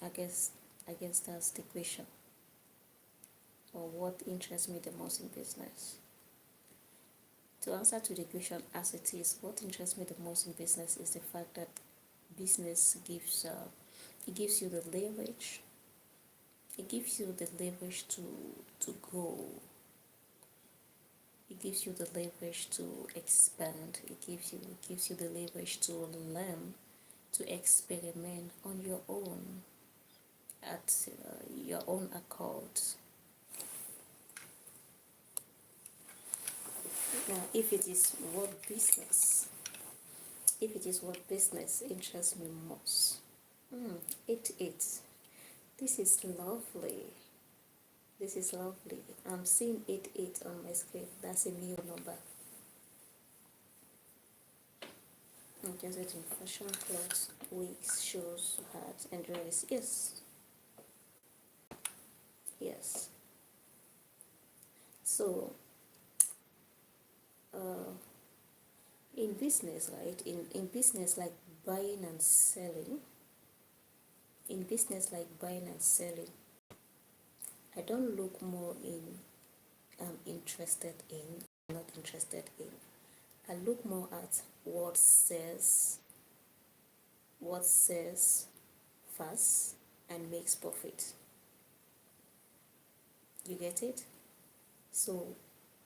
I guess that's the question. Or what interests me the most in business? To answer to the question as it is, what interests me the most in business is the fact that business gives you the leverage It gives you the leverage to grow. It gives you the leverage to expand. It gives you the leverage to learn, to experiment on your own, at your own accord. Now, if it is what business interests me most, it. This is lovely. This is lovely. I'm seeing 88 on my screen. That's a new number. I'm just in fashion clothes, wigs, shoes, hats, and dresses. Yes, yes. So, uh, in business, right? In business like buying and selling, in business like buying and selling, I don't look more in I'm interested in, not interested in. I look more at what sells fast and makes profit. You get it? So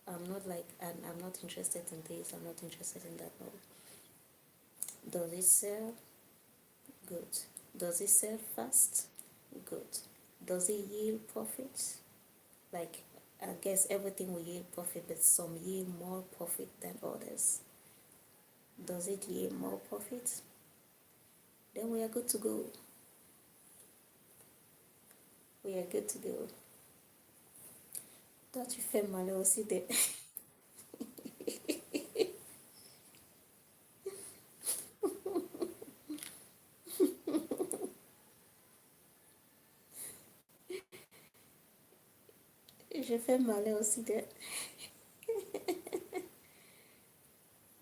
I'm not like, and I'm not interested in this, I'm not interested in that. No. Does it sell? Good. Does it sell fast? Good. Does it yield profit? Like, I guess everything will yield profit, but some yield more profit than others. Does it yield more profit? Then we are good to go. We are good to go. Toi, tu fais mal aussi des... Je fais mal aussi des...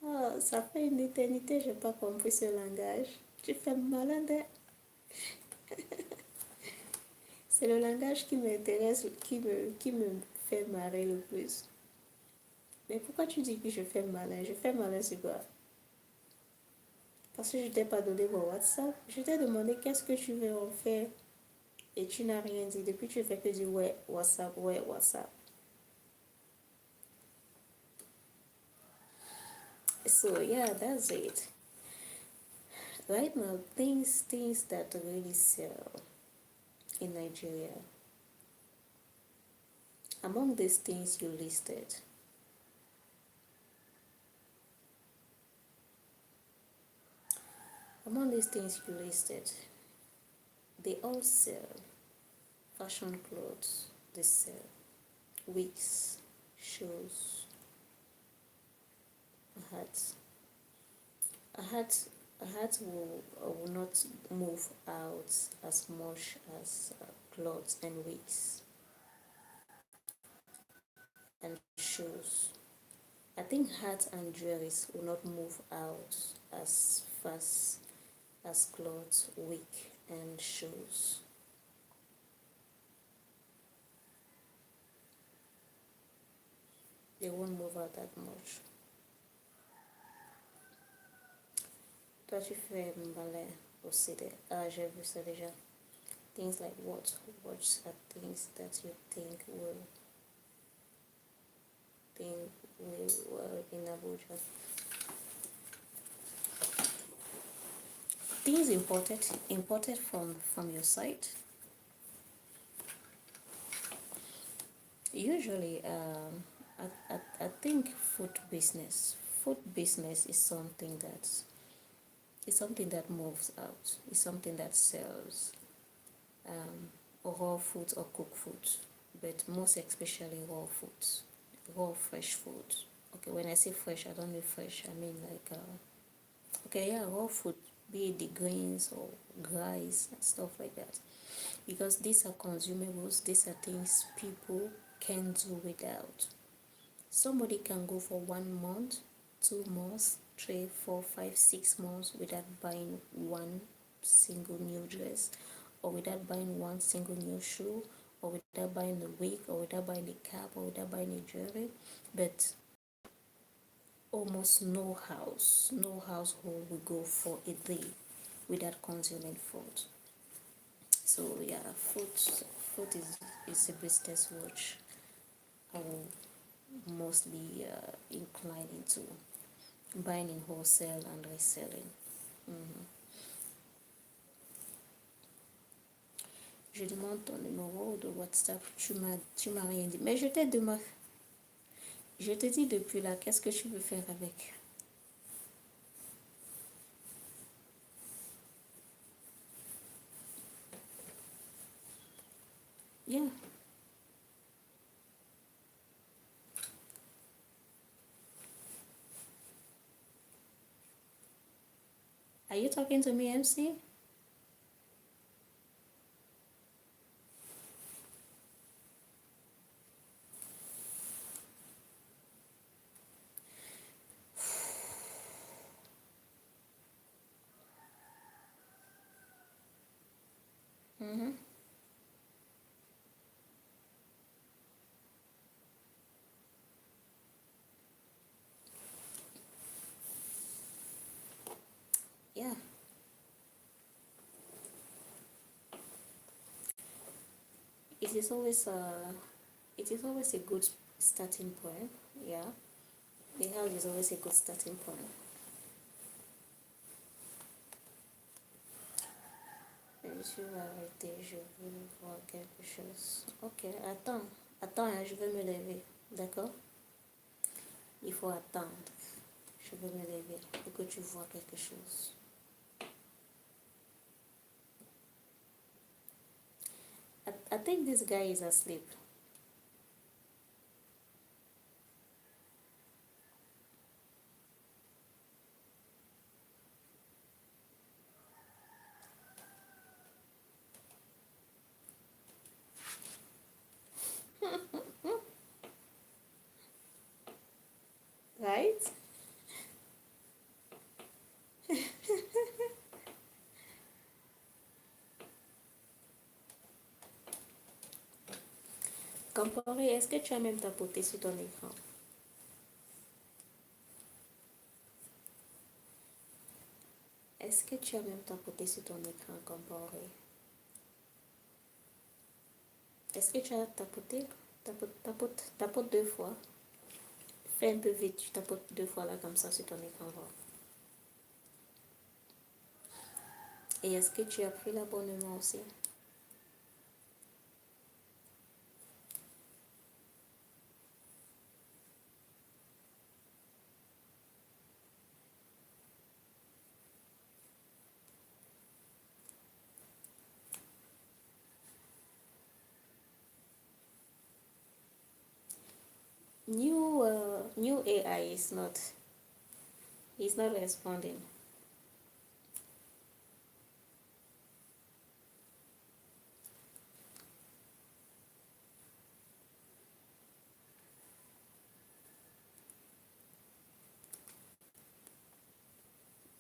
Oh, ça fait une éternité, je n'ai pas compris ce langage. Tu fais malin des... C'est le langage qui m'intéresse, qui me fait marrer le plus. Mais pourquoi tu dis que je fais malin? Je fais malin, c'est quoi? Parce que je ne t'ai pas donné mon WhatsApp. Je t'ai demandé qu'est-ce que tu veux en faire. Et tu n'as rien dit. Depuis, tu fais que dire ouais, WhatsApp, ouais, WhatsApp. So yeah, that's it. Right now, things that really sell in Nigeria. Among these things you listed, they all sell. Fashion clothes, they sell. Wigs, shoes, hats. A hat will not move out as much as clothes and wigs and shoes. I think hats and jewelries will not move out as fast as clothes, wig, and shoes. They won't move out that much. Toi, tu fais ballet aussi. J'ai vu ça déjà. Things like what are things that you think will in Abuja. Things imported from your site. Usually, I think food business is something that moves out. It's something that sells, raw foods or cooked foods, but most especially raw foods, raw fresh foods. Okay, when I say fresh, I don't mean fresh. I mean like okay, yeah, raw food, be it the grains or rice and stuff like that, because these are consumables. These are things people can do without. Somebody can go for 1 month, 2 months, 3, 4, 5, 6 months without buying one single new dress, or without buying one single new shoe, or without buying a wig, or without buying a cap, or without buying a jewelry. But almost no household will go for a day without consuming food. So yeah, food is a business which I will mostly incline into buying in wholesale and reselling. Mhm. Je demande ton numéro de WhatsApp. Tu m'as rien dit. Mais je te dis depuis là, qu'est-ce que tu veux faire avec? Yeah. Are you talking to me, MC? Mm-hmm. Yeah. It is always a good starting point. Yeah. The health is always a good starting point. Je suis arrêtée, je veux voir quelque chose. Ok, attends. Attends, hein, je vais me lever. D'accord? Il faut attendre. Je vais me lever pour que tu vois quelque chose. I think this guy is asleep. Right? Comparé, est-ce que tu as même tapoté sur ton écran? Est-ce que tu as même tapoté sur ton écran comparé? Est-ce que tu as tapoté? Tapote deux fois. Fais un peu vite, tu tapotes deux fois là comme ça sur ton écran. Et est-ce que tu as pris l'abonnement aussi? New AI is not responding.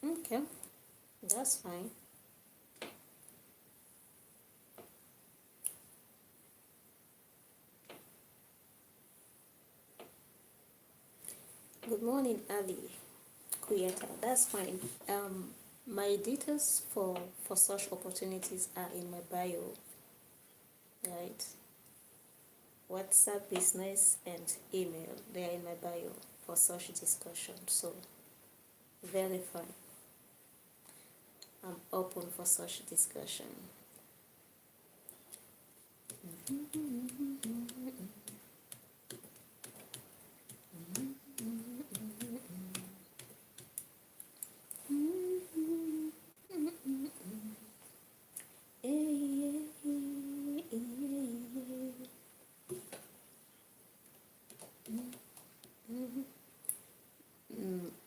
Okay, that's fine. Good morning, Ali Kuyeta. That's fine. My details for such opportunities are in my bio, right? WhatsApp business and email. They are in my bio for such discussion. So very fine. I'm open for such discussion.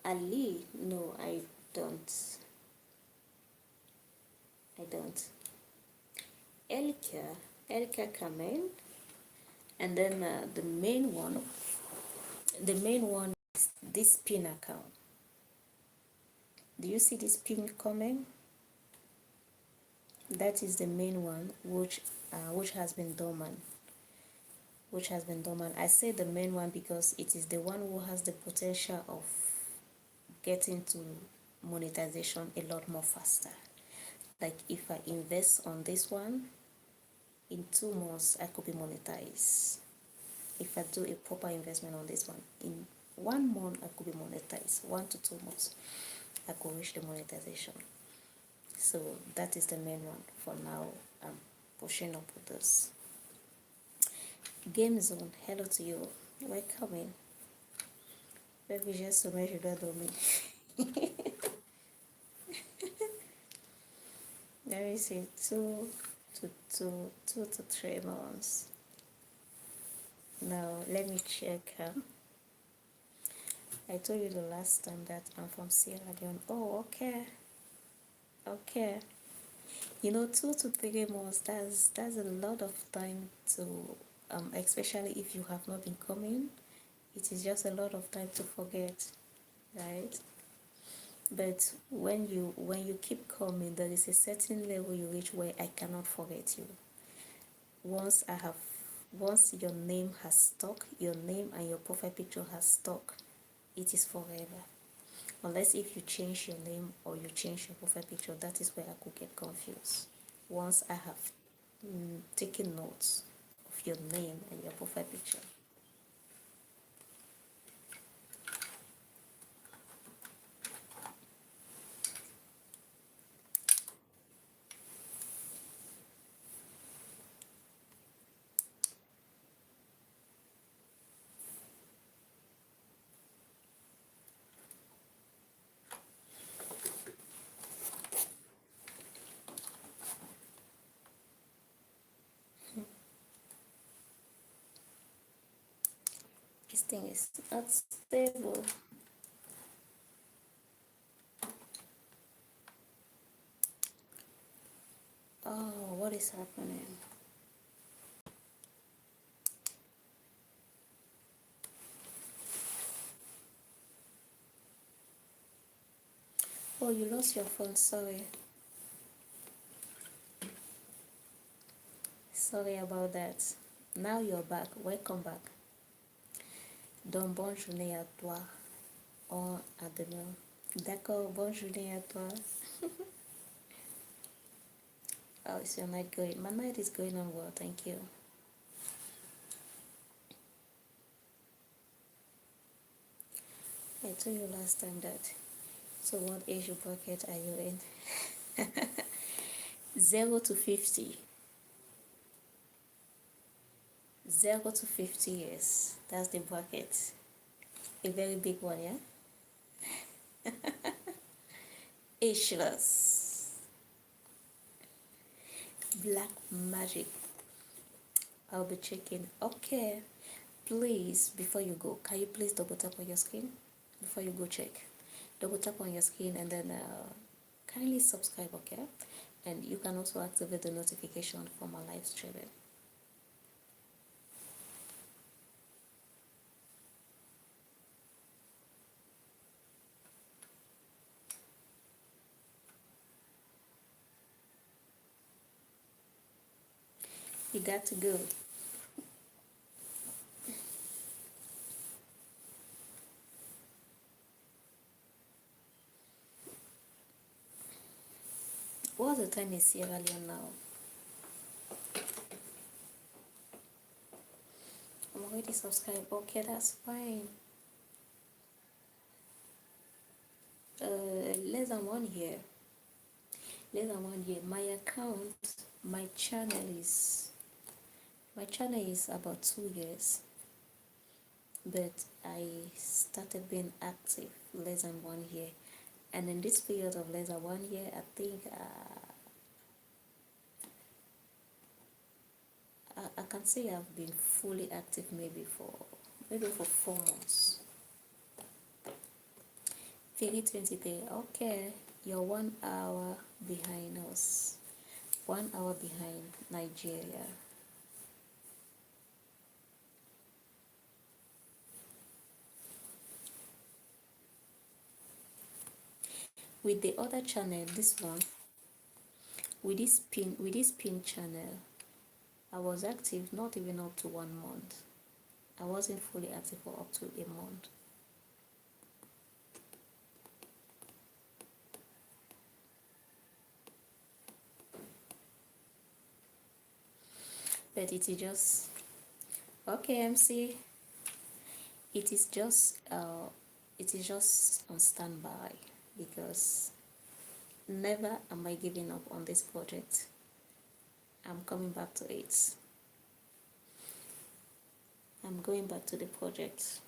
Ali, no, I don't. I don't. Elka Kamel, and then the main one is this pin account. Do you see this pin comment? That is the main one, which has been dormant. I say the main one because it is the one who has the potential of getting to monetization a lot more faster. Like if I invest on this one, in 2 months I could be monetized. If I do a proper investment on this one, in 1 month I could be monetized. 1 to 2 months I could reach the monetization. So that is the main one for now. I'm pushing up with this. Game Zone, hello to you. Welcome in. Maybe just to make you that on me. Let me see, 2 to 3 months. Now let me check. I told you the last time that I'm from Sierra Leone. Oh, okay, okay. 2 to 3 months. That's a lot of time to, especially if you have not been coming. It is just a lot of time to forget, right? But when you keep coming, there is a certain level you reach where I cannot forget you. Once your name has stuck, your name and your profile picture has stuck, it is forever. Unless if you change your name or you change your profile picture, that is where I could get confused. Once I have taken notes of your name and your profile picture. This thing is not stable. Oh, what is happening? Oh, you lost your phone. Sorry. Sorry about that. Now you're back. Welcome back. Donc, bonne journée à toi. Oh, à demain. D'accord, bonne journée à toi. How is your night going? My night is going on well, thank you. I told you last time that. So what age bracket are you in? 0 to 50. 0 to 50 years. That's the bracket. A very big one, yeah? Ageless. Black magic. I'll be checking. Okay. Please, before you go, can you please double tap on your screen? Before you go check. Double tap on your screen and then kindly subscribe, okay? And you can also activate the notification for my live streaming. You got to go. What's the time in Sierra Leone now? I'm already subscribed. Okay, that's fine. Less than 1 year. Less than 1 year. My channel is about 2 years. But I started being active less than 1 year. And in this period of less than 1 year, I think I can say I've been fully active maybe for 4 months. Figure 23. Okay, you're 1 hour behind us. 1 hour behind Nigeria. With the other channel, this one, with this pin channel, I was active not even up to 1 month. I wasn't fully active for up to a month. but it is just okay, MC. It is just on standby because never am I giving up on this project. I'm coming back to it. I'm going back to the project.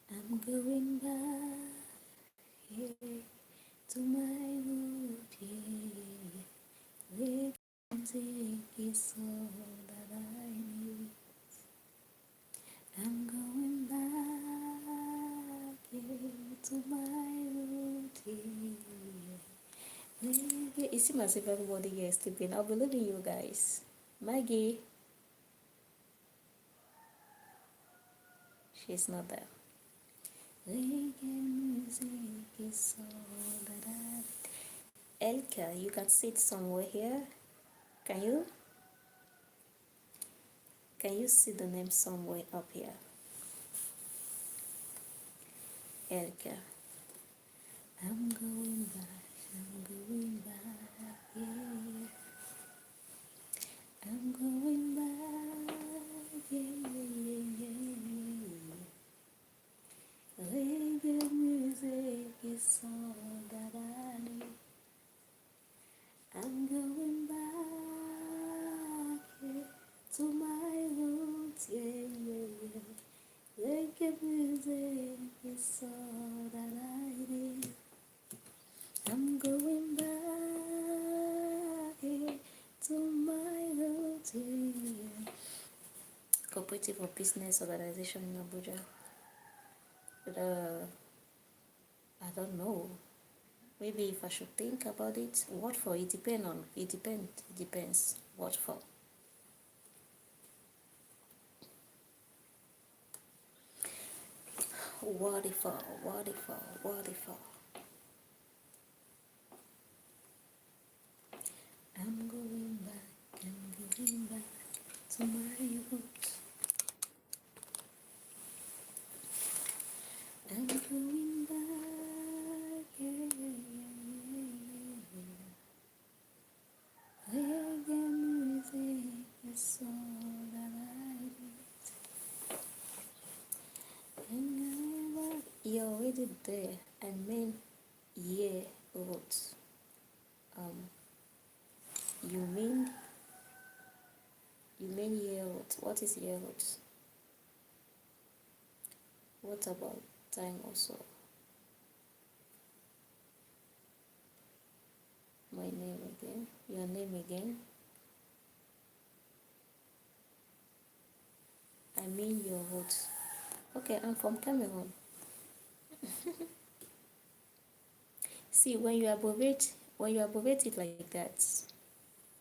I'm going back, yeah, to my root, yeah. Where music is all that I need. I'm going back, yeah, to my root, yeah. It seems as if everybody here is sleeping. I'll be leaving you guys. Maggie, she's not there. Reggae music is all that I. Elka, you can sit somewhere here. Can you? Can you see the name somewhere up here? Elka. I'm going back, yeah. I'm going back, yeah, yeah, yeah, yeah. Reggae music is all that I need. I'm going back, yeah, to my roots, yeah, yeah, yeah. Reggae music is all that I need. I'm going back, yeah, to my roots, yeah, yeah. Cooperative or business organization in Abuja. But I don't know. Maybe if I should think about it, what for? It depends on. It depends. It depends. What for? What if? What if? What if? I'm going back. I'm going back to my roots. I'm going back. Yeah, yeah, yeah, yeah, yeah. Reggae music is all that I need. And back. You're already there. I mean, yeah, roots. Um, you mean year roots? What is year roots? What about time also? My name again. Your name again. I mean your roots. Okay, I'm from Cameroon. See, when you abbreviate it like that,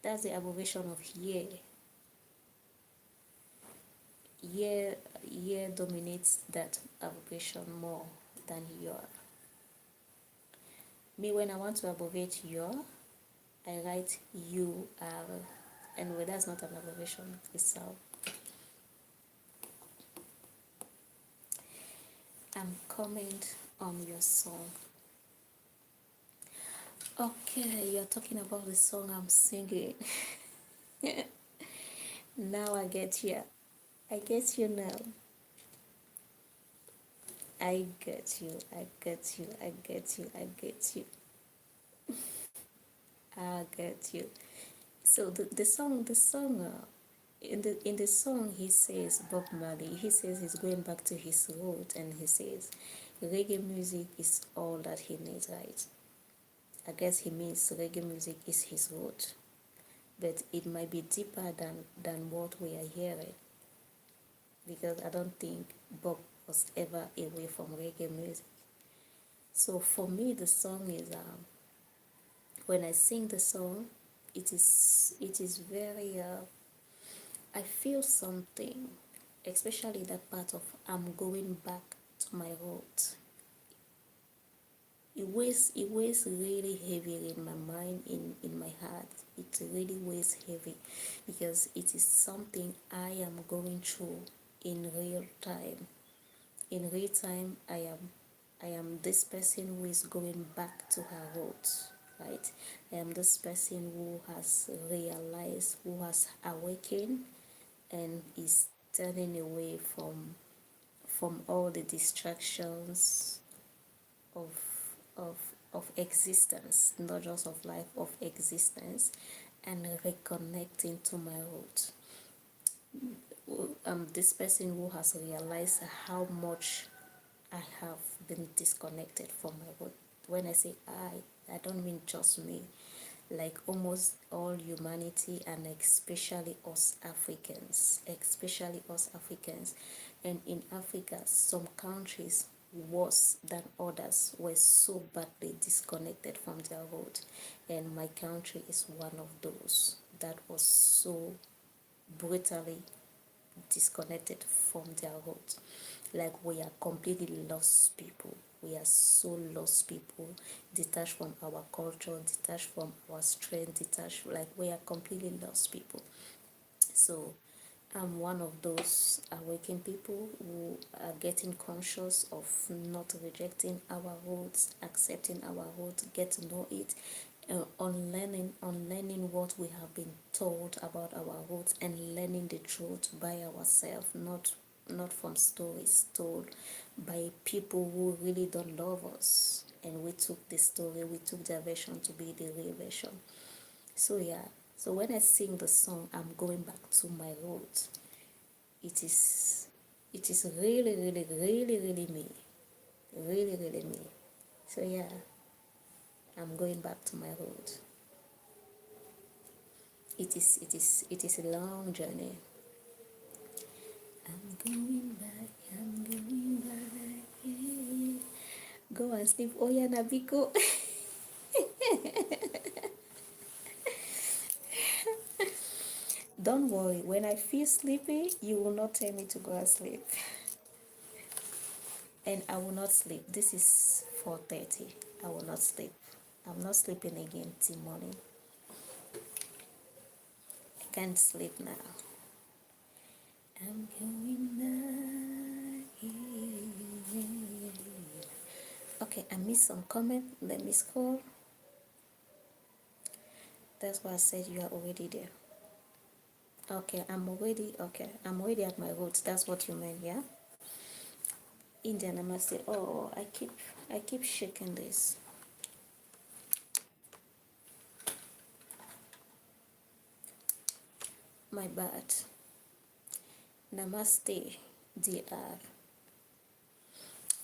that's the abbreviation of year. Year dominates that abbreviation more than your. Me, when I want to abbreviate your, I write UR. Anyway, that's not an abbreviation itself. I'm comment on your song. Okay, you're talking about the song I'm singing. Now I get you. I get you now. I get you. I get you. I get you. I get you. I get you. So in the song he says Bob Marley. He says he's going back to his root, and he says reggae music is all that he needs, right? I guess he means reggae music is his root, but it might be deeper than what we are hearing, because I don't think Bob was ever away from reggae music. So for me, the song is when I sing the song, it is very I feel something, especially that part of I'm going back to my roots. It weighs really heavy in my mind, in my heart. It really weighs heavy because it is something I am going through in real time. In real time, I am this person who is going back to her roots, right? I am this person who has realized, who has awakened, and is turning away from all the distractions of of of existence, not just of life, of existence, and reconnecting to my roots. I'm this person who has realized how much I have been disconnected from my root. When I say I don't mean just me, like almost all humanity, and especially us Africans. And in Africa, some countries worse than others were so badly disconnected from their root, and my country is one of those that was so brutally disconnected from their roots. Like we are completely lost people. We are so lost people, detached from our culture, detached from our strength, detached, like we are completely lost people. So I'm one of those awakened people who are getting conscious of not rejecting our roots, accepting our roots, get to know it, unlearning what we have been told about our roots, and learning the truth by ourselves, not from stories told by people who really don't love us. And we took the story, we took their version to be the real version. So yeah, so when I sing the song, I'm going back to my roots. It is, it is really, really, really, really me, really, really me. So yeah, I'm going back to my roots. It is a long journey. I'm going back, I'm going back. Yeah. Go and sleep. Oh yeah, Nabiko. Don't worry, when I feel sleepy, you will not tell me to go and sleep. And I will not sleep. This is 4:30. I will not sleep. I'm not sleeping again till morning. I can't sleep now. I'm going back. Yeah. Okay, I missed some comment. Let me scroll. That's why I said you are already there. Okay, I'm already at my roots. That's what you meant, yeah? Indian, I must say, oh, I keep shaking this. My bad. Namaste, DR.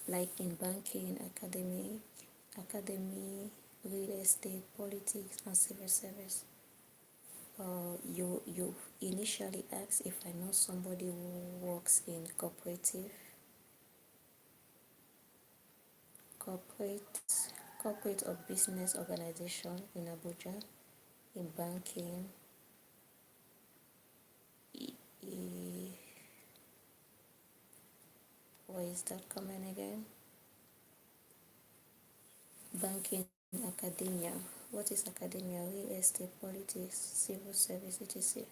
Like in banking, academy, real estate, politics, and civil service. You initially asked if I know somebody who works in corporate corporate or business organization in Abuja, in banking. Where is that comment again? Banking, academia. What is academia? Real estate, politics, civil service, etc.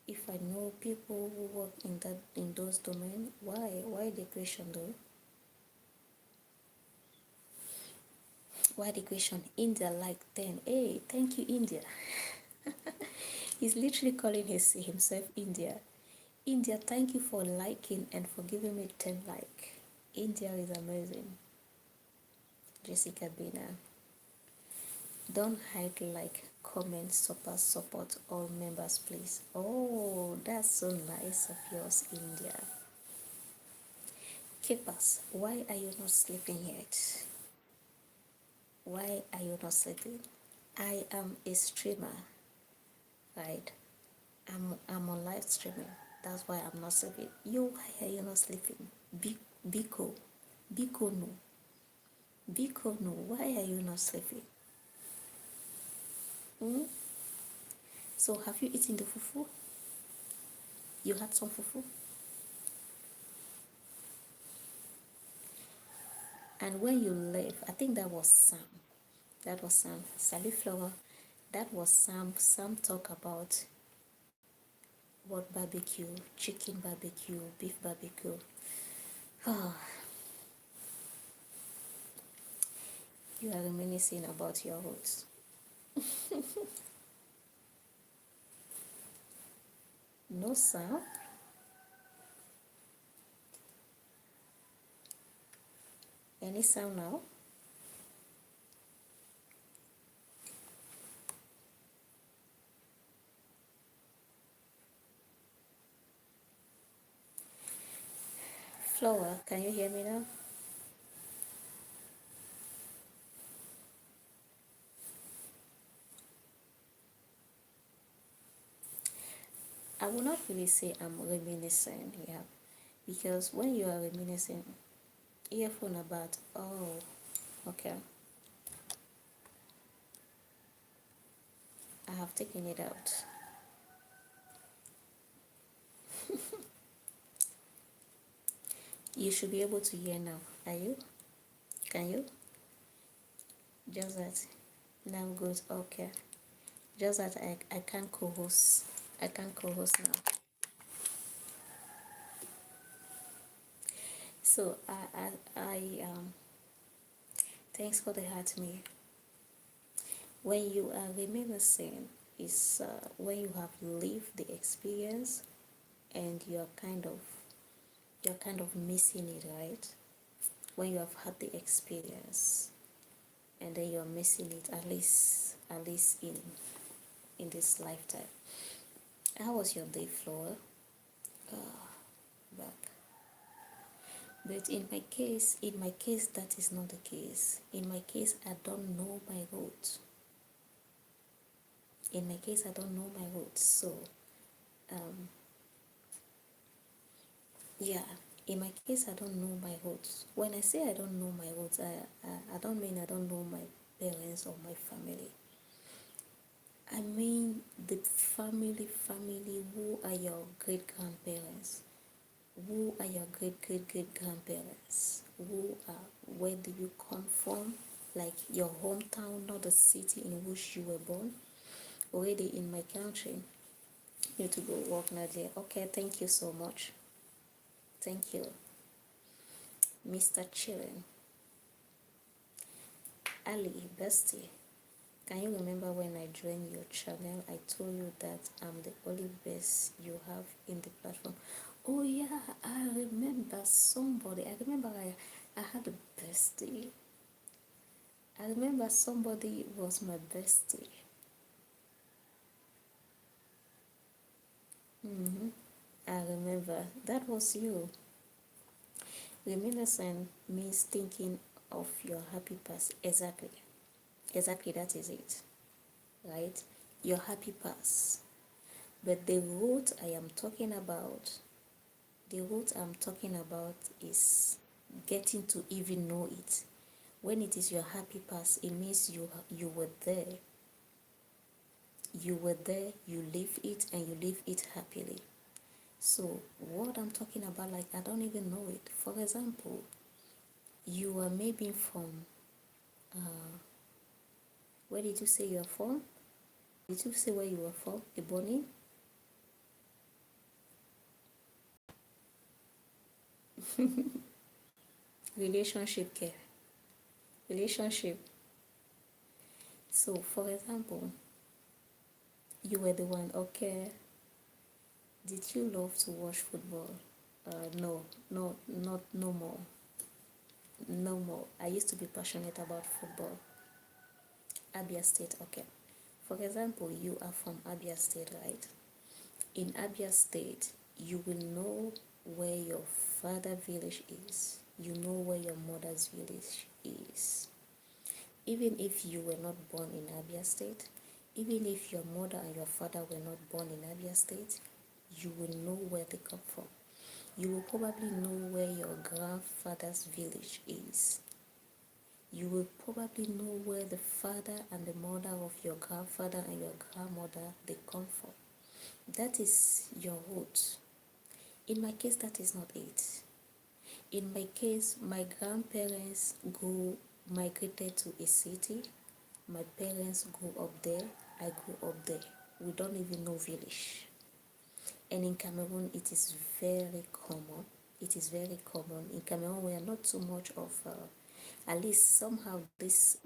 If I know people who work in those domains, why the question though? Why the question? India like 10. Hey, thank you, India. He's literally calling himself India. India, thank you for liking and for giving me 10 like. India is amazing. Jessica Bina. Don't hide, like, comment, support all members, please. Oh, that's so nice of yours, India. Keepers, why are you not sleeping yet? Why are you not sleeping? I am a streamer, right? I'm on live streaming. That's why I'm not sleeping. You, why are you not sleeping? Biko, Biko no, Biko no. Why are you not sleeping? Hmm? So have you eaten the fufu? You had some fufu? And when you left, I think that was Sam. That was Sam. Saliflower. That was Sam. Sam talk about what barbecue, chicken barbecue, beef barbecue. You are reminiscing about your roots. No sound. Any sound now? Flower, can you hear me now? I will not really say I'm reminiscing, yeah, because when you are reminiscing, earphone about, oh, okay, I have taken it out. You should be able to hear now. Are you? Can you? Just that. Now good. Okay. Just that I can't co-host. I can't co-host now. So I thanks for the heart me. When you are reminiscing, is when you have lived the experience and you're kind of missing it, right? When you have had the experience and then you're missing it, at least in this lifetime. How was your day, Flora? Back. But in my case, that is not the case. In my case, I don't know my roots. In my case, I don't know my roots. So, um, yeah, in my case, I don't know my roots. When I say I don't know my roots, I don't mean I don't know my parents or my family. I mean the family. Who are your great grandparents? Who are your great grandparents? Where do you come from? Like your hometown, not the city in which you were born. Already in my country, you need to go work, Nadia. Okay, thank you so much. Thank you, Mr. Chilling. Ali, bestie. Can you remember when I joined your channel? I told you that I'm the only best you have in the platform. Oh yeah, I remember somebody. I had a bestie. I remember somebody was my bestie. I remember that was you. Reminiscent means thinking of your happy past. Exactly. Exactly, that is it. Right? Your happy past. But the root I'm talking about is getting to even know it. When it is your happy past, it means you were there. You were there, you live it, and you live it happily. So what I'm talking about, like I don't even know it. For example, you are maybe from where did you say you are from? Did you say where you were from? Ebony? Relationship care. Relationship. So for example, you were the one, okay. Did you love to watch football? No, no more. No more. I used to be passionate about football. Abia State, okay. For example, you are from Abia State, right? In Abia State, you will know where your father village is. You know where your mother's village is. Even if you were not born in Abia State, even if your mother and your father were not born in Abia State, you will know where they come from. You will probably know where your grandfather's village is. You will probably know where the father and the mother of your grandfather and your grandmother they come from. That is your root. In my case, that is not it. In my case, my grandparents migrated to a city. My parents grew up there. I grew up there. We don't even know village. And in Cameroon, it is very common. It is very common. In Cameroon, we are not too much of At least somehow this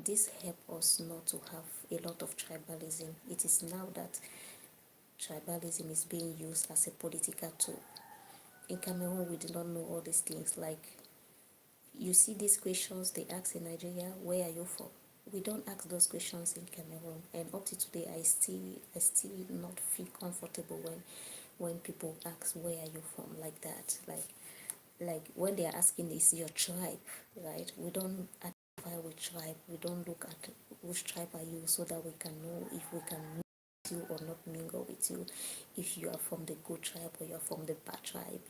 help us not to have a lot of tribalism. It is now that tribalism is being used as a political tool. In Cameroon, we do not know all these things. Like, you see these questions they ask in Nigeria, where are you from? We don't ask those questions in Cameroon, and up to today, I still not feel comfortable when people ask where are you from like that. Like when they are asking is your tribe, right? We don't identify with tribe. We don't look at which tribe are you so that we can know if we can mingle with you or not mingle with you, if you are from the good tribe or you are from the bad tribe.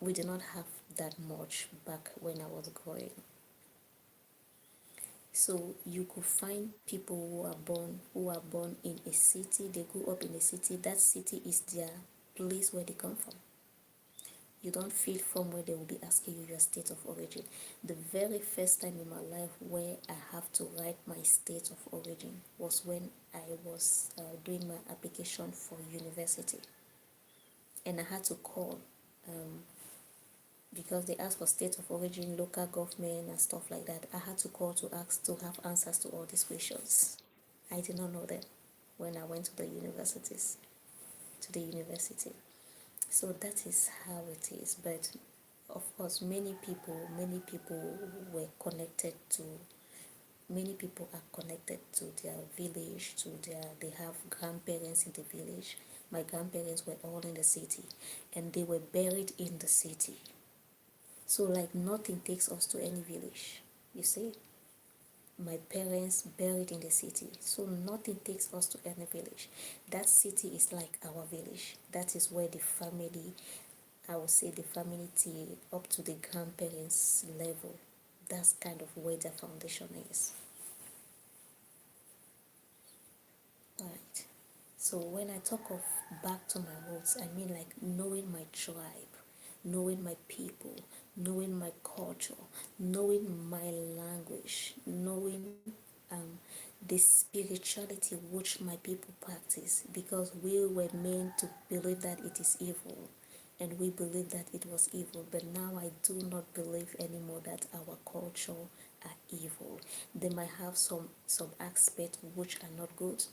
We did not have that much back when I was growing. So you could find people who are born in a city, they grew up in a city, that city is their place where they come from. You don't feel from where they will be asking you your state of origin. The very first time in my life where I have to write my state of origin was when I was doing my application for university, and I had to call because they asked for state of origin, local government, and stuff like that. I had to call to ask to have answers to all these questions. I did not know them when I went to the university. So that is how it is. But of course, many people were connected to. Many people are connected to their village, they have grandparents in the village. My grandparents were all in the city, and they were buried in the city. So like nothing takes us to any village. You see, my parents buried in the city, so nothing takes us to any village. That city is like our village. That is where the family, I would say the family up to the grandparents level, that's kind of where the foundation is. Right. So when I talk of back to my roots, I mean like knowing my tribe, knowing my people, knowing my culture, knowing my language, knowing the spirituality which my people practice, because we were meant to believe that it is evil, and we believe that it was evil, but now I do not believe anymore that our culture are evil. They might have some aspects which are not good,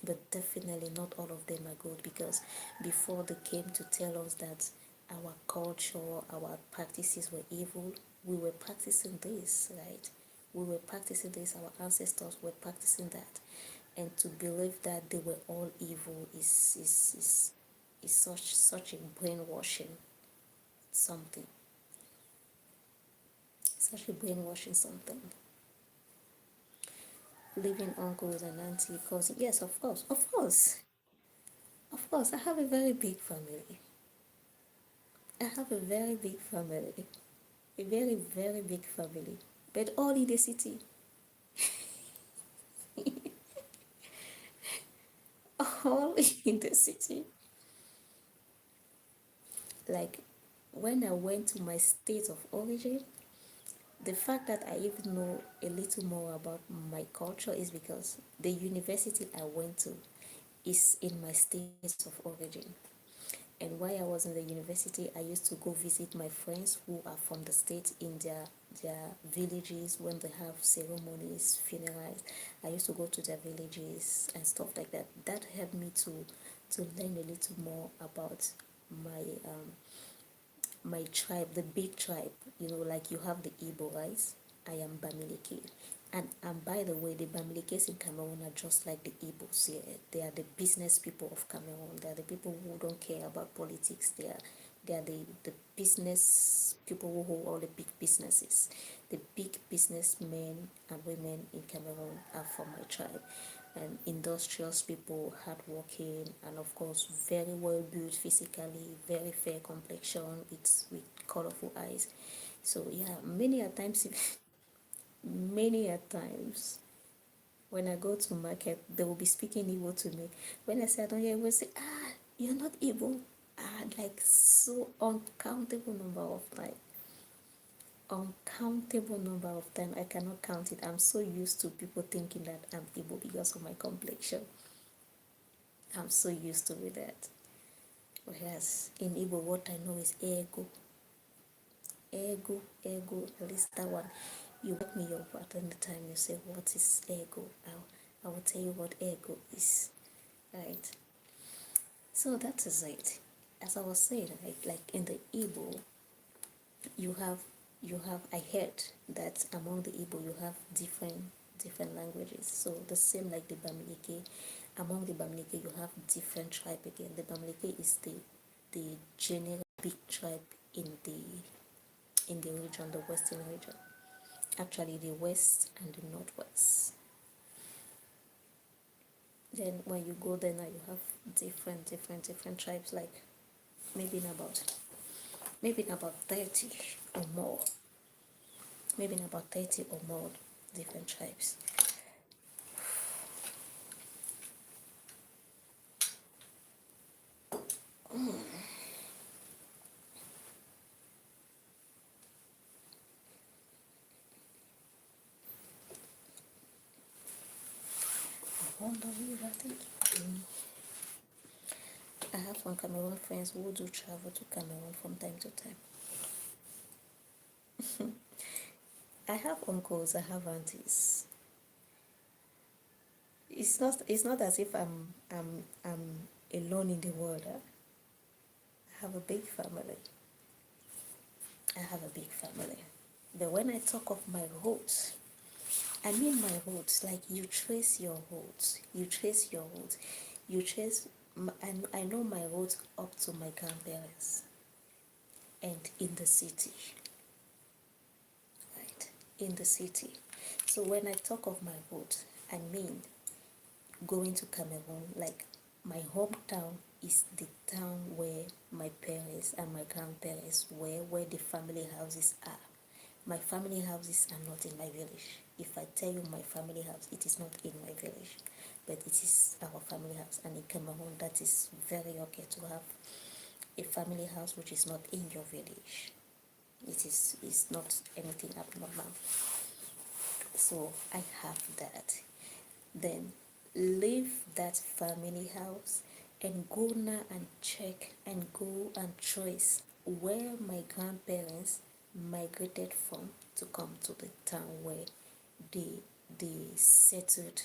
but definitely not all of them are good, because before they came to tell us that our culture, our practices were evil, we were practicing this, right? We were practicing this, our ancestors were practicing that. And to believe that they were all evil is such a brainwashing something. Such a brainwashing something. Living uncles and auntie, cousins. Yes, of course. Of course. Of course. I have a very big family. I have a very big family. A very, very big family. But all in the city. All in the city. Like when I went to my state of origin, the fact that I even know a little more about my culture is because the university I went to is in my state of origin. And while I was in the university, I used to go visit my friends who are from the state in their villages when they have ceremonies, funerals. I used to go to their villages and stuff like that. That helped me to learn a little more about my my tribe, the big tribe. Like you have the Igbo, right? I am Bamileke. And by the way, the Bamilekes in Cameroon are just like the Igbos here. They are the business people of Cameroon. They are the people who don't care about politics. They are the business people who hold all the big businesses. The big businessmen and women in Cameroon are from my tribe. And industrious people, hardworking, and of course very well built physically, very fair complexion, with colorful eyes. So yeah, many a times, many a times when I go to market, they will be speaking Igbo to me. When I say I don't hear, will say, you're not Igbo. Like so uncountable number of times. Uncountable number of times. I cannot count it. I'm so used to people thinking that I'm Igbo because of my complexion. I'm so used to with that. Whereas in Igbo, what I know is ego. Ego, at least that one. you wake me up at any time you say, what is ego? I will tell you what ego is, right? So that is it. As I was saying, right, like in the Igbo, you have I heard that among the Igbo you have different languages. So the same like the Bamileke, among the Bamileke you have different tribe again. The Bamileke is the general big tribe in the region, the western region. Actually the west and the northwest. Then when you go there now you have different tribes, like maybe in about 30 or more. Maybe in about 30 or more different tribes. I wonder if I think I have some Cameroon friends who do travel to Cameroon from time to time. I have uncles, I have aunties. It's not as if I'm alone in the world. I have a big family. I have a big family. But when I talk of my roots, I mean my roots, like you trace your roots. You trace your roots. You trace, I know my roots up to my grandparents and in the city, right? In the city. So when I talk of my roots, I mean going to Cameroon, like my hometown is the town where my parents and my grandparents were, where the family houses are. My family houses are not in my village. If I tell you my family house, it is not in my village, but it is our family house. And in Cameroon, that is very okay to have a family house which is not in your village. It's not anything abnormal. So I have that. Then leave that family house and go now and check and go and trace where my grandparents migrated from to come to the town where they settled,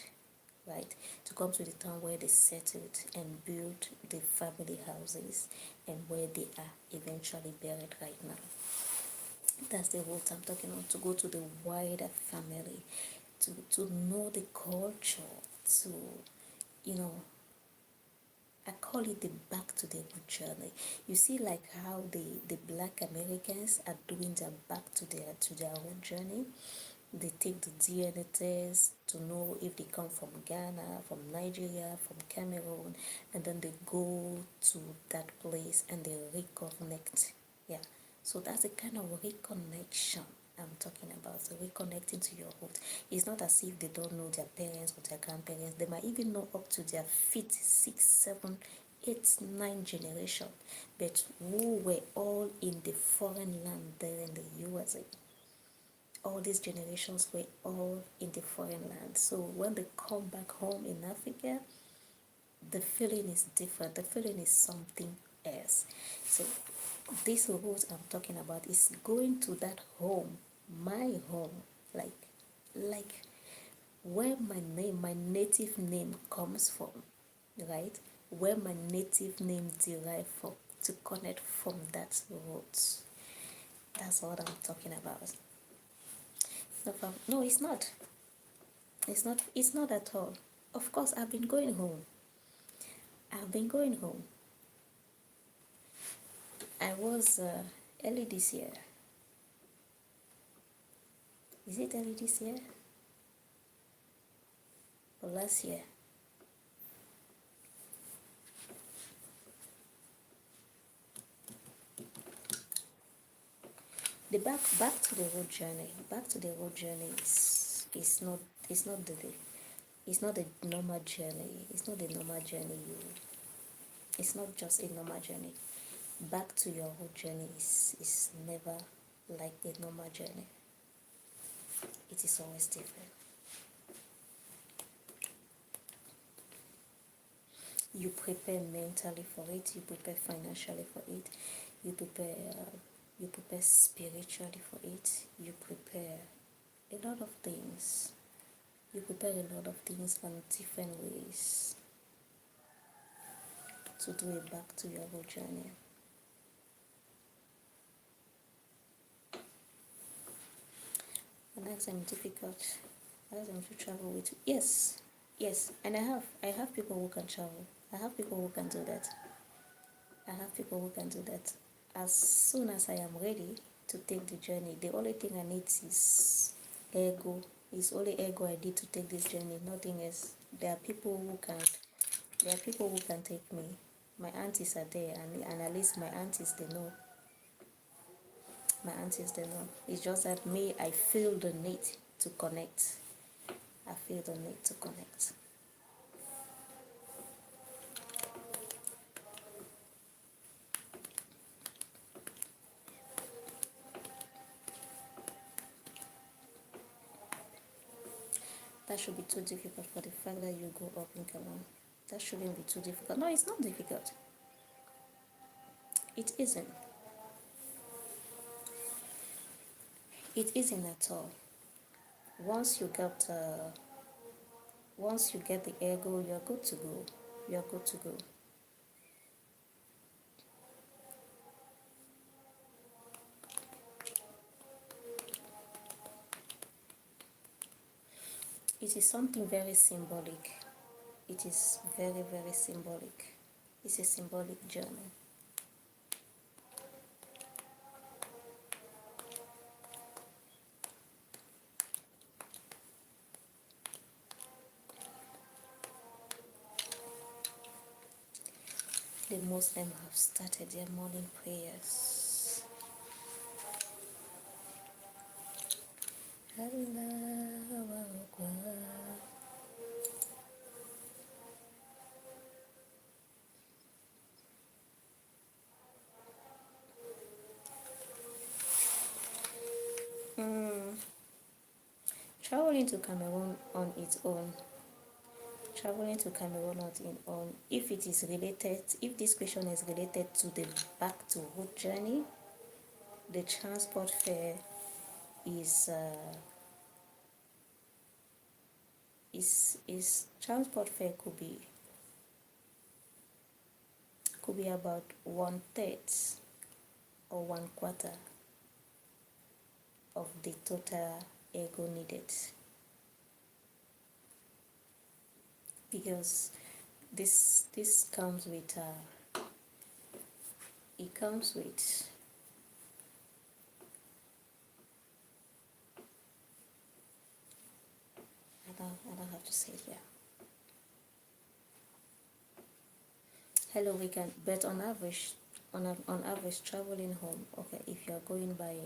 right? To come to the town where they settled and built the family houses and where they are eventually buried right now. That's the route I'm talking on, to go to the wider family, to know the culture, to, you know, I call it the back to the root journey. You see, like how the Black Americans are doing their back to their own journey. They take the DNA test to know if they come from Ghana, from Nigeria, from Cameroon, and then they go to that place and they reconnect. Yeah. So that's the kind of reconnection I'm talking about. So reconnecting to your root. It's not as if they don't know their parents or their grandparents. They might even know up to their fifth, sixth, seventh, eighth, ninth generation, but who were all in the foreign land there in the USA. All these generations were all in the foreign land. So when they come back home in Africa, the feeling is different. The feeling is something else. So this route I'm talking about is going to that home, my home, like where my native name comes from, right? Where my native name derived from, to connect from that root. That's what I'm talking about. No, it's not. It's not. It's not at all. Of course, I've been going home. I've been going home. I was early this year. Is it early this year or last year? The back to the road journey. Back to the road journey is not, it's not the it's not a normal journey. It's not a normal journey. It's not just a normal journey. Back to your road journey is never like a normal journey. It is always different. You prepare mentally for it. You prepare financially for it. You prepare. You prepare spiritually for it. You prepare a lot of things. You prepare a lot of things on different ways to do it back to your whole journey. And ask them difficult. Ask them to travel with you. Yes, and I have people who can travel. I have people who can do that. I have people who can do that. As soon as I am ready to take the journey, the only thing I need is ego. It's only ego I need to take this journey, nothing else. There are people who can take me. My aunties are there, and at least my aunties they know. My aunties they know. It's just that me, I feel the need to connect. I feel the need to connect. That should be too difficult for the fact that you go up in Cameroon. That shouldn't be too difficult. No, it's not difficult. It isn't. It isn't at all. Once you get the ego, you're good to go. You're good to go. It is something very symbolic. It is very, very symbolic. It's a symbolic journey. The Muslims have started their morning prayers. Allahu Akbar. Traveling to Cameroon on its own. Traveling to Cameroon on its own. If it is related, if this question is related to the back to route journey, the transport fare is transport fare could be about 1/3 or 1/4 of the total ego needed, because this comes with it comes with I don't have to say it here. Hello, we can, but on average, on average, traveling home. Okay, if you are going by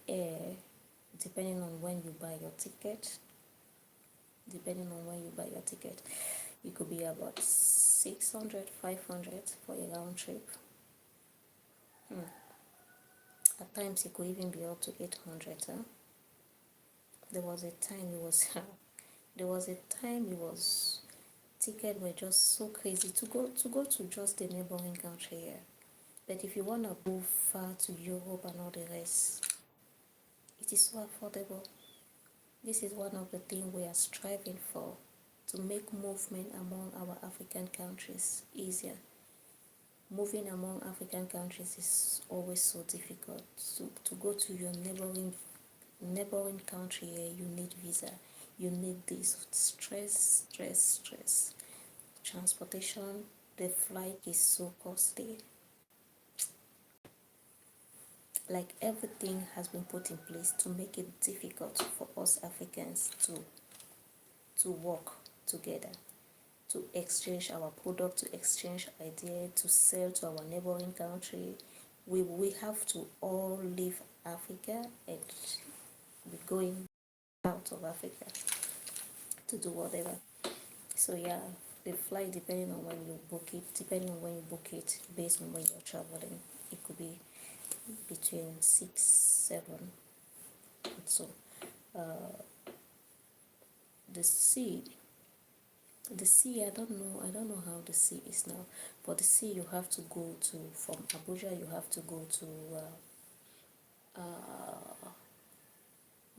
air, depending on when you buy your ticket, it could be about 600, 500 for a round trip. At times, it could even be up to 800. Huh? There was a time it was tickets were just so crazy to go to just the neighboring country here. But if you want to go far to Europe and all the rest, it is so affordable. This is one of the things we are striving for, to make movement among our African countries easier. Moving among African countries is always so difficult. To go to your neighboring country here, you need visa, you need this, stress. Transportation, the flight is so costly. Like, everything has been put in place to make it difficult for us Africans to work together, to exchange our product, to exchange ideas, to sell to our neighboring country. We have to all leave Africa and be going out of Africa to do whatever. So yeah, the flight, depending on when you book it, based on when you're traveling, it could be between 6, 7. So the sea, I don't know how the sea is now. For the sea, you have to go to, from Abuja, you have to go to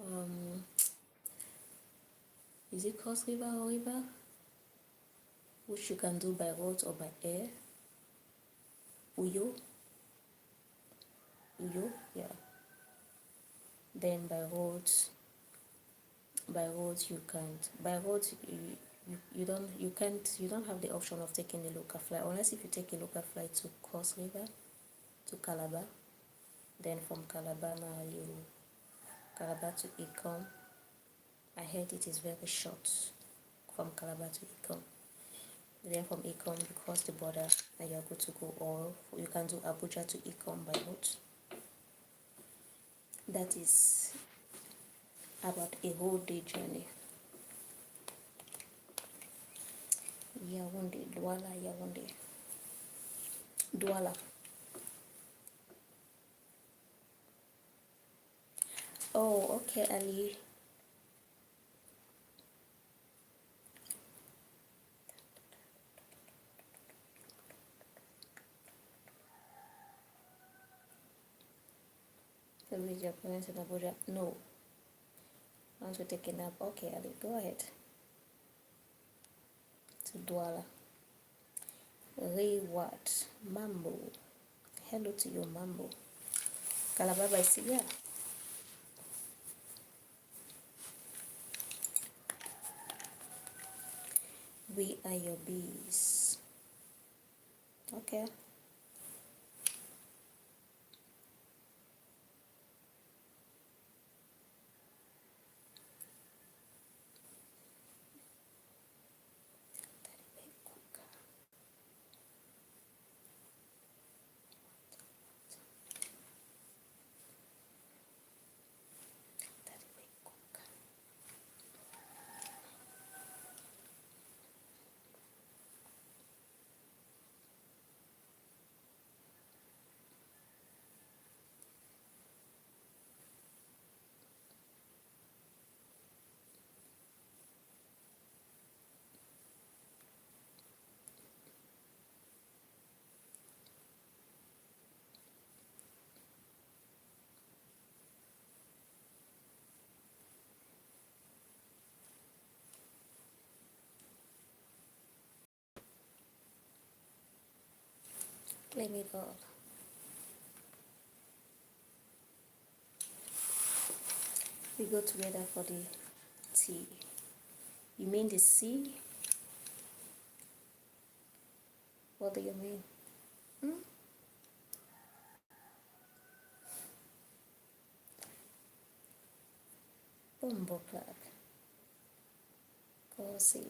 um, is it Cross River or River, which you can do by road or by air. Uyo, yeah. Then by road you can't. By road you don't have the option of taking a local flight unless if you take a local flight to Cross River, to Calabar. Then from Calabar now Calabar to Ecom. I heard it is very short from Calabar to Ecom. Then from Ecom you cross the border and you are good to go. Or you can do Abuja to Ecom by boat. That is about a whole day journey. Yaoundé, Douala, Yaoundé, Douala. Oh, okay, Ali. So with your parents in Abuja? No. Once we take a nap, okay, Ali, go ahead. To Douala. Reward. Mambo. Hello to you, Mambo. Calabar by sea, yeah. We are your bees. Okay. Claim it all. We go together for the tea. You mean the sea? What do you mean? Bombo Club. Go safe.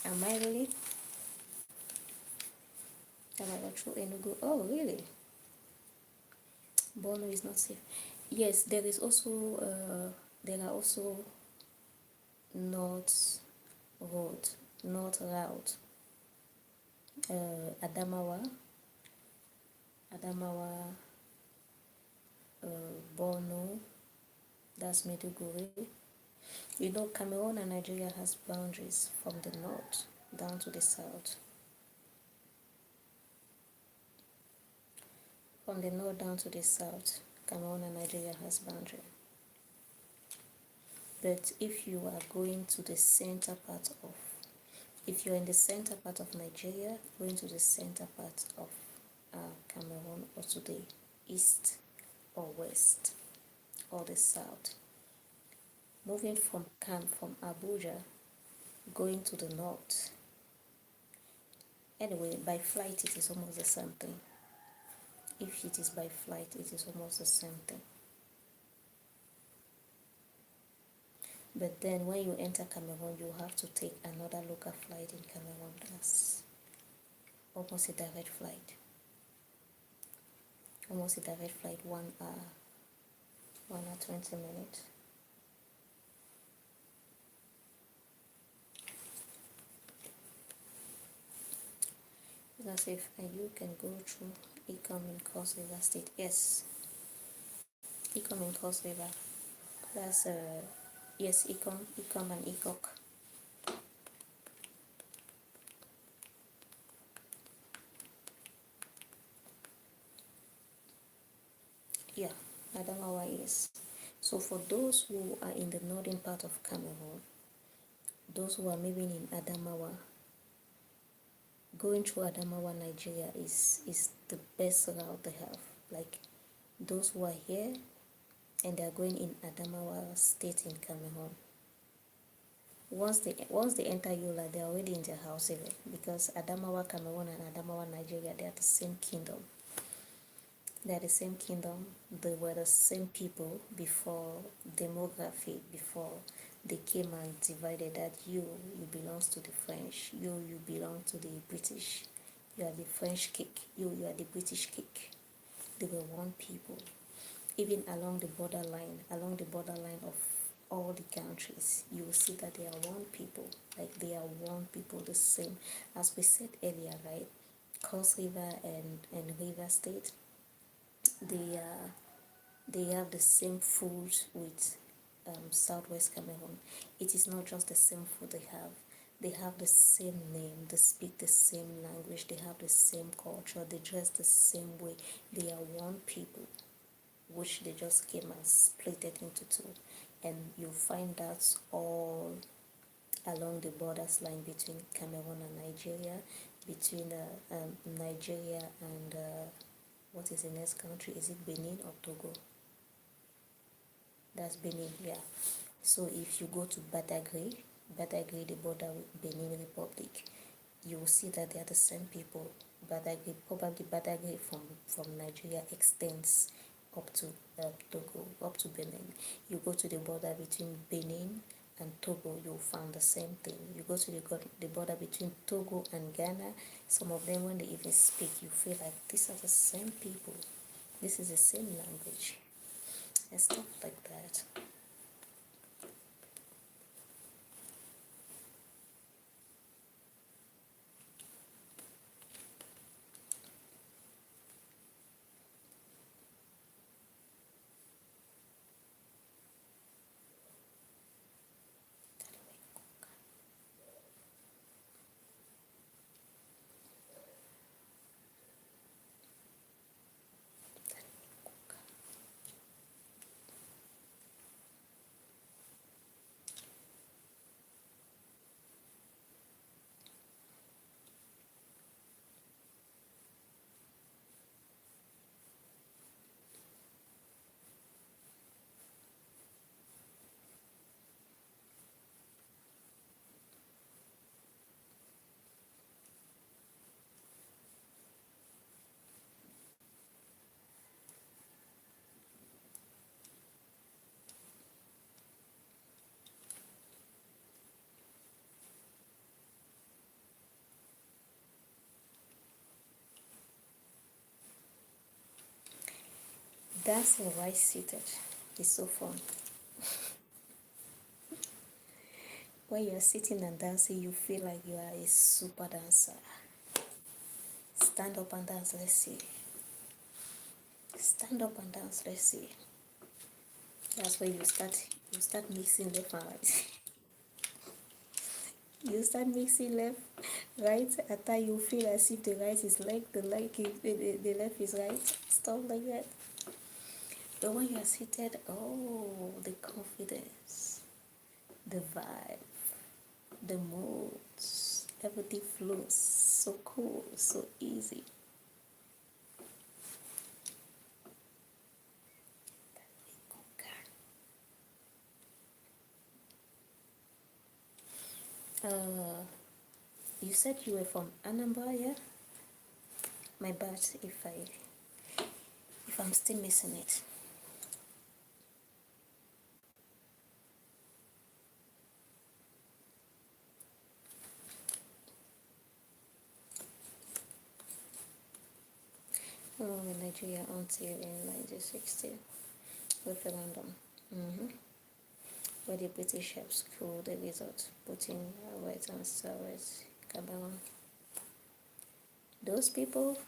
Am I really? Am I not through Enugu? Oh, really? Bono is not safe. Yes, there are also north road, north route. Adamawa, Bono, that's Maiduguri. You know, Cameroon and Nigeria has boundaries from the north down to the south. From the north down to the south, Cameroon and Nigeria has boundary. But if you are going to the center part of, if you're in the center part of Nigeria, going to the center part of Cameroon, or to the east or west or the south, moving from Abuja, going to the north. Anyway, by flight it is almost the same thing. If it is by flight, it is almost the same thing. But then when you enter Cameroon, you have to take another local flight in Cameroon. That's almost a direct flight. Almost a direct flight, 1 hour, 1 hour 20 minutes. That's if you can go through Ecom in Cross River State. Yes, Ecom in Cross River. That's yes, Ecom and ECOC. Yeah, Adamawa is. So for those who are in the northern part of Cameroon, those who are living in Adamawa, going through Adamawa, Nigeria is the best route they have. Like those who are here and they are going in Adamawa state in Cameroon. Once they enter Yola, they are already in their house area because Adamawa, Cameroon and Adamawa, Nigeria, they are the same kingdom. They are the same kingdom. They were the same people before demography, before they came and divided that you belongs to the French, you belong to the British, you are the French cake, you are the British cake. They were one people. Even along the borderline of all the countries, you will see that they are one people. Like they are one people, the same. As we said earlier, right? Cross River and River State, they have the same food with Southwest Cameroon. It is not just the same food they have. They have the same name, they speak the same language, they have the same culture, they dress the same way. They are one people, which they just came and split it into two. And you find that all along the borders line between Cameroon and Nigeria, between Nigeria and what is the next country? Is it Benin or Togo? That's Benin, yeah. So if you go to Badagry, the border with Benin Republic, you will see that they are the same people. Badagry, probably Badagry from Nigeria extends up to Togo, up to Benin. You go to the border between Benin and Togo, you'll find the same thing. You go to the border between Togo and Ghana, some of them, when they even speak, you feel like these are the same people. This is the same language and stuff like that. Dancing while seated is so fun. When you're sitting and dancing, you feel like you are a super dancer. Stand up and dance, let's see. Stand up and dance, let's see. That's where you start mixing left and right. You start mixing left, right, after you feel as if the right is left, the left is right, stuff like that. But when you are seated, oh, the confidence, the vibe, the moods, everything flows so cool, so easy. Uh, you said you were from Anambra, yeah? My bad if I'm still missing it. Nigeria until in 1960 referendum. Mm-hmm. Where the British helped screw the result, putting white and Sarwet Kabbalah. Those people,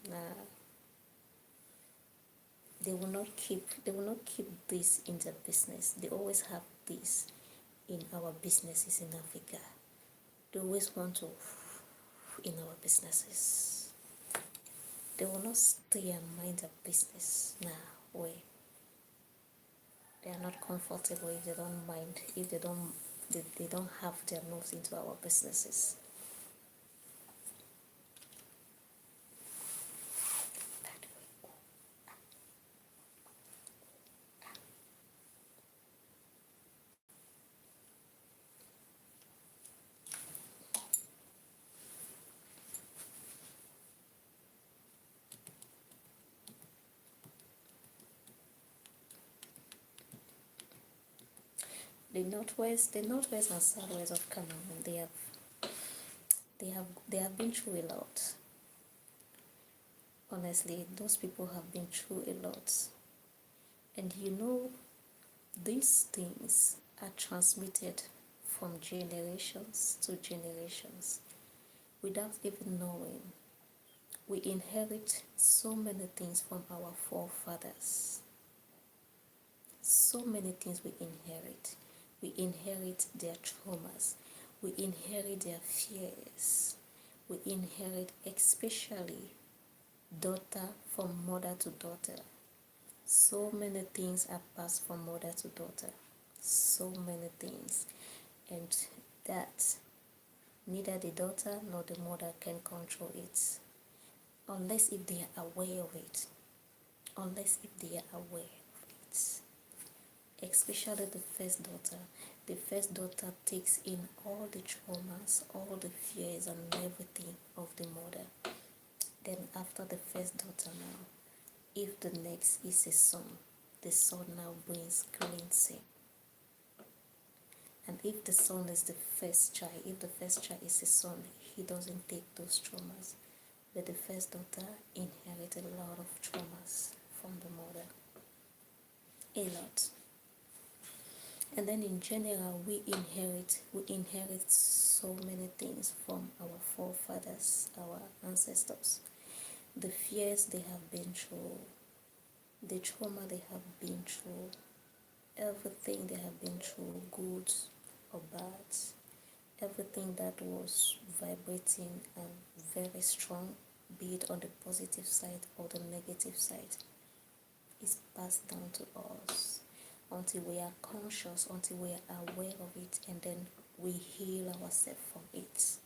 nah, they will not keep this in their business. They always have this in our businesses in Africa. They always want to in our businesses. They will not stay and mind their business. Nah, way. They are not comfortable if they don't mind, if they don't have their nose into our businesses. The northwest and southwest of Cameroon, they have been through a lot. Honestly, those people have been through a lot. And you know, these things are transmitted from generations to generations without even knowing. We inherit so many things from our forefathers. So many things we inherit. We inherit their traumas. We inherit their fears. We inherit especially daughter from mother to daughter. So many things are passed from mother to daughter. So many things. And that neither the daughter nor the mother can control it. Unless if they are aware of it. Unless if they are aware of it. Especially the first daughter. The first daughter takes in all the traumas, all the fears and everything of the mother. Then after the first daughter now, if the next is a son, the son now brings cleansing. And if the son is the first child, if the first child is a son, he doesn't take those traumas. But the first daughter inherited a lot of traumas from the mother. A lot. And then in general, we inherit so many things from our forefathers, our ancestors. The fears they have been through, the trauma they have been through, everything they have been through, good or bad, everything that was vibrating and very strong, be it on the positive side or the negative side, is passed down to us until we are conscious, until we are aware of it, and then we heal ourselves from it.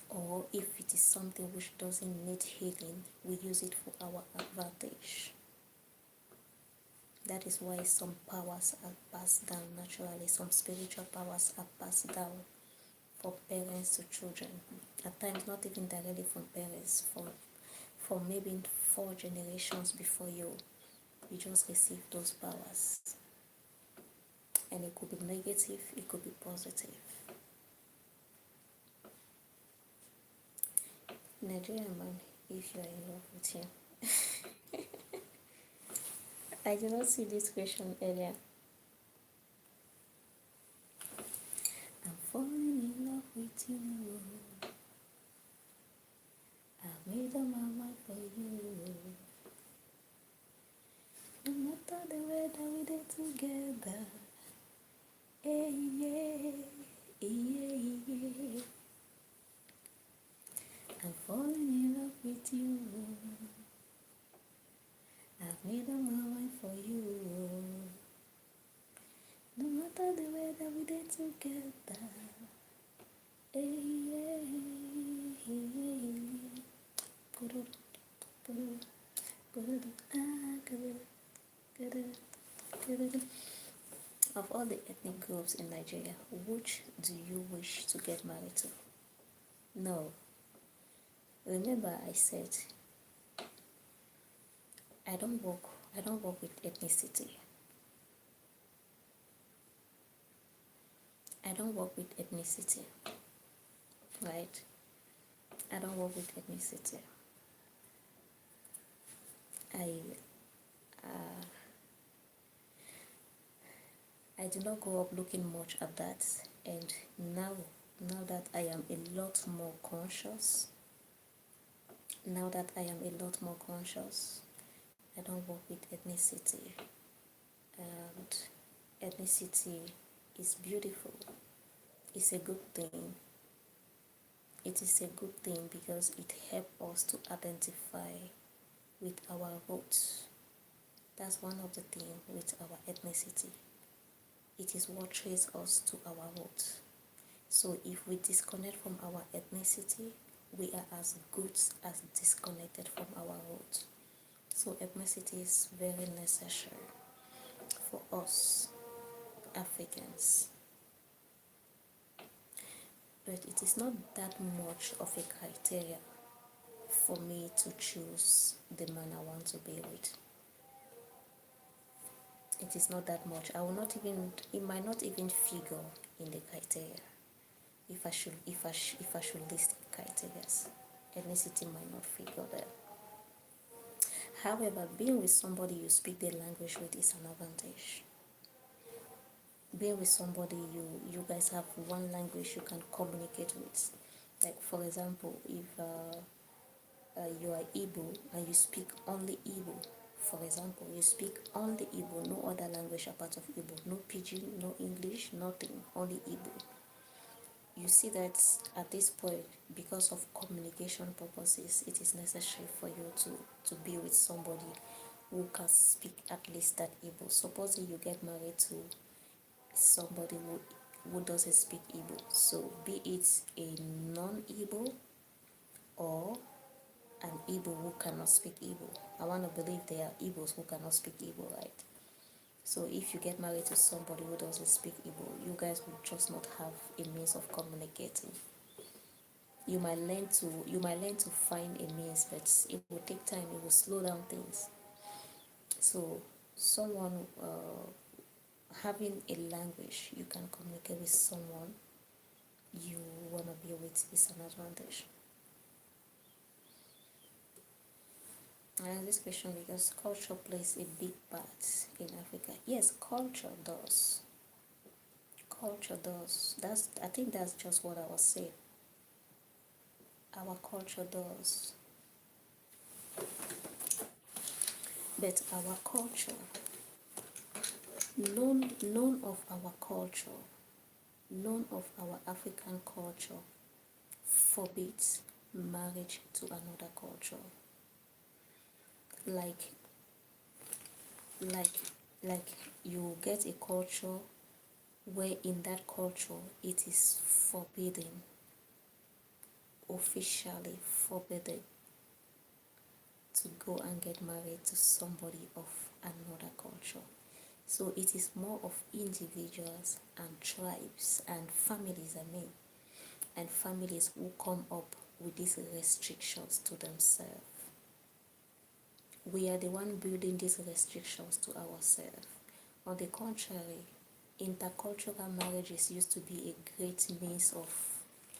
Or if it is something which doesn't need healing, we use it for our advantage. That is why some powers are passed down naturally, some spiritual powers are passed down from parents to children. At times, not even directly from parents, from maybe 4 generations before you just receive those powers. And it could be negative, it could be positive. Nigerian man, if you are in love with him. I did not see this question earlier. I'm falling in love with you. I made up my mind for you. No matter the way that we did together. Hey, yeah, yeah, yeah. I'm falling in love with you. I've made up my mind for you. No matter the way that we did together. Hey, yeah, yeah, yeah. Put it, Of all the ethnic groups in Nigeria, which do you wish to get married to? No. Remember I said I don't work with ethnicity. I don't work with ethnicity. Right? I don't work with ethnicity. I uh, I did not grow up looking much at that, and now that I am a lot more conscious, I don't work with ethnicity, and ethnicity is beautiful. It's a good thing. It is a good thing because it helps us to identify with our roots. That's one of the things with our ethnicity. It is what traces us to our roots. So if we disconnect from our ethnicity, we are as good as disconnected from our roots. So ethnicity is very necessary for us Africans. But it is not that much of a criteria for me to choose the man I want to be with. It is not that much. I will not even, it might not even figure in the criteria. If I should list criteria, ethnicity might not figure there. However, being with somebody you speak the language with is an advantage. Being with somebody you guys have one language you can communicate with. Like for example, if you are Igbo and you speak only Igbo, for example, you speak only Igbo, no other language apart of Igbo, no Pidgin, no English, nothing, only Igbo. You see that at this point, because of communication purposes, it is necessary for you to be with somebody who can speak at least that Igbo. Supposing you get married to somebody who doesn't speak Igbo, so be it a non-Igbo or an Igbo who cannot speak Igbo. I want to believe there are Igbos who cannot speak Igbo, right? So if you get married to somebody who doesn't speak Igbo, you guys will just not have a means of communicating. You might learn to find a means, but it will take time. It will slow down things. So someone having a language you can communicate with someone you want to be with is an advantage. And this question, because culture plays a big part in Africa. Yes, culture does. Culture does. I think that's just what I was saying. Our culture does. But our culture, none of our culture, none of our African culture forbids marriage to another culture. Like like like you get a culture where in that culture it is forbidden, officially forbidden, to go and get married to somebody of another culture. So it is more of individuals and tribes and families, and families who come up with these restrictions to themselves. We are the one building these restrictions to ourselves. On the contrary, intercultural marriages used to be a great means of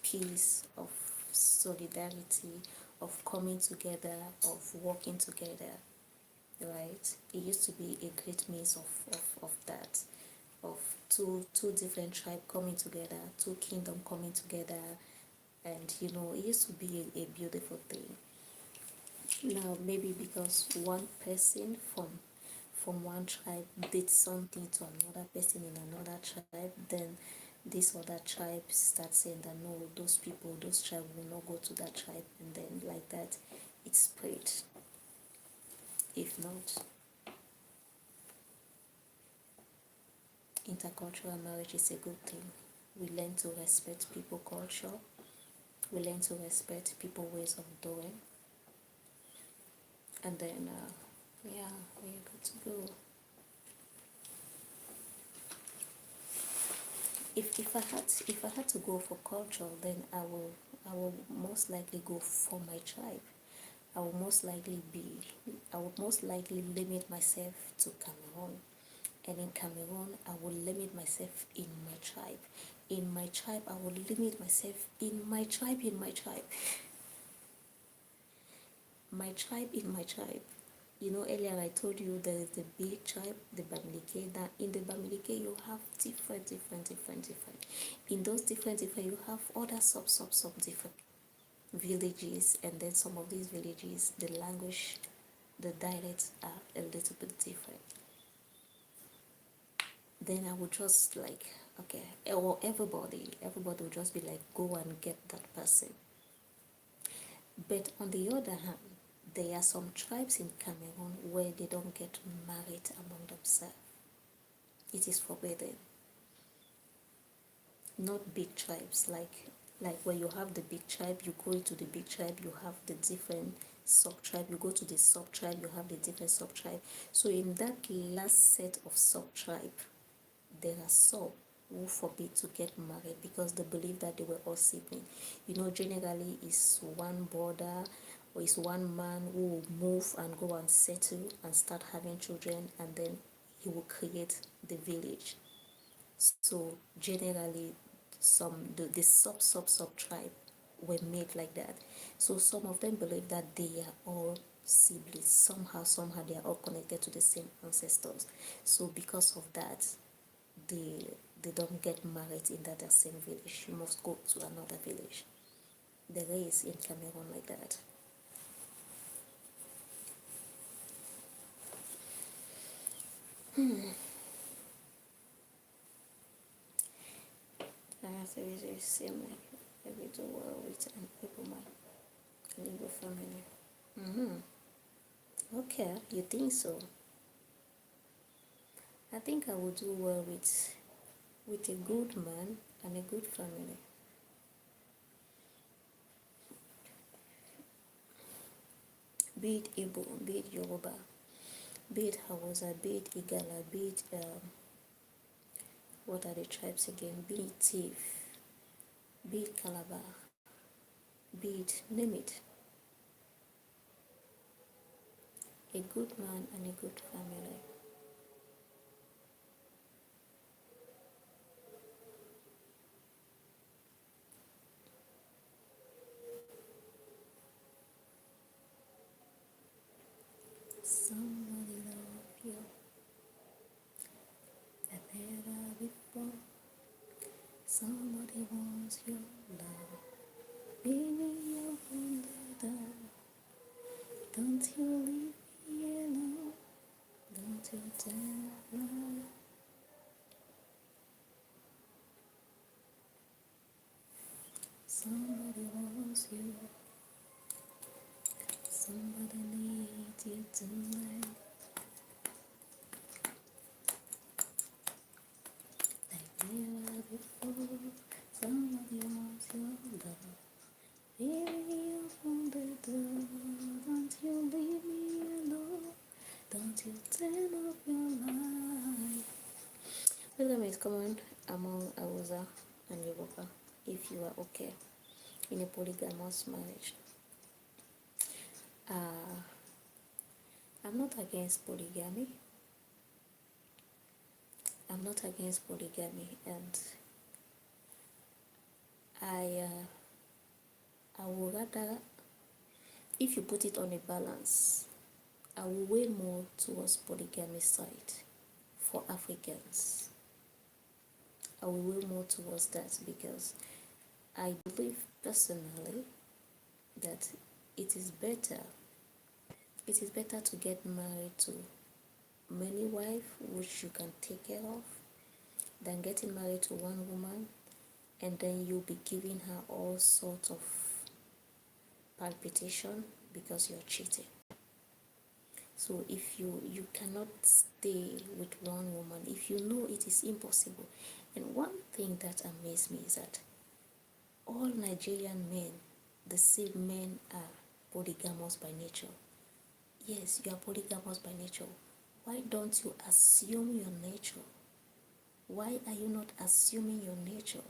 peace, of solidarity, of coming together, of working together, right? It used to be a great means of that, of two different tribes coming together, two kingdoms coming together, and it used to be a beautiful thing. Now maybe because one person from one tribe did something to another person in another tribe, then this other tribe starts saying that no, those people, those tribes will not go to that tribe, and then like that it spread. If not, intercultural marriage is a good thing. We learn to respect people's culture, we learn to respect people's ways of doing, and then yeah, we're good to go. If I had to go for culture, then I will most likely go for my tribe. I will most likely limit myself to Cameroon, and in Cameroon I will limit myself in my tribe. In my tribe I will limit myself in my tribe. my tribe in my tribe. You know, earlier I told you there is the big tribe, the Bamileke. That in the Bamileke you have different. In those different, you have other sub different villages, and then some of these villages, the language, the dialects are a little bit different. Then I would just like, okay, or everybody would just be like, go and get that person. But on the other hand, there are some tribes in Cameroon where they don't get married among themselves. It is forbidden. Not big tribes, like where you have the big tribe, you go into the big tribe, you have the different sub tribe, you go to the sub tribe, you have the different sub tribe. So in that last set of sub tribe, there are some who forbid to get married because they believe that they were all siblings. You know, generally it's one brother or it's one man who will move and go and settle and start having children, and then he will create the village. So generally the sub tribe were made like that. So some of them believe that they are all siblings. Somehow they are all connected to the same ancestors. So because of that, they they don't get married in that same village. You must go to another village. There is in Cameroon like that. That's the reason it seems like every do well with an people man legal family. Okay, you think so? I think I would do well with a good man and a good family. Be it Igbo, be it Yoruba, be it Hausa, be it Igala, be it what are the tribes again? Be it Tiv, be it Calabar, be it name it. A good man and a good family. Somebody love you like never before. Somebody wants your love. Baby, you from the door. Don't you leave me alone. Don't you dare run. Somebody wants you. Somebody needs you tonight. Like never before. Somebody wants your love. Baby, you from the door. Don't you leave me alone. Don't you turn off your light. Wisdom is common among Hausa and Yoruba if you are okay in a polygamous marriage. Uh, I'm not against polygamy. I'm not against polygamy, and I I would rather, if you put it on a balance, I will weigh more towards polygamy side for Africans. I will weigh more towards that because I believe personally that it is better to get married to many wives which you can take care of than getting married to one woman and then you'll be giving her all sorts of palpitation because you're cheating. So if you cannot stay with one woman, if you know it is impossible. And one thing that amazed me is that all Nigerian men, the same men are polygamous by nature. Yes, you are polygamous by nature. Why don't you assume your nature? Why are you not assuming your nature?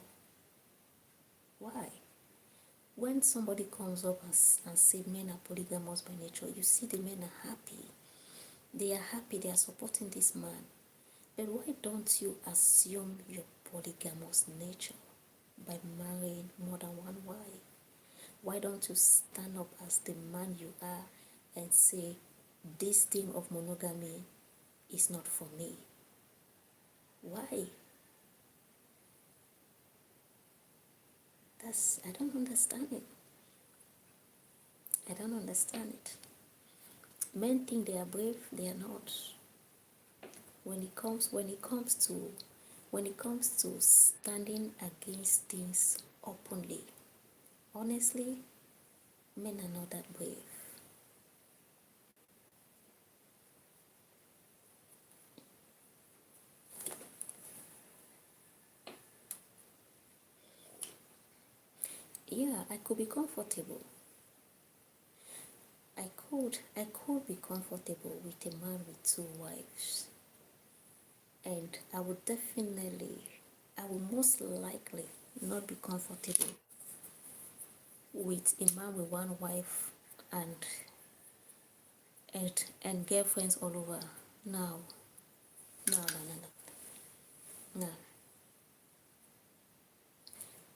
Why? When somebody comes up and say men are polygamous by nature, you see the men are happy. They are happy, they are supporting this man. But why don't you assume your polygamous nature by marrying more than one wife? Why don't you stand up as the man you are and say, this thing of monogamy is not for me? Why? I don't understand it. I don't understand it. Men think they are brave, they are not. When it comes to standing against things openly, honestly, men are not that brave. Yeah, I could be comfortable. I could be comfortable with a man with two wives. And I would most likely not be comfortable with a man with one wife and and girlfriends all over. No, no, no, no, no, no.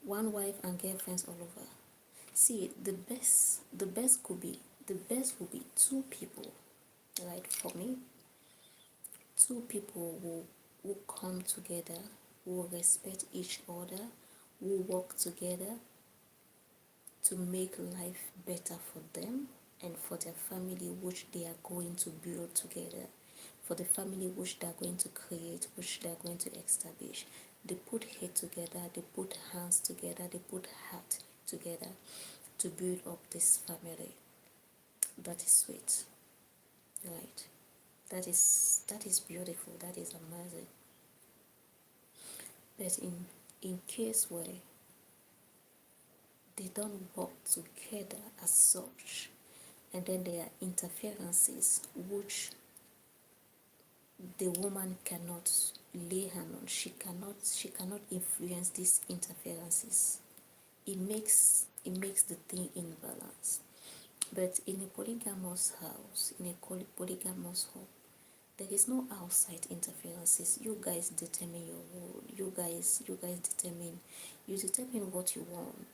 One wife and girlfriends all over. See, the best would be two people, right? For me, two people will come together, will respect each other, will work together to make life better for them and for their family, which they are going to build together, for the family which they are going to create, which they are going to establish. They put head together, they put hands together, they put heart together to build up this family. That is sweet, right? That is beautiful. That is amazing. But in case where they don't work together as such, and then there are interferences which the woman cannot lay hand on. She cannot influence these interferences. It makes the thing imbalance. But in a polygamous house, in a polygamous home, there is no outside interferences. You guys determine your role. You determine what you want,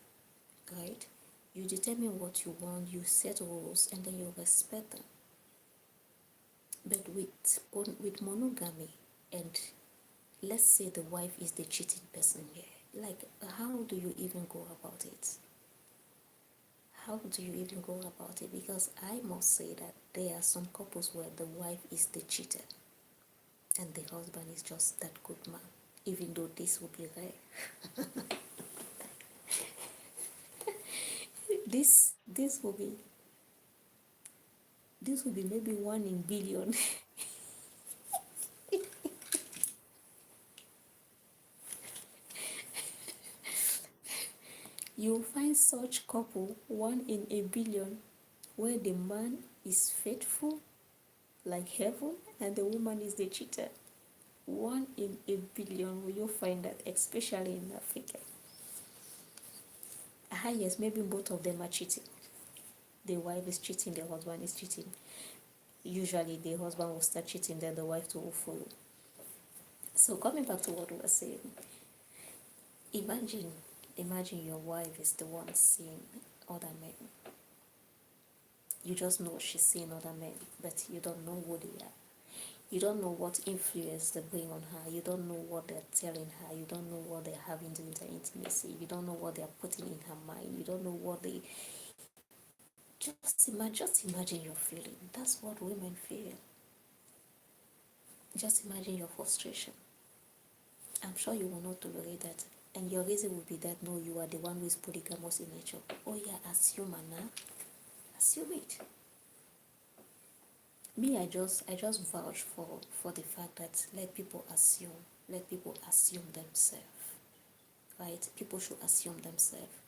right? You determine what you want, you set rules, and then you respect them. But with monogamy, and let's say the wife is the cheating person here, like, how do you even go about it? How do you even go about it? Because I must say that there are some couples where the wife is the cheater and the husband is just that good man, even though this will be rare. This will be maybe 1 in billion. You'll find such couple 1 in 1 billion where the man is faithful like heaven and the woman is the cheater. 1 in 1 billion will you find that, especially in Africa. Yes, maybe both of them are cheating. The wife is cheating, the husband is cheating. Usually the husband will start cheating, then the wife too will follow. So coming back to what we were saying, imagine your wife is the one seeing other men. You just know she's seeing other men, but you don't know who they are. You don't know what influence they bring on her. You don't know what they're telling her. You don't know what they're having during their intimacy. You don't know what they're putting in her mind. You don't know what they... Just imagine your feeling. That's what women feel. Just imagine your frustration. I'm sure you will not tolerate that. And your reason will be that, no, you are the one who is polygamous in nature. Oh yeah, assume, Anna. Assume it. Me, I just vouch for the fact that let people assume themselves, right? People should assume themselves,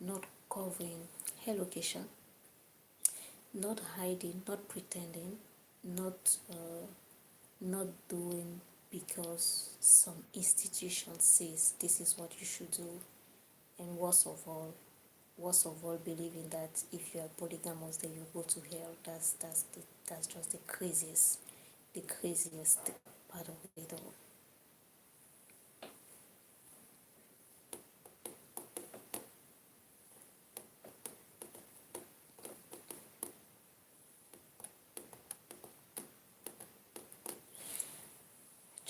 not covering her location, not hiding, not pretending, not not doing because some institution says this is what you should do, and worst of all, believing that if you are polygamous, then you go to hell. That's just the craziest part of it all.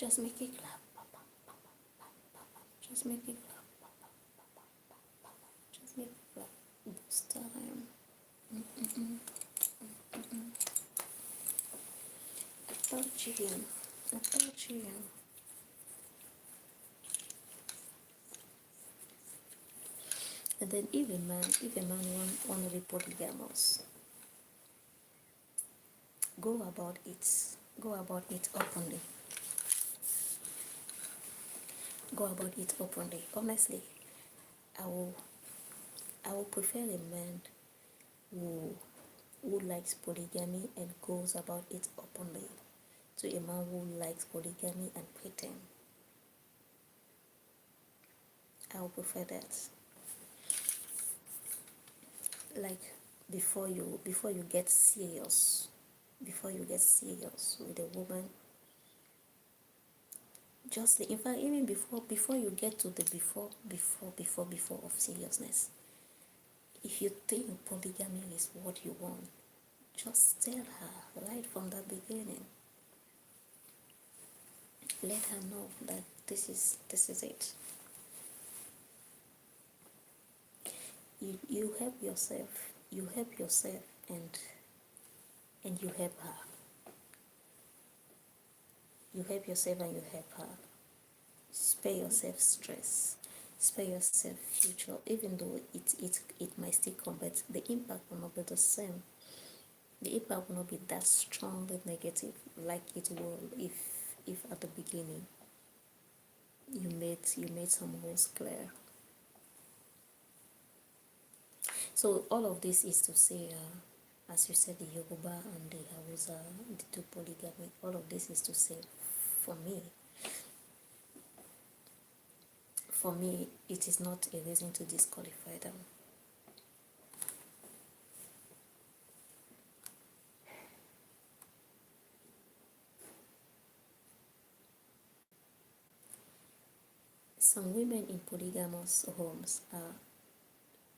Just make it clap. Just make it clap. Just make it clap. This time. I thought you. I thought you. And then if a man want to be polygamous, go about it. Go about it openly. Go about it openly. Honestly, I will I will prefer a man who likes polygamy and goes about it openly to a man who likes polygamy and pretend. I will prefer that. Like before you get serious, with a woman, just in fact even before you get to the before of seriousness, if you think polygamy is what you want, just tell her right from the beginning. Let her know that this is it. You help yourself. And you help her. You help yourself and you help her. Spare yourself stress. Spare yourself future. Even though it might still come, but the impact will not be the same. The impact will not be that strongly negative like it will if at the beginning you made some rules clear. So all of this is to say, as you said, the Yoruba and the Hausa, the two polygamy, all of this is to say, for me, it is not a reason to disqualify them. Some women in polygamous homes are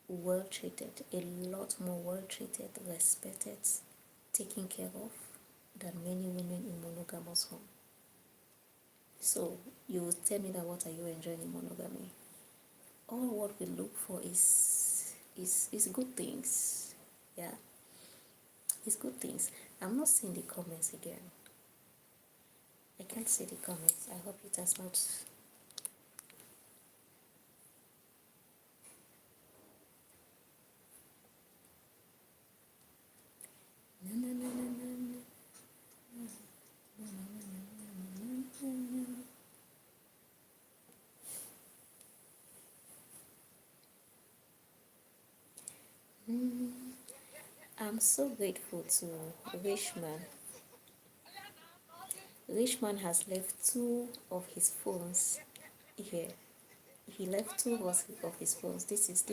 well treated, a lot more well treated, respected, taken care of than many women in monogamous homes. So you will tell me that what are you enjoying in monogamy? All what we look for is good things. Yeah, it's good things. I'm not seeing the comments again. I can't see the comments. I hope it has not. I'm so grateful to Richman. Richman has left 2 of his phones here. He left 2 of his phones. This is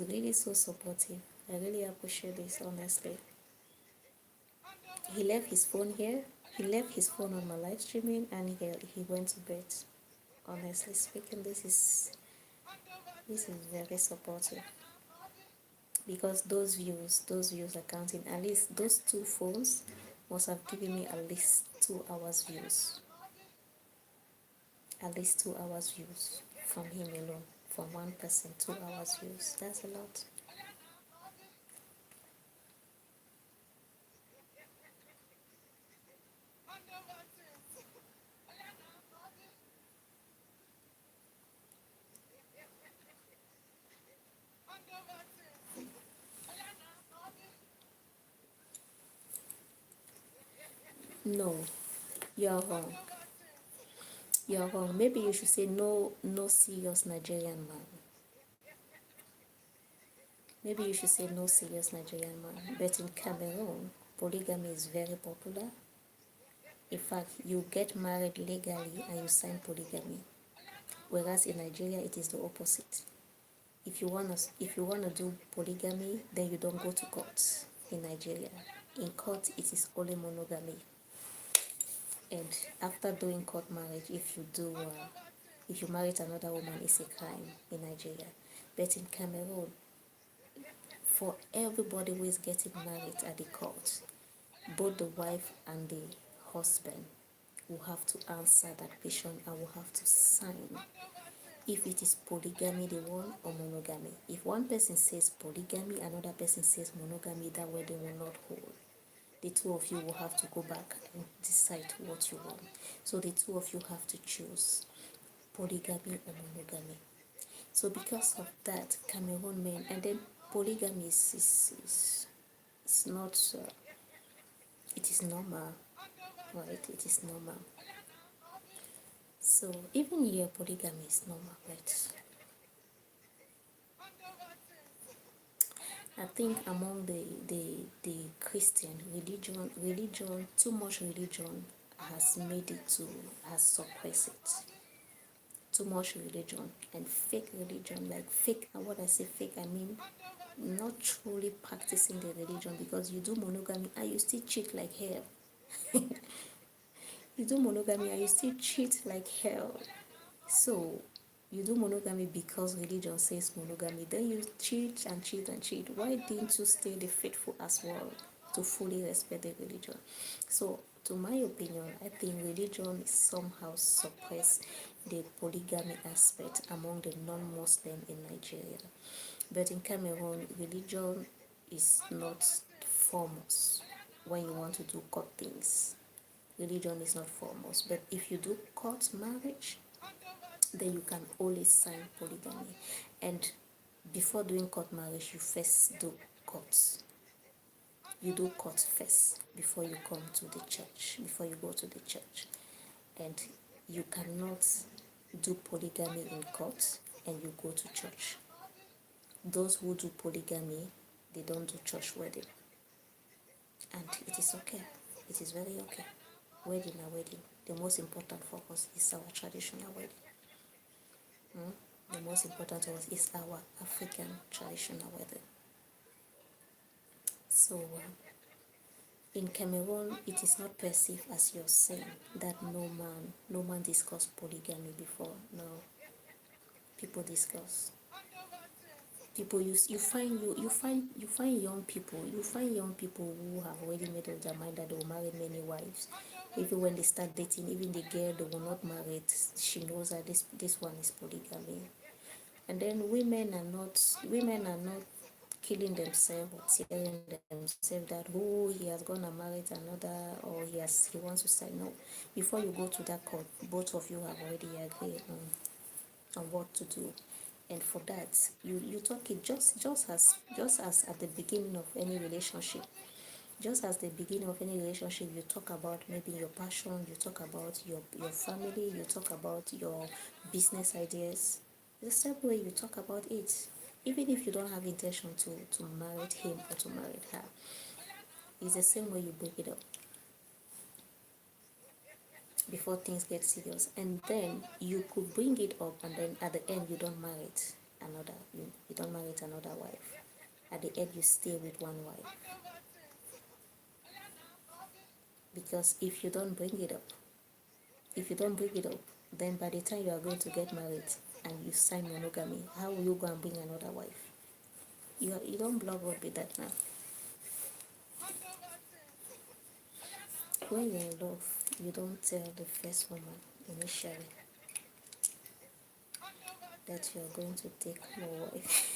really so supportive. I really appreciate this, honestly. He left his phone here. He left his phone on my live streaming, and he went to bed. Honestly speaking, this is very supportive, because those views are counting. At least those 2 phones must have given me at least 2 hours views. At least 2 hours views from him alone. From one person, 2 hours views. That's a lot. No, you're wrong. You're wrong. Maybe you should say no serious Nigerian man. Maybe you should say no serious Nigerian man. But in Cameroon, polygamy is very popular. In fact, you get married legally and you sign polygamy. Whereas in Nigeria, it is the opposite. If you wanna do polygamy, then you don't go to court in Nigeria. In court, it is only monogamy. And after doing court marriage, if you marry another woman, it's a crime in Nigeria. But in Cameroon, for everybody who is getting married at the court, both the wife and the husband will have to answer that question and will have to sign if it is polygamy they want or monogamy. If one person says polygamy, another person says monogamy, that wedding will not hold. The two of you will have to go back and decide what you want. So the two of you have to choose polygamy or monogamy. So because of that, Cameroon men, and then polygamy is not, it is normal, right? It is normal. So even here, polygamy is normal, but I think among the Christian religion, too much religion has made it to, has suppressed it. Too much religion and fake religion, like fake, and what I say fake, I mean not truly practicing the religion, because you do monogamy and you still cheat like hell. You do monogamy and you still cheat like hell. So you do monogamy because religion says monogamy, then you cheat and cheat and cheat. Why didn't you stay the faithful as well to fully respect the religion? So to my opinion, I think religion somehow suppress the polygamy aspect among the non-Muslim in Nigeria. But in Cameroon, religion is not foremost when you want to do court things. Religion is not foremost. But if you do court marriage, then you can always sign polygamy. And before doing court marriage, you first do court. You do court first before you come to the church, before you go to the church. And you cannot do polygamy in court and you go to church. Those who do polygamy, they don't do church wedding. And it is okay. It is very okay. Wedding are wedding. The most important for us is our traditional wedding. The most important to us is our African traditional wedding. So in Cameroon, it is not perceived as you're saying that no man discussed polygamy before. No, people discuss. People you find young people who have already made up their mind that they will marry many wives. Even when they start dating, even the girl they will not marry it, she knows that this one is polygamy. And then women are not killing themselves or telling themselves that he has gone and married another, or he wants to say no. Before you go to that court, both of you have already agreed on what to do. And for that, you talk it just as at the beginning of any relationship. Just as the beginning of any relationship, you talk about maybe your passion, you talk about your family, you talk about your business ideas. The same way you talk about it. Even if you don't have intention to marry him or to marry her, it's the same way you bring it up before things get serious. And then you could bring it up, and then at the end you don't marry it you don't marry it another wife. At the end you stay with one wife. Because if you don't bring it up, then by the time you are going to get married and you sign monogamy, how will you go and bring another wife? You don't block what with that now. When you're in love, you don't tell the first woman initially that you are going to take more wife.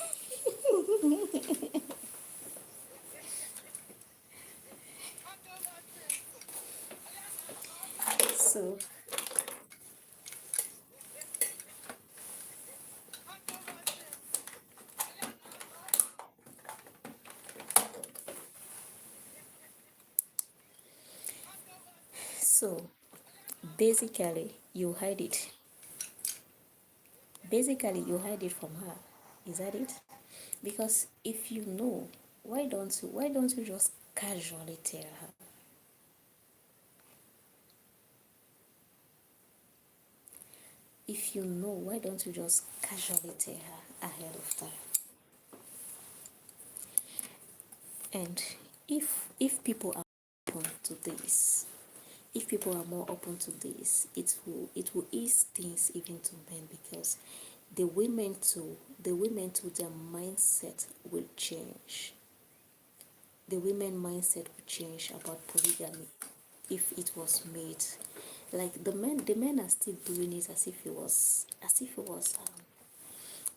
So so basically you hide it. Basically you hide it from her. Is that it? Because if you know, why don't you just casually tell her? If you know, why don't you just casually tell her ahead of time? And if people are open to this, if people are more open to this, it will ease things even to men, because the women too, their mindset will change. The women mindset will change about polygamy if it was made Like the men are still doing it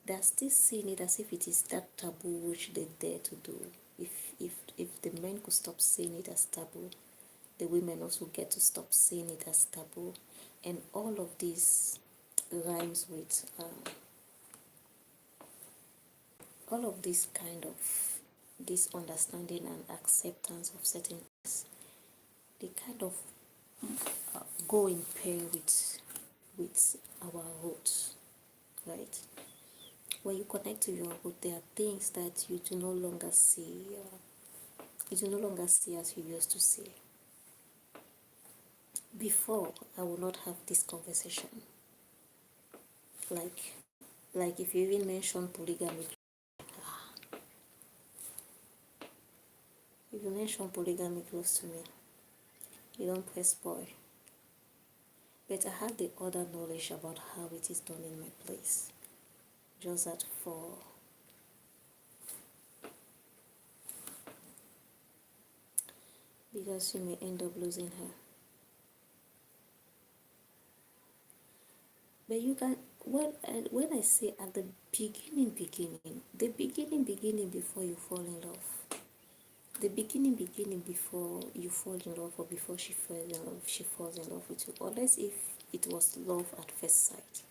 they're still seeing it as if it is that taboo which they dare to do. If the men could stop seeing it as taboo, the women also get to stop seeing it as taboo, and all of this rhymes with all of this kind of this understanding and acceptance of certain things. They kind of go in pair with our roots, right? When you connect to your root, there are things that you do no longer see. You do no longer see as you used to see. Before, I would not have this conversation. Like, like if you even mention polygamy, if you mention polygamy close to me, you don't press boy. But I have the other knowledge about how it is done in my place. Just that because you may end up losing her. But you can, when I say at the beginning before you fall in love, the beginning before you fall in love or before she falls in love with you, unless if it was love at first sight.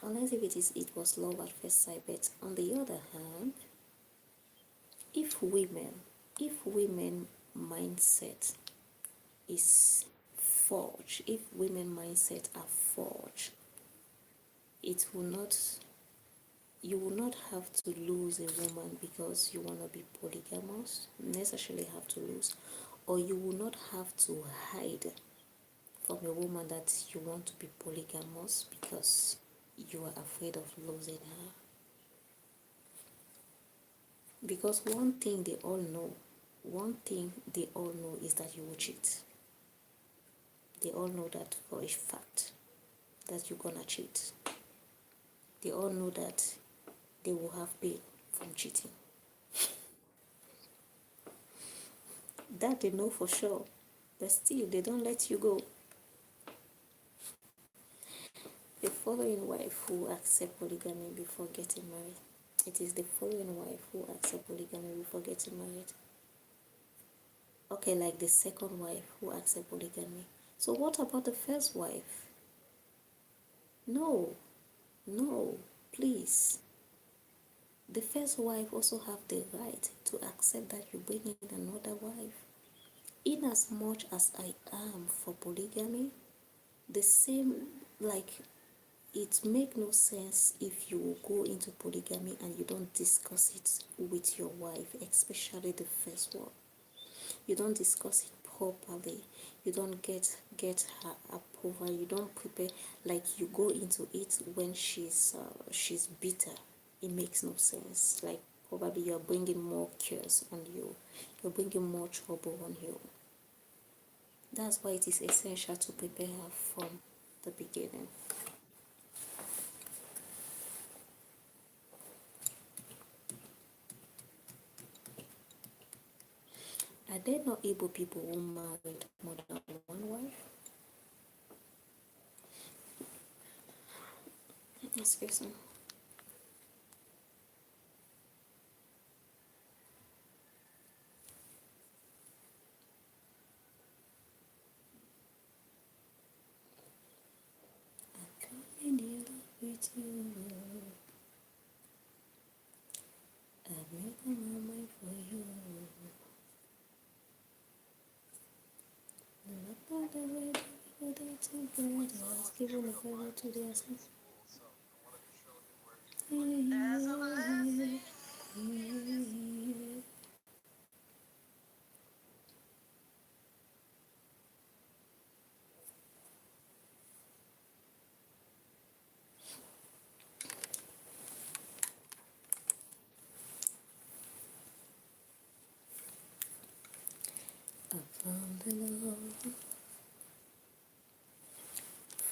Unless if it was love at first sight. But on the other hand, if women mindset is forged, if women mindset are forged, it will not you will not have to lose a woman because you want to be polygamous, necessarily have to lose, or you will not have to hide from a woman that you want to be polygamous because you are afraid of losing her. Because one thing they all know is that you will cheat. They all know that for a fact that you're gonna cheat. They all know that they will have pain from cheating. That they know for sure. But still, they don't let you go. The following wife who accept polygamy before getting married. It is the following wife who accept polygamy before getting married. Okay, like the second wife who accept polygamy. So what about the first wife? No, no, please. The first wife also have the right to accept that you bring in another wife. In as much as I am for polygamy, the same, like, it make no sense if you go into polygamy and you don't discuss it with your wife, especially the first one. You don't discuss it properly. You don't get her approval. You don't prepare, like you go into it when she's bitter. It makes no sense. Like probably you're bringing more curse on you. You're bringing more trouble on you. That's why it is essential to prepare her from the beginning. Are there not able people who married more than one wife? Excuse me. I'm in love with you. I've made up my mind for you. Not by the way that we go dating together. I was given a favor to the essence. There's a blessing. I found the love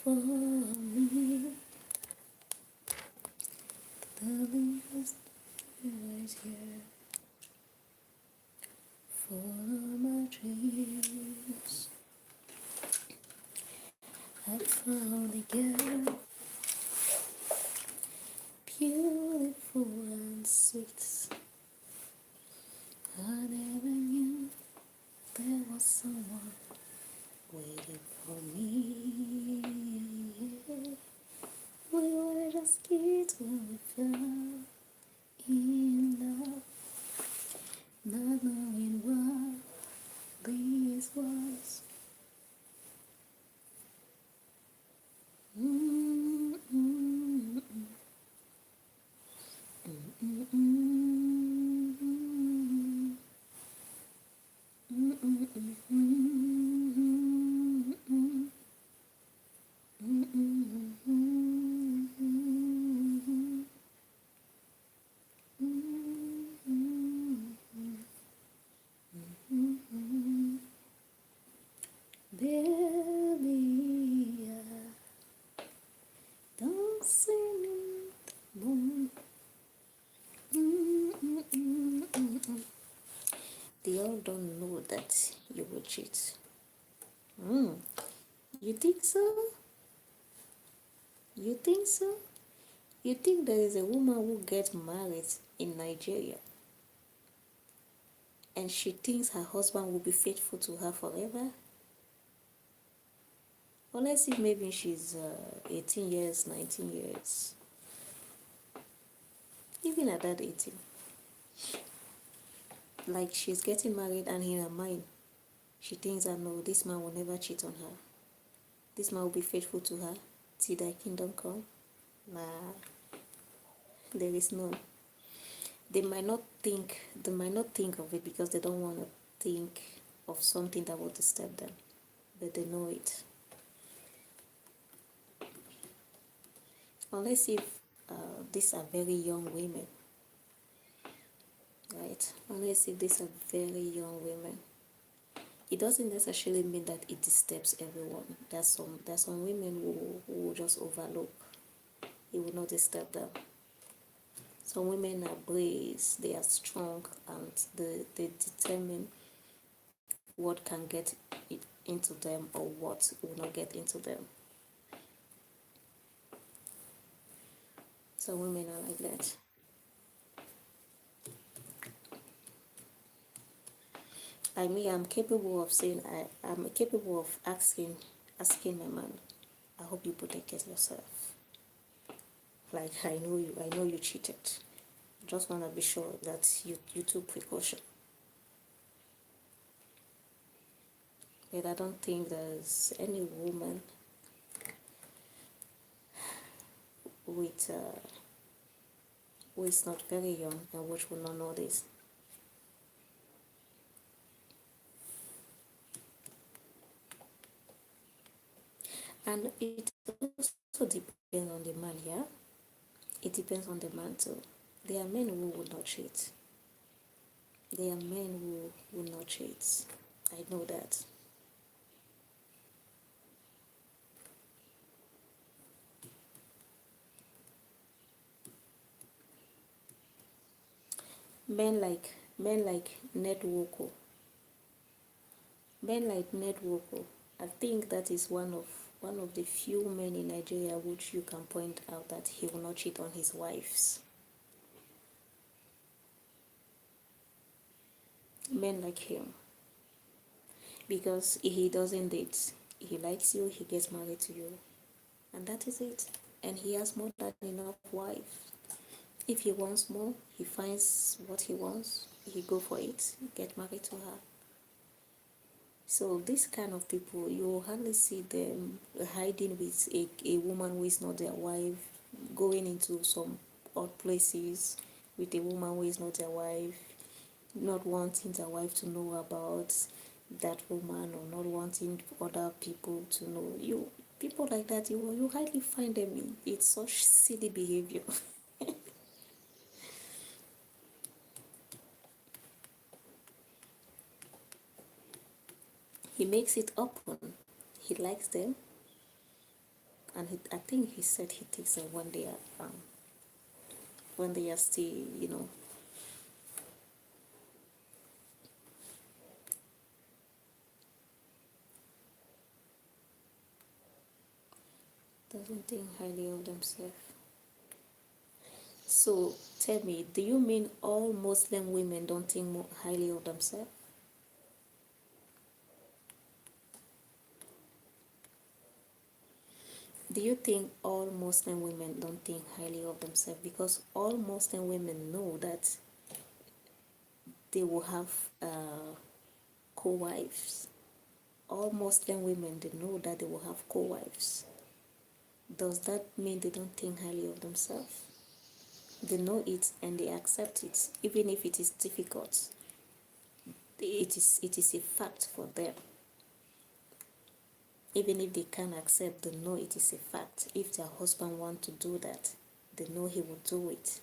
for me. Loving is right here. as kids when we fell in love, not knowing what this was. Mm, mm, mm, mm, mm, mm, baby, dancing in the moon. They all don't know that you will cheat. Mm. You think so? You think so? You think there is a woman who gets married in Nigeria and she thinks her husband will be faithful to her forever? Or let's see, maybe she's 18 years, 19 years. Even at that 18. Like she's getting married and in her mind, she thinks that no, this man will never cheat on her. This man will be faithful to her till thy kingdom come. Nah, there is none. They might not think of it because they don't want to think of something that will disturb them, but they know it. Unless if these are very young women, right? Unless if these are very young women, it doesn't necessarily mean that it disturbs everyone. There's some women who will just overlook. It will not disturb them. Some women are brave, they are strong, and they determine what can get into them or what will not get into them. Some women are like that. I mean, I'm capable of saying, I'm capable of asking my man, I hope you protect yourself. Like, I know you cheated. Just want to be sure that you took precaution. But I don't think there's any woman with who is not very young and which will not know this. And it also depends on the man, yeah? It depends on the man too. There are men who will not cheat. There are men who will not cheat. I know that. Men like networker. Men like networker. I think that is one of the few men in Nigeria which you can point out that he will not cheat on his wives. Men like him. Because he doesn't date. He likes you, he gets married to you. And that is it. And he has more than enough wife. If he wants more, he finds what he wants, he go for it, get married to her. So this kind of people, you hardly see them hiding with a woman who is not their wife, going into some odd places with a woman who is not their wife, not wanting their wife to know about that woman or not wanting other people to know. People like that, you hardly find them in. It's such silly behavior. He makes it open. He likes them, and I think he said he takes them when they are still, doesn't think highly of themselves. So tell me, do you mean all Muslim women don't think more highly of themselves? Do you think all Muslim women don't think highly of themselves? Because all Muslim women know that they will have co-wives. All Muslim women, they know that they will have co-wives. Does that mean they don't think highly of themselves? They know it and they accept it, even if it is difficult. It is a fact for them. Even if they can't accept, they know it is a fact. If their husband wants to do that, they know he will do it.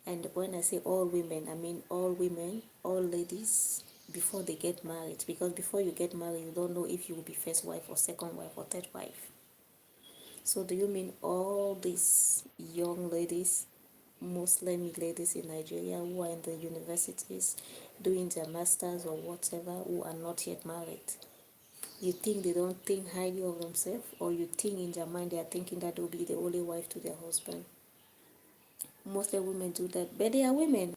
And when I say all women, I mean all women, all ladies, before they get married. Because before you get married, you don't know if you will be first wife or second wife or third wife. So do you mean all these young ladies, Muslim ladies in Nigeria who are in the universities doing their masters or whatever, who are not yet married? You think they don't think highly of themselves, or you think in their mind they are thinking that they'll be the only wife to their husband? Muslim women do that, but they are women.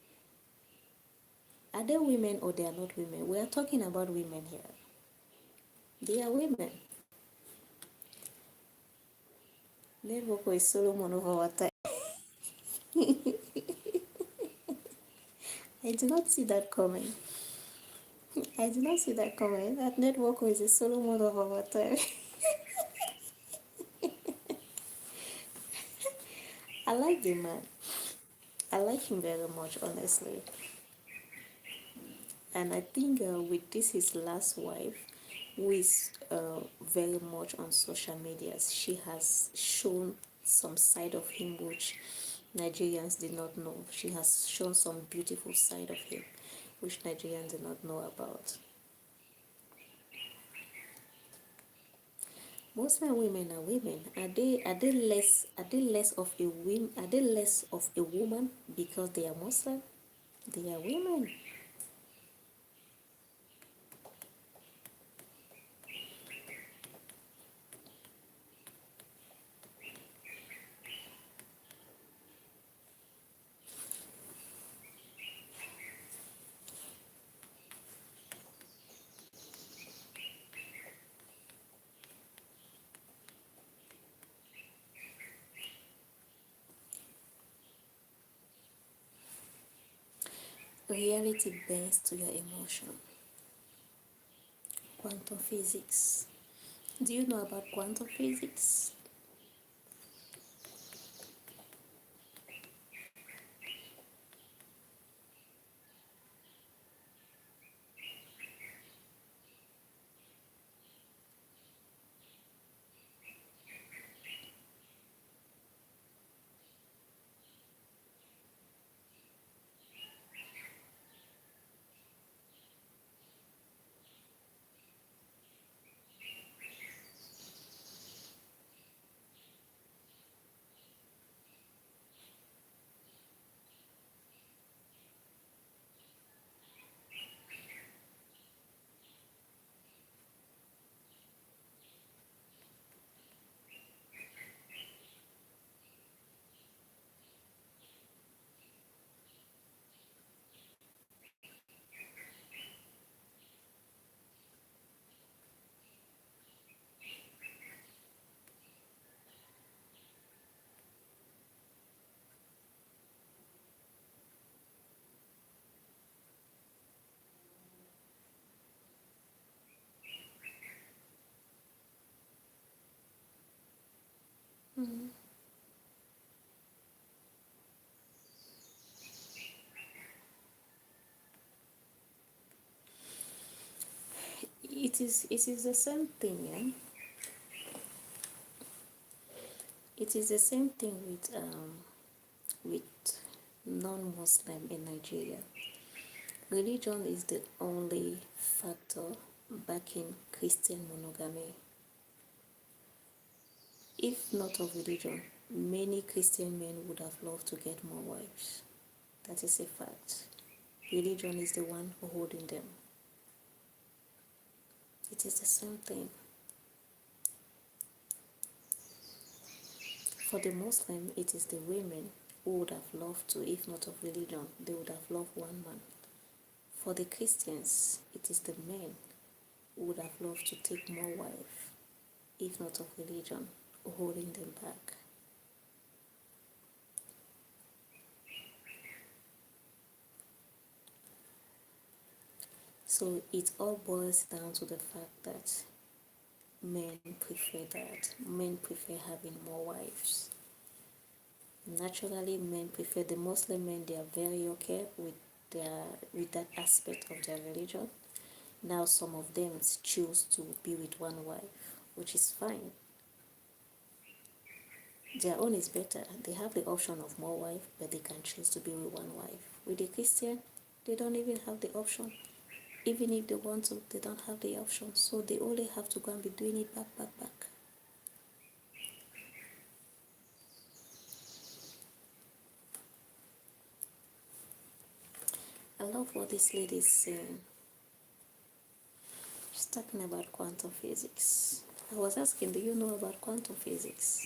Are they women or they are not women? We are talking about women here. They are women. Never is Solomon of our time. I did not see that coming. I did not see that coming. That network is a Solomon of our time. I like the man. I like him very much, honestly. And I think with this, his last wife, who is very much on social media, she has shown some side of him which Nigerians did not know. She has shown some beautiful side of him which Nigerians did not know about. Muslim women are women. Are they less of a woman? Are they less of a woman because they are Muslim? They are women. Reality bends to your emotion. Quantum physics. Do you know about quantum physics? Mhm. It is the same thing, yeah. It is the same thing with non-Muslim in Nigeria. Religion is the only factor backing Christian monogamy. If not of religion, many Christian men would have loved to get more wives. That is a fact. Religion is the one holding them. It is the same thing. For the Muslim, it is the women who would have loved to, if not of religion, they would have loved one man. For the Christians, it is the men who would have loved to take more wives. if not of religion, holding them back. So it all boils down to the fact that men prefer that. Men prefer having more wives. Naturally, men prefer, the Muslim men, they are very okay with their with that aspect of their religion. Now some of them choose to be with one wife, which is fine. Their own is better. They have the option of more wife, but they can choose to be with one wife. With the Christian, they don't even have the option. Even if they want to, they don't have the option. So they only have to go and be doing it back. I love what this lady is saying. She's talking about quantum physics. I was asking, do you know about quantum physics?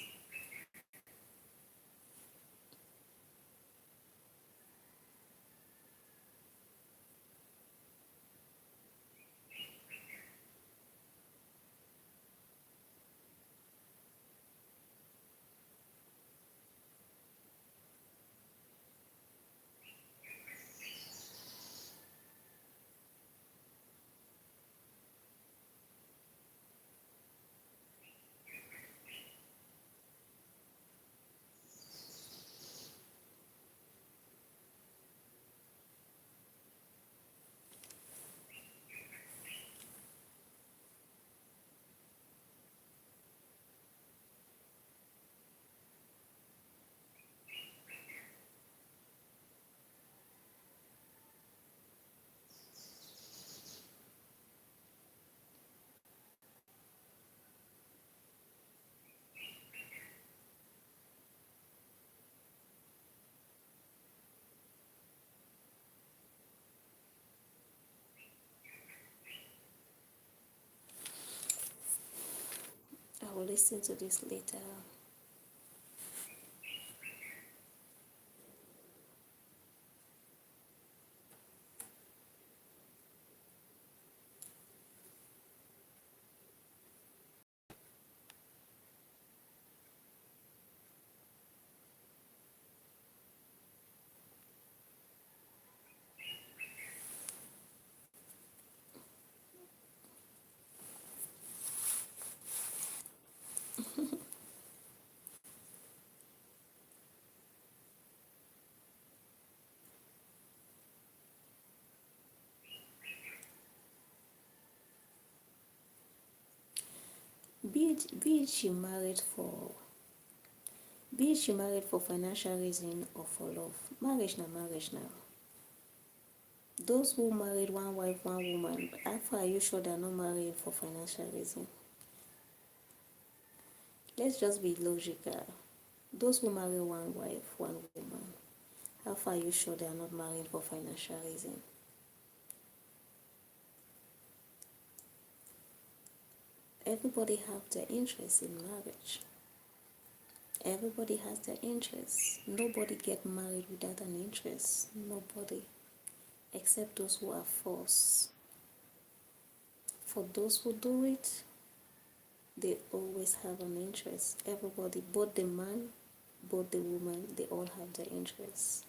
I will listen to this later. Be it she married for financial reason or for love. Marriage now. Those who married one wife, one woman, how far are you sure they're not marrying for financial reason? Let's just be logical. Those who marry one wife, one woman, how far are you sure they are not marrying for financial reason? Everybody have their interest in marriage. Everybody has their interests. Nobody get married without an interest. Nobody. Except those who are forced. For those who do it, they always have an interest. Everybody, both the man, both the woman, they all have their interests.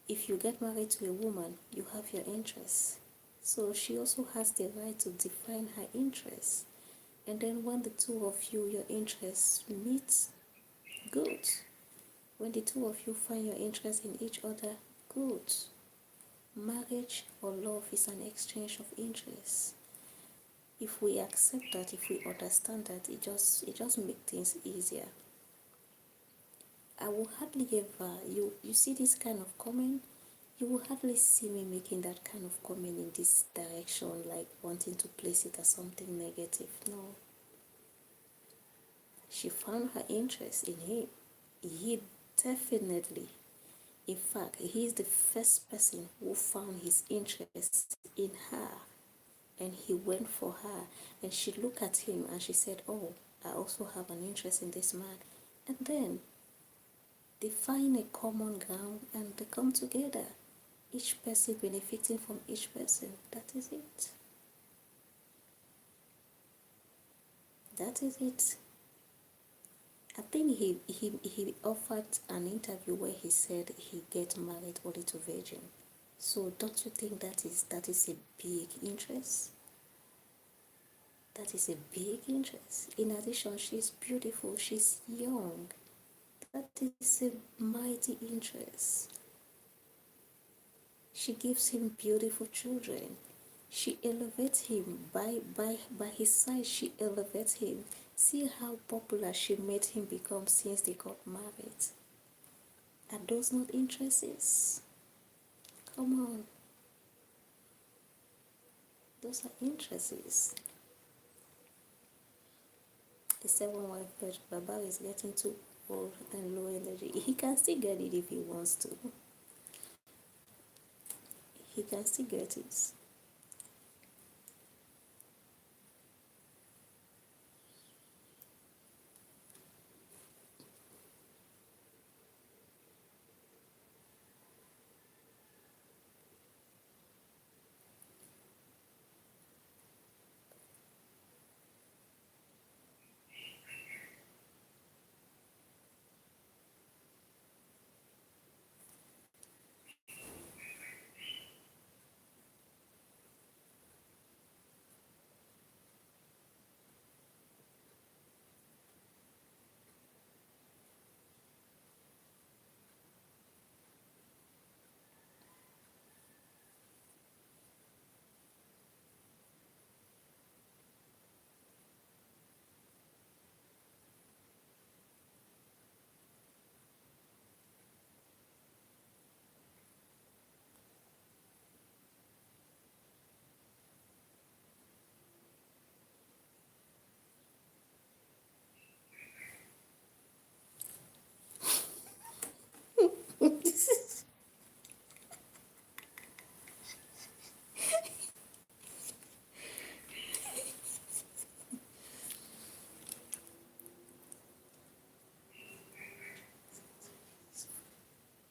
If you get married to a woman, you have your interests. So she also has the right to define her interests. And then when the two of you, your interests meet, good. When the two of you find your interest in each other, good. Marriage or love is an exchange of interests. If we accept that, if we understand that, it just makes things easier. I will hardly ever, you see this kind of comment, you will hardly see me making that kind of comment in this direction, like wanting to place it as something negative. No. She found her interest in him. He definitely, in fact, he is the first person who found his interest in her. And he went for her. And she looked at him and she said, oh, I also have an interest in this man. And then they find a common ground and they come together. Each person benefiting from each person. That is it. That is it. I think he offered an interview where he said he get married only to virgin. So don't you think that is a big interest? That is a big interest. In addition, she's beautiful, she's young. That is a mighty interest. She gives him beautiful children. She elevates him by his side. She elevates him. See how popular she made him become since they got married. Are those not interests? Come on, those are interests. The second wife, but Baba is getting too old and low energy. He can still get it if he wants to. He can still get it.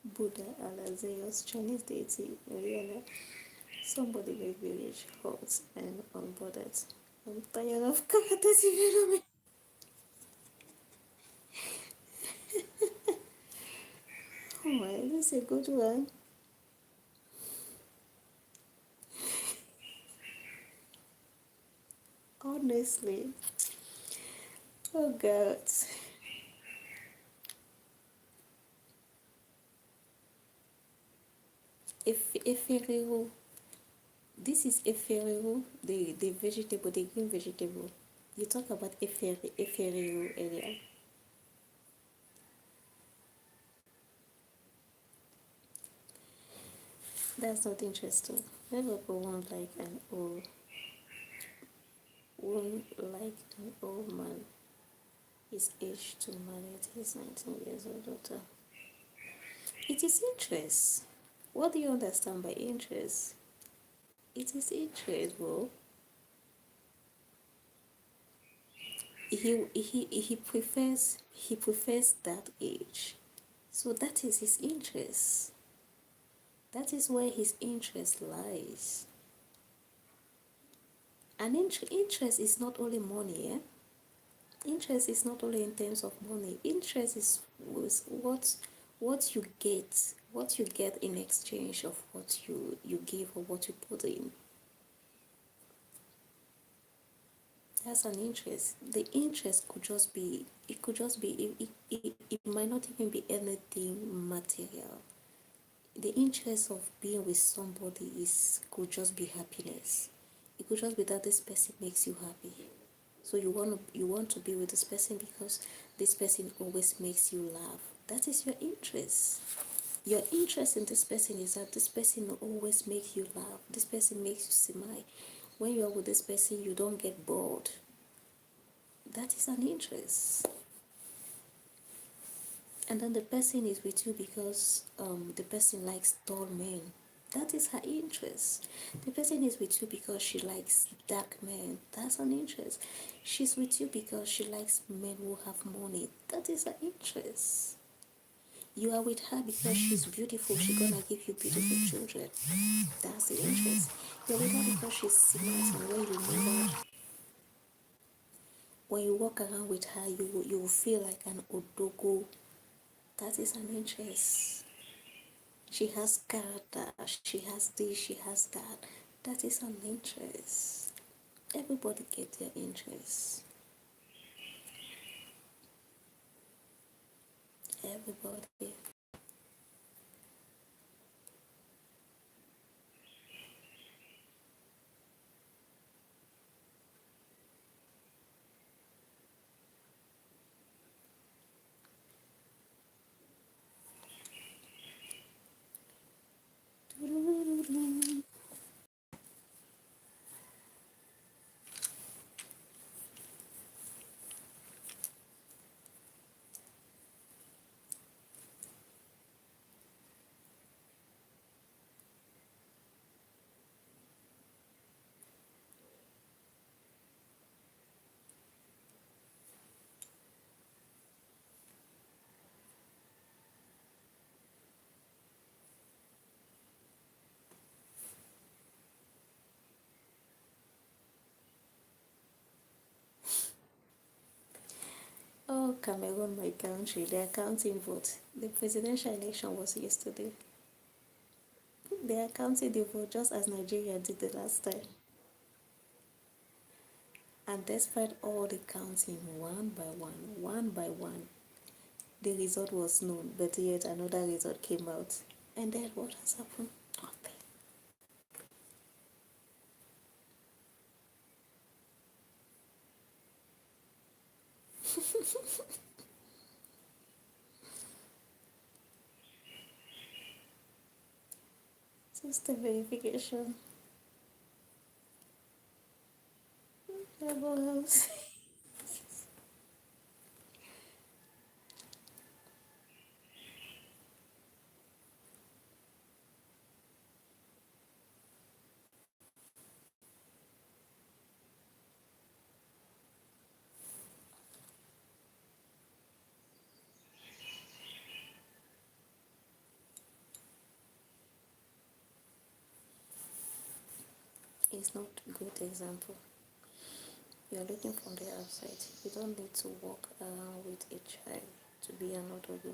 Buddha, Allah, Zeus, Chinese deity, Rihanna, somebody make village hot and unbothered. I'm tired of characters in me. Oh my, this is a good one. Honestly. Oh God. If this is eferero, the vegetable, the green vegetable. You talk about eferero earlier. That's not interesting. Never go on like an old man. His age to marry his 19 years old daughter. It is interest. What do you understand by interest? It is interest, bro. He prefers that age. So that is his interest. That is where his interest lies. And interest is not only money, eh? Interest is not only in terms of money. Interest is what you get in exchange of what you give or what you put in. That's an interest. The interest could just be it might not even be anything material. The interest of being with somebody is could just be happiness. It could just be that this person makes you happy. So you want to be with this person because this person always makes you laugh. That is your interest. Your interest in this person is that this person always makes you laugh. This person makes you smile. When you are with this person, you don't get bored. That is an interest. And then the person is with you because the person likes tall men. That is her interest. The person is with you because she likes dark men. That's an interest. She's with you because she likes men who have money. That is her interest. You are with her because she's beautiful. She's gonna give you beautiful children. That's the interest. You're with her because she's smart, and When you walk around with her, you will feel like an odogo. That is an interest. She has character, she has this, she has that. That is an interest. Everybody get their interest. Everybody. Oh, Cameroon, my country, they are counting votes. The presidential election was yesterday. They are counting the vote just as Nigeria did the last time. And despite all the counting, one by one, the result was known, but yet another result came out. And then what has happened? Nothing. Just a verification. Never else. It's not a good example. You're looking from the outside. You don't need to walk around with a child to be an Odogo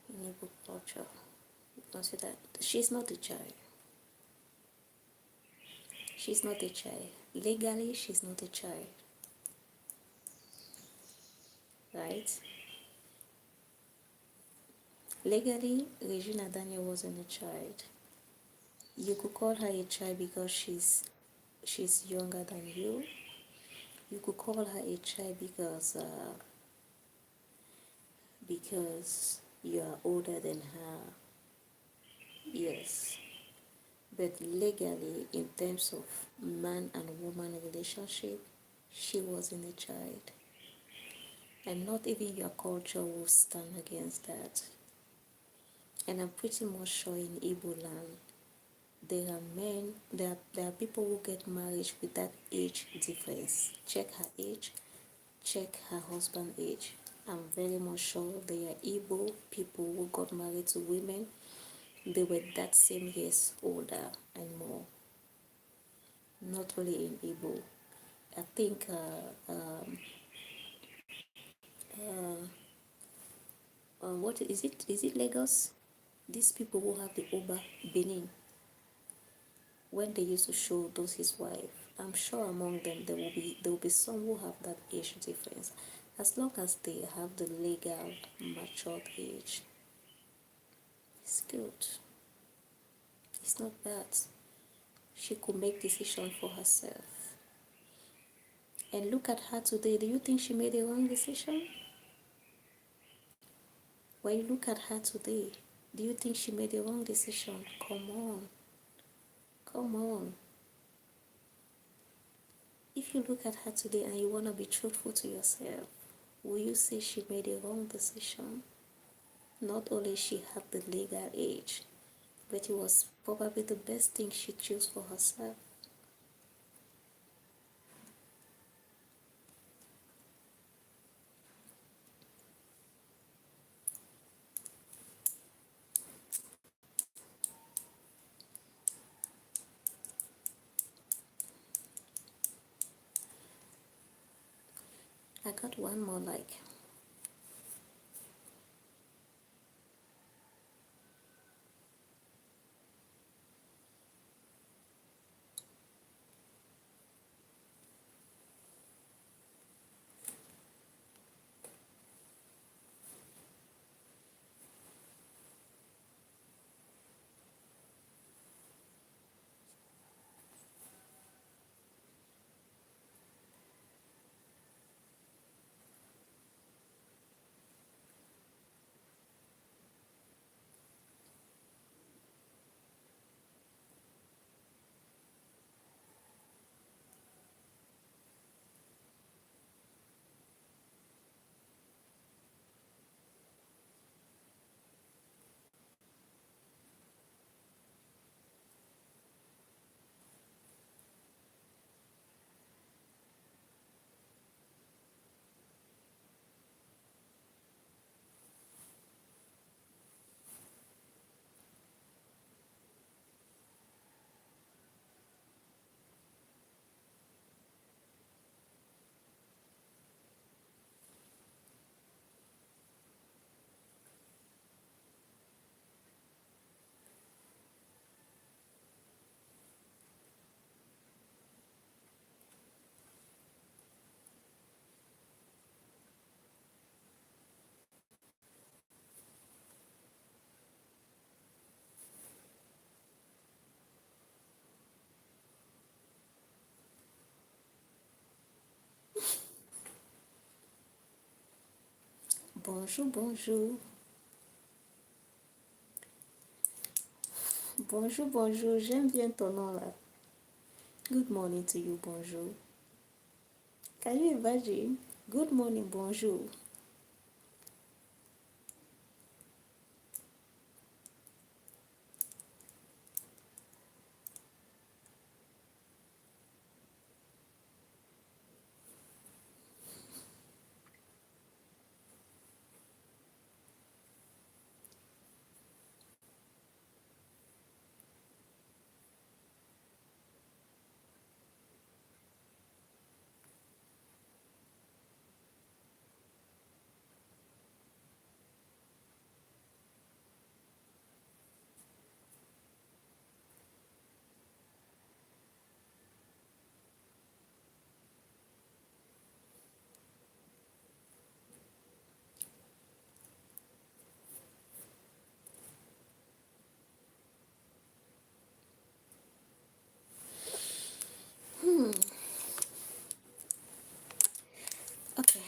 in Igbo culture. You consider she's not a child. She's not a child. Legally, she's not a child, right? Legally, Regina Daniel wasn't a child. You could call her a child because she's younger than you. You could call her a child because you are older than her. Yes, but legally, in terms of man and woman relationship, she wasn't a child. And not even your culture will stand against that. And I'm pretty much sure in Igbo land, there are people who get married with that age difference. Check her age, check her husband's age. I'm very much sure there are Igbo people who got married to women. They were that same years older and more. Not only in Igbo. I think what is it? Is it Lagos? These people who have the Oba Benin, when they used to show those his wife, I'm sure among them there will be some who have that age difference. As long as they have the legal matured age, it's good. It's not bad. She could make decision for herself. And look at her today. Do you think she made a wrong decision? When you look at her today, do you think she made a wrong decision? Come on. Come on. If you look at her today and you want to be truthful to yourself, will you say she made a wrong decision? Not only she had the legal age, but it was probably the best thing she chose for herself. I got one more like. Bonjour, bonjour. Bonjour, bonjour. J'aime bien ton nom là. Good morning to you, bonjour. Can you imagine? Good morning, bonjour. Okay,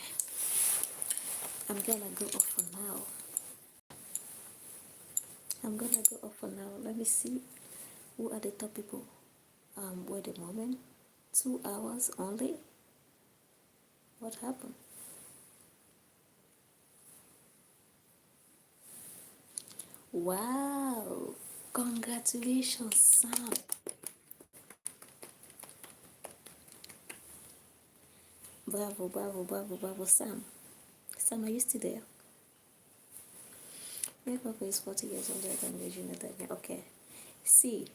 I'm gonna go off for now. I'm gonna go off for now. Let me see who are the top people. Wait a moment. 2 hours only? What happened? Wow! Congratulations, Sam. Bravo, bravo, bravo, bravo, Sam. Sam, are you still there? My papa is 40 years older than Regina Daniel. Okay. See,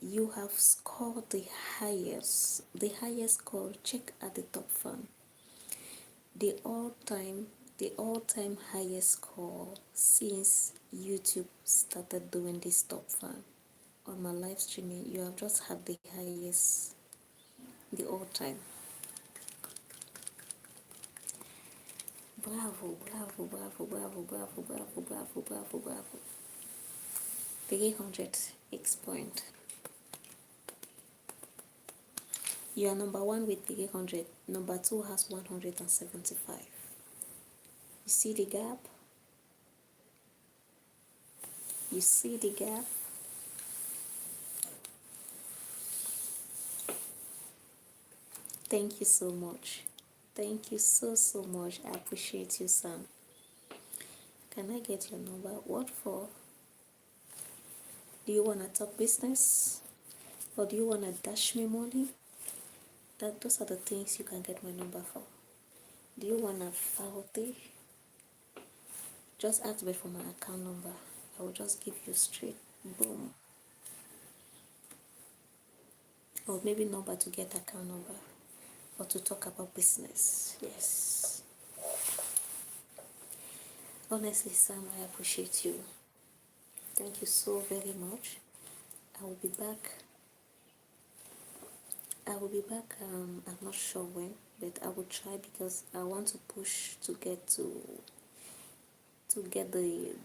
you have scored the highest score. Check at the top fan. The all-time, the all-time highest score since YouTube started doing this top fan. On my live streaming, you have just had the highest, the all-time. Bravo, bravo, bravo, bravo, bravo, bravo, bravo, bravo, bravo. 300 X point. You are number one with 300. Number two has 175. You see the gap? You see the gap? Thank you so much. Thank you so, so much. I appreciate you, Sam. Can I get your number? What for? Do you want to talk business? Or do you want to dash me money? Those are the things you can get my number for. Do you want a faulty? Just ask me for my account number. I will just give you straight. Boom. Or maybe number to get account number. Or to talk about business. Yes. Honestly, Sam, I appreciate you. Thank you so very much. I will be back. I will be back. I'm not sure when, but I will try because I want to push to get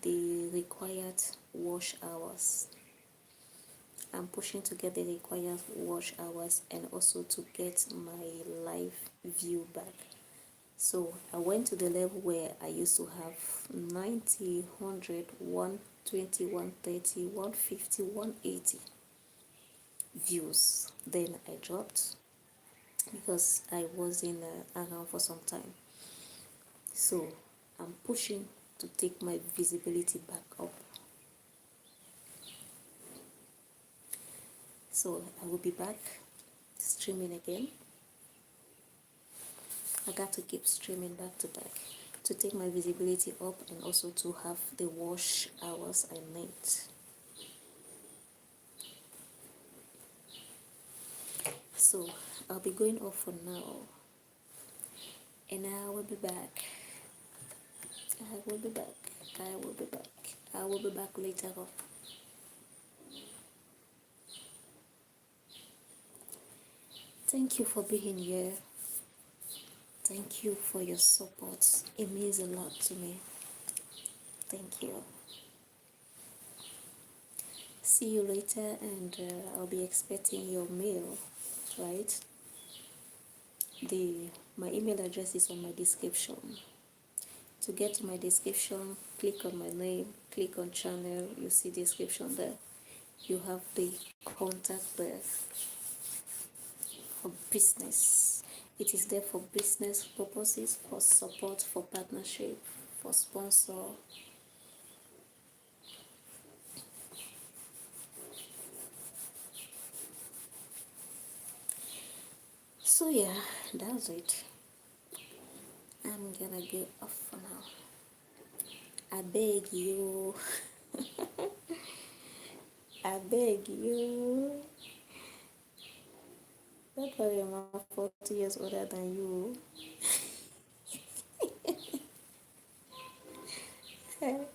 the required wash hours. I'm pushing to get the required wash hours and also to get my live view back. So I went to the level where I used to have 90, 100, 120, 130, 150, 180 views. Then I dropped because I was in around for some time. So I'm pushing to take my visibility back up. So I will be back streaming again. I got to keep streaming back to back to take my visibility up and also to have the wash hours I need. So I'll be going off for now and I will be back. I will be back. I will be back. I will be back later on. Thank you for being here. Thank you for your support. It means a lot to me. Thank you. See you later, and I'll be expecting your mail, right? My email address is on my description. To get to my description, click on my name, click on channel, you see description there. You have the contact there for business. It is there for business purposes, for support, for partnership, for sponsor. So yeah, that's it. I'm gonna get off for now. I beg you. I beg you. Don't worry, I'm 40 years older than you.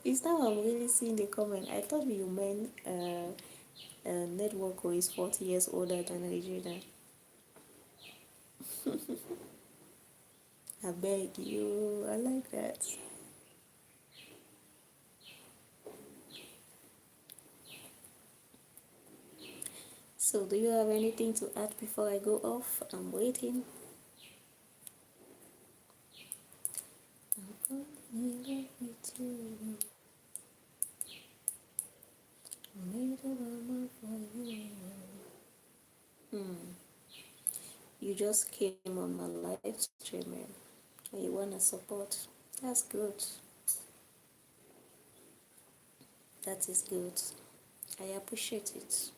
It's now I'm really seeing the comment. I thought you meant Network is 40 years older than Regina. I beg you. I like that. So, do you have anything to add before I go off? I'm waiting. I'm falling in love with you. I made up my mind for you. You just came on my live streaming and you want to support. That's good. That is good. I appreciate it.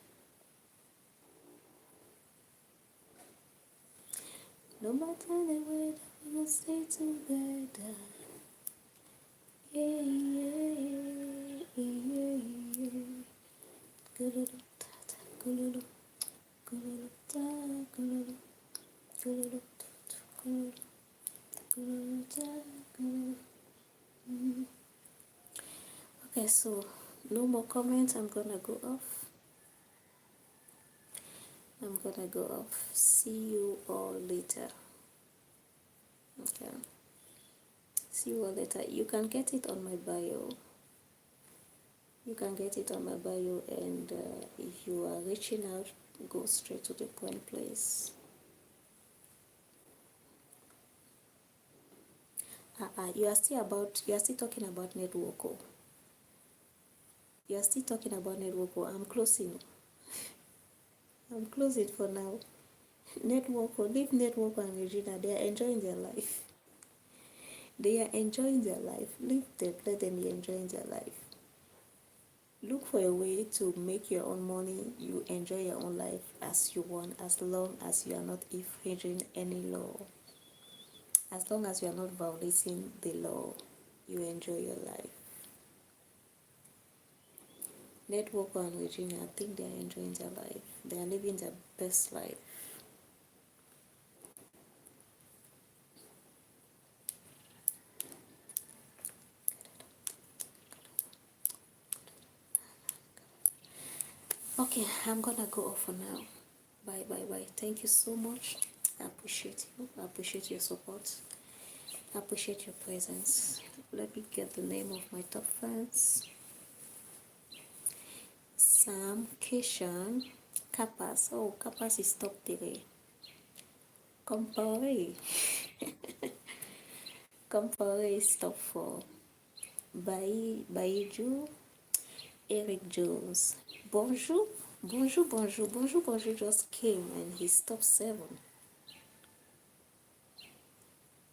No matter the way that we will stay together. Yeah, yeah, yeah, yeah. Gululu, ta, ta, gululu, gululu, ta, gululu, gululu, ta, ta, gululu, gululu, ta, gululu. Okay, so no more comments. I'm gonna go off. I'm gonna go off. See you all later. Okay. See you all later. You can get it on my bio. You can get it on my bio, and if you are reaching out, go straight to the point, please. You are still talking about network. Oh. You are still talking about network. Oh. I'm closing. I'm closing for now. Network. Oh. Leave network and Regina. They are enjoying their life. They are enjoying their life. Leave them. Let them be enjoying their life. Look for a way to make your own money. You enjoy your own life as you want, as long as you are not infringing any law. As long as you are not violating the law, you enjoy your life. Network and Regina, I think they are enjoying their life. They are living their best life. Okay, I'm gonna go off for now. Bye, bye, bye. Thank you so much. I appreciate you. I appreciate your support. I appreciate your presence. Let me get the name of my top fans. Sam, Kishan, Kapas. Oh, Kapas is top 3. Compare. Compare is top 4. Baiju, Eric Jones. Bonjour. Bonjour, bonjour, bonjour, bonjour just came and he's top 7.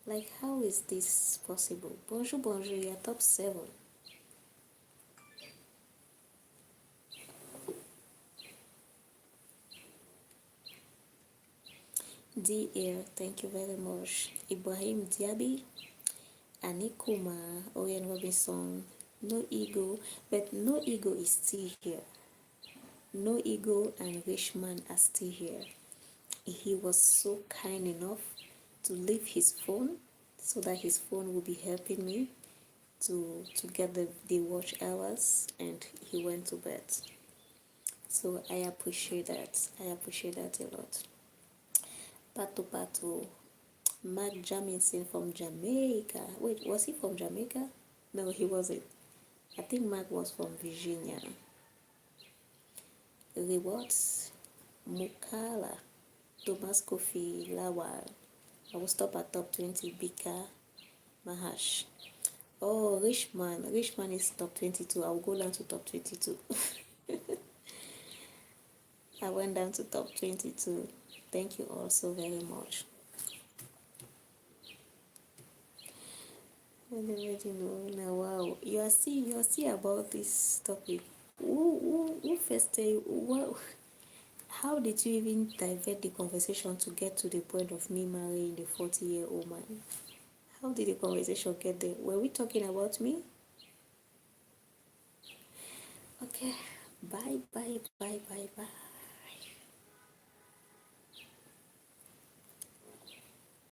Like, how is this possible? Bonjour, bonjour, you're top 7. D Air, thank you very much. Ibrahim Diaby, Anikuma, Owen Robinson, No Ego, but No Ego is still here. No Ego and Richman are still here. He was so kind enough to leave his phone so that his phone will be helping me to get the watch hours, and he went to bed. So I appreciate that. I appreciate that a lot. Pato Pato, Mark Jamison from Jamaica. Wait, was he from Jamaica? No, he wasn't. I think Mark was from Virginia. Rewards, Mukala, Thomas Kofi, Lawal. I will stop at top 20. Bika, Mahash. Oh, Richman. Richman is top 22. I will go down to top 22. I went down to top 22. Thank you all so very much. I already know now. Wow, you are still about this topic. Who first tell you? Well, how did you even divert the conversation to get to the point of me marrying the 40-year-old man? How did the conversation get there? Were we talking about me? Okay, bye, bye, bye, bye, bye.